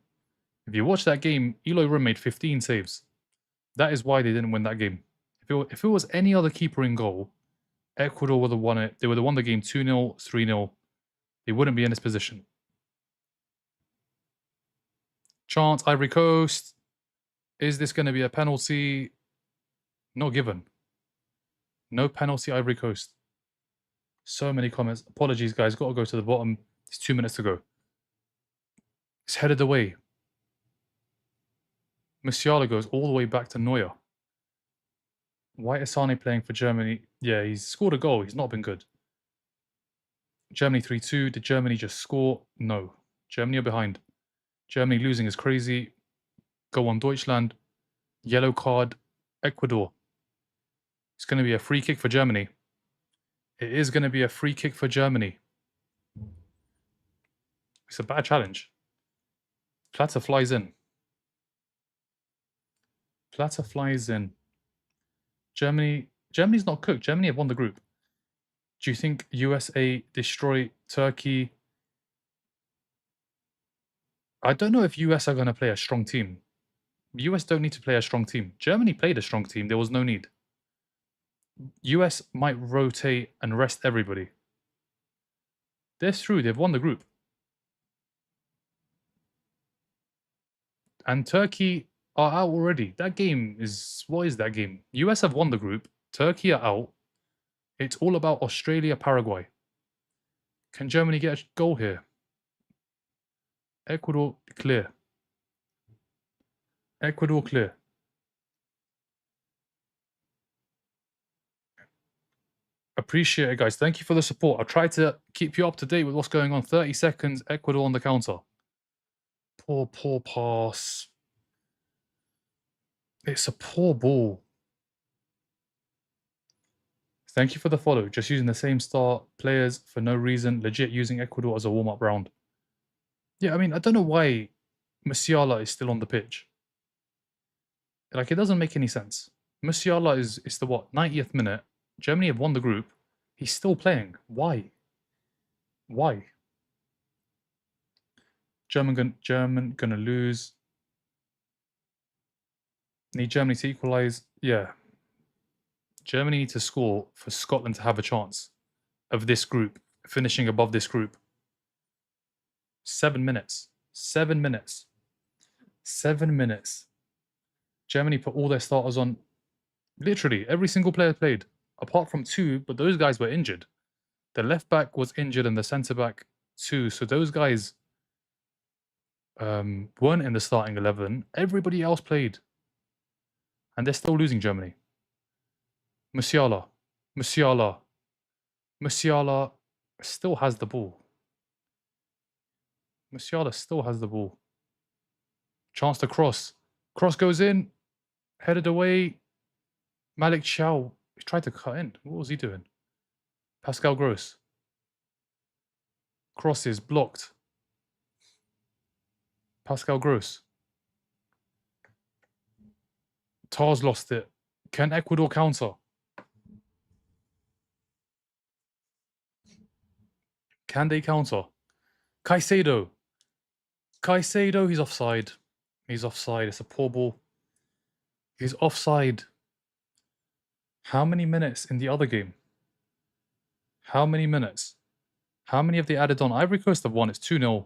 S1: If you watch that game, Eloy Room made 15 saves. That is why they didn't win that game. If it was any other keeper in goal, Ecuador would have won it. They would have won the game 2-0, 3-0. They wouldn't be in this position. Chance, Ivory Coast. Is this going to be a penalty? Not given. No penalty, Ivory Coast. So many comments. Apologies, guys. Got to go to the bottom. It's 2 minutes to go. It's headed away. Musiala goes all the way back to Neuer. Why is Sane playing for Germany? Yeah, he's scored a goal. He's not been good. Germany 3-2. Did Germany just score? No. Germany are behind. Germany losing is crazy. Go on, Deutschland. Yellow card. Ecuador. It's going to be a free kick for Germany. It is going to be a free kick for Germany. It's a bad challenge. Platter flies in. Platter flies in. Germany's not cooked. Germany have won the group. Do you think USA destroy Turkey? I don't know if US are going to play a strong team. US don't need to play a strong team. Germany played a strong team. There was no need. US might rotate and rest everybody. That's true. They've won the group. And Turkey are out already. That game is... What is that game? US have won the group. Turkey are out. It's all about Australia, Paraguay. Can Germany get a goal here? Ecuador clear. Ecuador clear. Appreciate it, guys. Thank you for the support. I'll try to keep you up to date with what's going on. 30 seconds. Ecuador on the counter. Poor pass. It's a poor ball. Thank you for the follow. Just using the same start players for no reason. Legit using Ecuador as a warm-up round. Yeah, I mean, I don't know why Musiala is still on the pitch. Like, it doesn't make any sense. Musiala is the what? 90th minute. Germany have won the group. He's still playing. Why? Why? German gonna lose. Need Germany to equalise. Yeah. Germany need to score for Scotland to have a chance of this group, finishing above this group. 7 minutes. 7 minutes. 7 minutes. Germany put all their starters on. Literally, every single player played, apart from 2, but those guys were injured. The left back was injured and the centre back too. So those guys weren't in the starting 11. Everybody else played. And they're still losing Germany. Musiala. Musiala. Musiala still has the ball. Musiala still has the ball. Chance to cross. Cross goes in. Headed away. Malik Chow. He tried to cut in. What was he doing? Pascal Gross. Cross is blocked. Pascal Gross. Tars lost it. Can Ecuador counter? Can they counter? Caicedo. Caicedo, he's offside. He's offside. It's a poor ball. He's offside. How many minutes in the other game? How many minutes? How many have they added on? Ivory Coast have won. It's 2-0.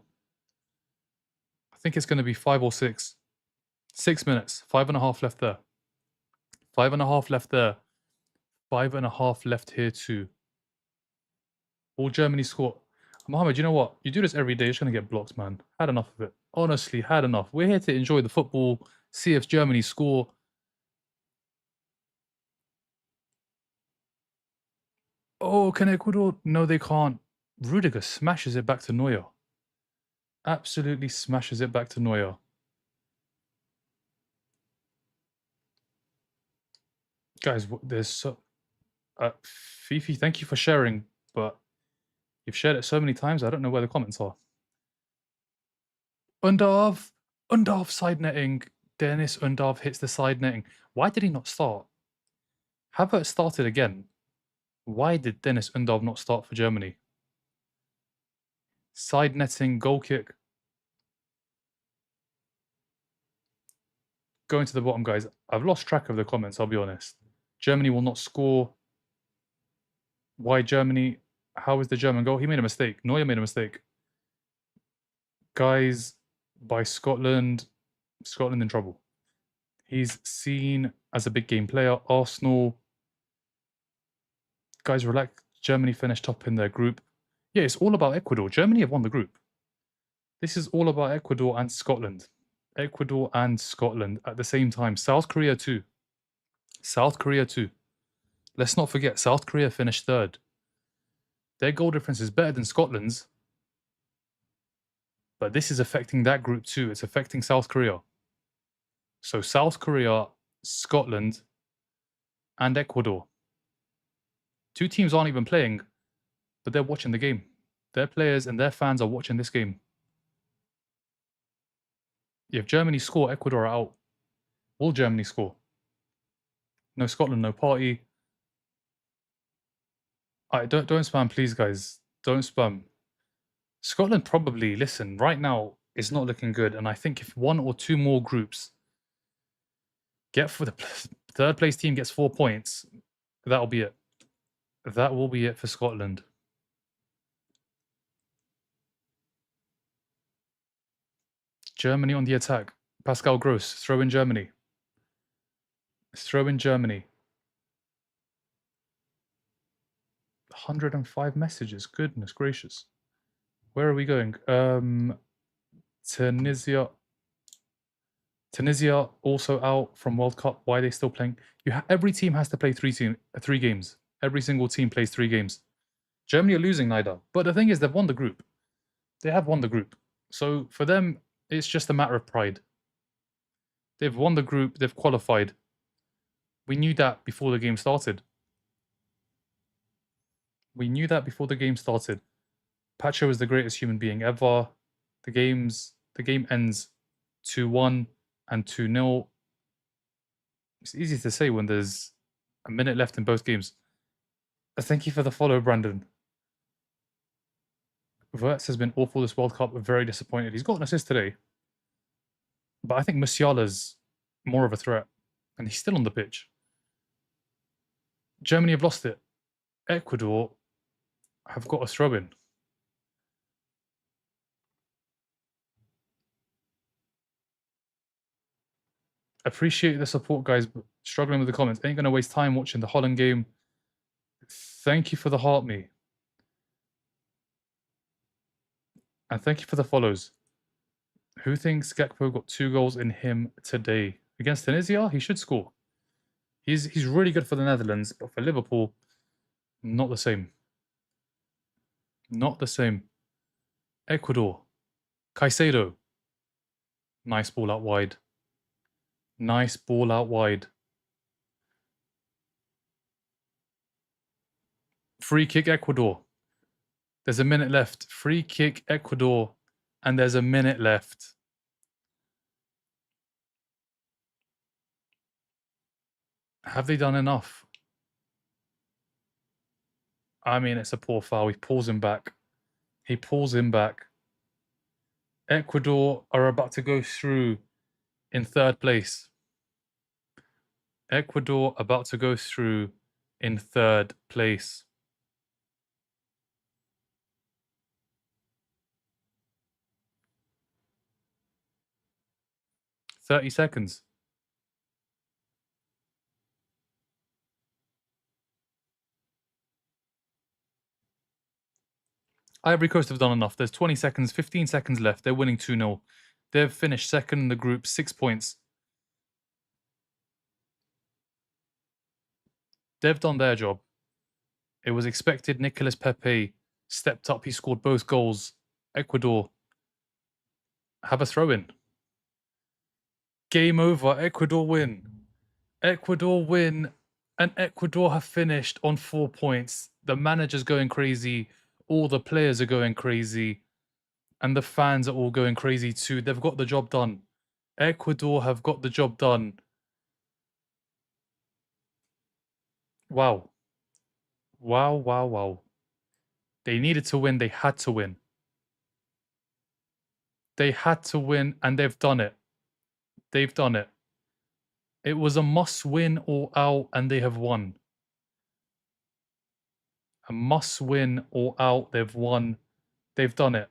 S1: I think it's going to be 5 or 6. 6 minutes. 5.5 left there. 5.5 left there. 5.5 left here too. All Germany score. Mohammed, you know what? You do this every day, you're just going to get blocked, man. Had enough of it. Honestly, had enough. We're here to enjoy the football, see if Germany score. Oh, can Ecuador? No, they can't. Rudiger smashes it back to Neuer. Absolutely smashes it back to Neuer. Guys, there's so... Fifi, thank you for sharing, but you've shared it so many times, I don't know where the comments are. Undav side netting. Dennis Undav hits the side netting. Why did he not start? Havertz started again. Why did Dennis Undav not start for Germany? Side netting, goal kick. going to the bottom, guys. I've lost track of the comments, I'll be honest. Germany will not score. Why Germany? How is the German goal? He made a mistake. Neuer made a mistake. Guys, by Scotland. Scotland in trouble. He's seen as a big game player. Arsenal. Guys, relax. Germany finished top in their group. Yeah, it's all about Ecuador. Germany have won the group. This is all about Ecuador and Scotland. Ecuador and Scotland at the same time. South Korea too. South Korea too. Let's not forget, South Korea finished third. Their goal difference is better than Scotland's. But this is affecting that group too. It's affecting South Korea. So South Korea, Scotland, and Ecuador. Two teams aren't even playing, but they're watching the game. Their players and their fans are watching this game. If Germany score, Ecuador are out. Will Germany score? No Scotland, no party. Don't spam, please, guys. Don't spam. Scotland probably, listen, right now is not looking good, and I think if one or two more groups get for the third place team gets 4 points, that'll be it. That will be it for Scotland. Germany on the attack. Pascal Gross, throw in Germany. Throw in Germany. 105 messages. Goodness gracious. Where are we going? Tunisia. Tunisia also out from World Cup. Why are they still playing? Every team has to play three games. Every single team plays 3 games. Germany are losing neither. But the thing is, they've won the group. They have won the group. So for them, it's just a matter of pride. They've won the group. They've qualified. We knew that before the game started. We knew that before the game started. Pacho is the greatest human being ever. The game ends 2-1 and 2-0. It's easy to say when there's a minute left in both games. Thank you for the follow, Brandon. Wirtz has been awful this World Cup. Very disappointed. He's got an assist today. But I think Musiala's more of a threat. And he's still on the pitch. Germany have lost it. Ecuador have got a throw-in. Appreciate the support, guys, but struggling with the comments. Ain't going to waste time watching the Holland game. Thank you for the heart, me. And thank you for the follows. Who thinks Gakpo got 2 goals in him today? Against Tunisia, he should score. He's really good for the Netherlands, but for Liverpool, not the same. Not the same. Ecuador. Caicedo. Nice ball out wide. Nice ball out wide. Free kick Ecuador. There's a minute left. Free kick Ecuador. And there's a minute left. Have they done enough? I mean, it's a poor foul. He pulls him back. He pulls him back. Ecuador are about to go through in 3rd place. Ecuador about to go through in 3rd place. "30 seconds. Ivory Coast have done enough. There's 20 seconds, 15 seconds left. They're winning 2-0. They've finished 2nd in the group, 6 points. They've done their job. It was expected. Nicolas Pepe stepped up. He scored both goals. Ecuador have a throw-in. Game over. Ecuador win. Ecuador win. And Ecuador have finished on 4 points. The manager's going crazy. All the players are going crazy. And the fans are all going crazy too. They've got the job done. Ecuador have got the job done. Wow. Wow, wow, wow. They needed to win. They had to win. They had to win, and they've done it. They've done it. It was a must-win or out, and they have won. A must-win or out, they've won. They've done it.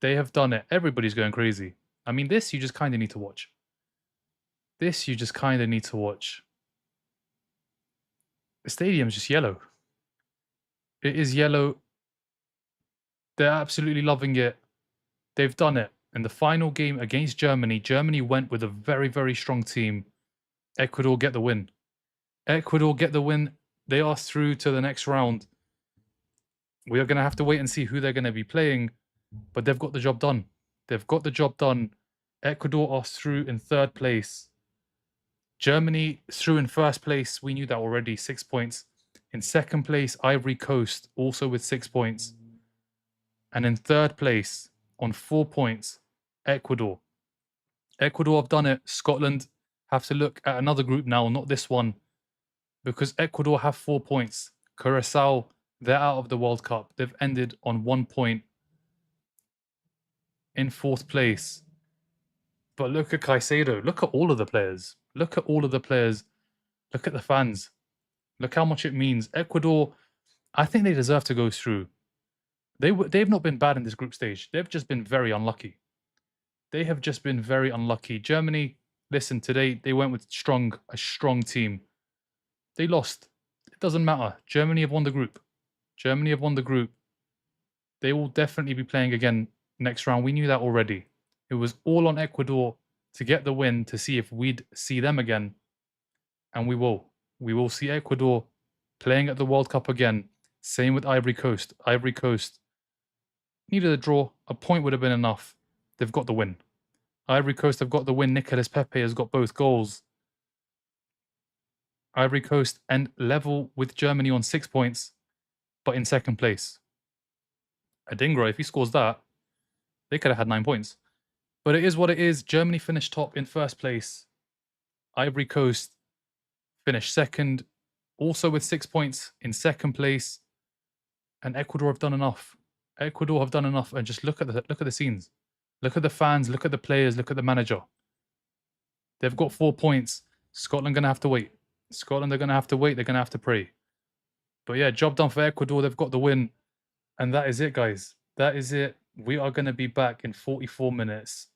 S1: They have done it. Everybody's going crazy. I mean, this you just kind of need to watch. This you just kind of need to watch. The stadium's just yellow. It is yellow. They're absolutely loving it. They've done it. In the final game against Germany, Germany went with a very, very strong team. Ecuador get the win. Ecuador get the win. They are through to the next round. We are going to have to wait and see who they're going to be playing, but they've got the job done. They've got the job done. Ecuador are through in third place. Germany through in first place. We knew that already, 6 points. In second place, Ivory Coast, also with 6 points. And in third place, on 4 points, Ecuador. Ecuador have done it. Scotland have to look at another group now, not this one, because Ecuador have 4 points. Curacao, they're out of the World Cup. They've ended on 1 point in fourth place. But look at Caicedo. Look at all of the players. Look at all of the players. Look at the fans. Look how much it means. Ecuador, I think they deserve to go through. They've not been bad in this group stage. They've just been very unlucky. They have just been very unlucky. Germany, listen, today they went with a strong team. They lost. It doesn't matter. Germany have won the group. Germany have won the group. They will definitely be playing again next round. We knew that already. It was all on Ecuador to get the win to see if we'd see them again. And we will. We will see Ecuador playing at the World Cup again. Same with Ivory Coast. Ivory Coast needed a draw. A point would have been enough. They've got the win. Ivory Coast have got the win. Nicolas Pepe has got both goals. Ivory Coast and level with Germany on 6 points, but in second place. Adingra, if he scores that, they could have had 9 points. But it is what it is. Germany finished top in first place. Ivory Coast finished second, also with 6 points in second place. And Ecuador have done enough. Ecuador have done enough. And just look at the scenes. Look at the fans. Look at the players. Look at the manager. They've got 4 points. Scotland going to have to wait. Scotland are going to have to wait. They're going to have to pray. But yeah, job done for Ecuador. They've got the win. And that is it, guys. That is it. We are going to be back in 44 minutes.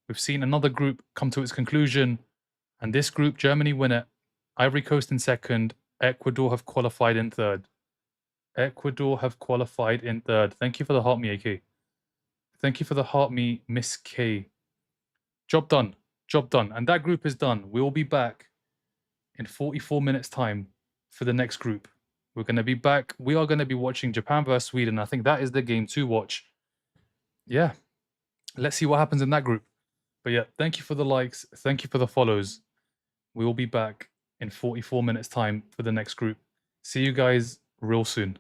S1: We've seen another group come to its conclusion. And this group, Germany win it. Ivory Coast in second. Ecuador have qualified in third. Ecuador have qualified in third. Thank you for the heart me, AK. Thank you for the heart me, Miss K. Job done. Job done. And that group is done. We'll be back in 44 minutes time for the next group. We're going to be back. We are going to be watching Japan versus Sweden. I think that is the game to watch. Yeah. Let's see what happens in that group. But yeah, thank you for the likes. Thank you for the follows. We will be back in 44 minutes time for the next group. See you guys real soon.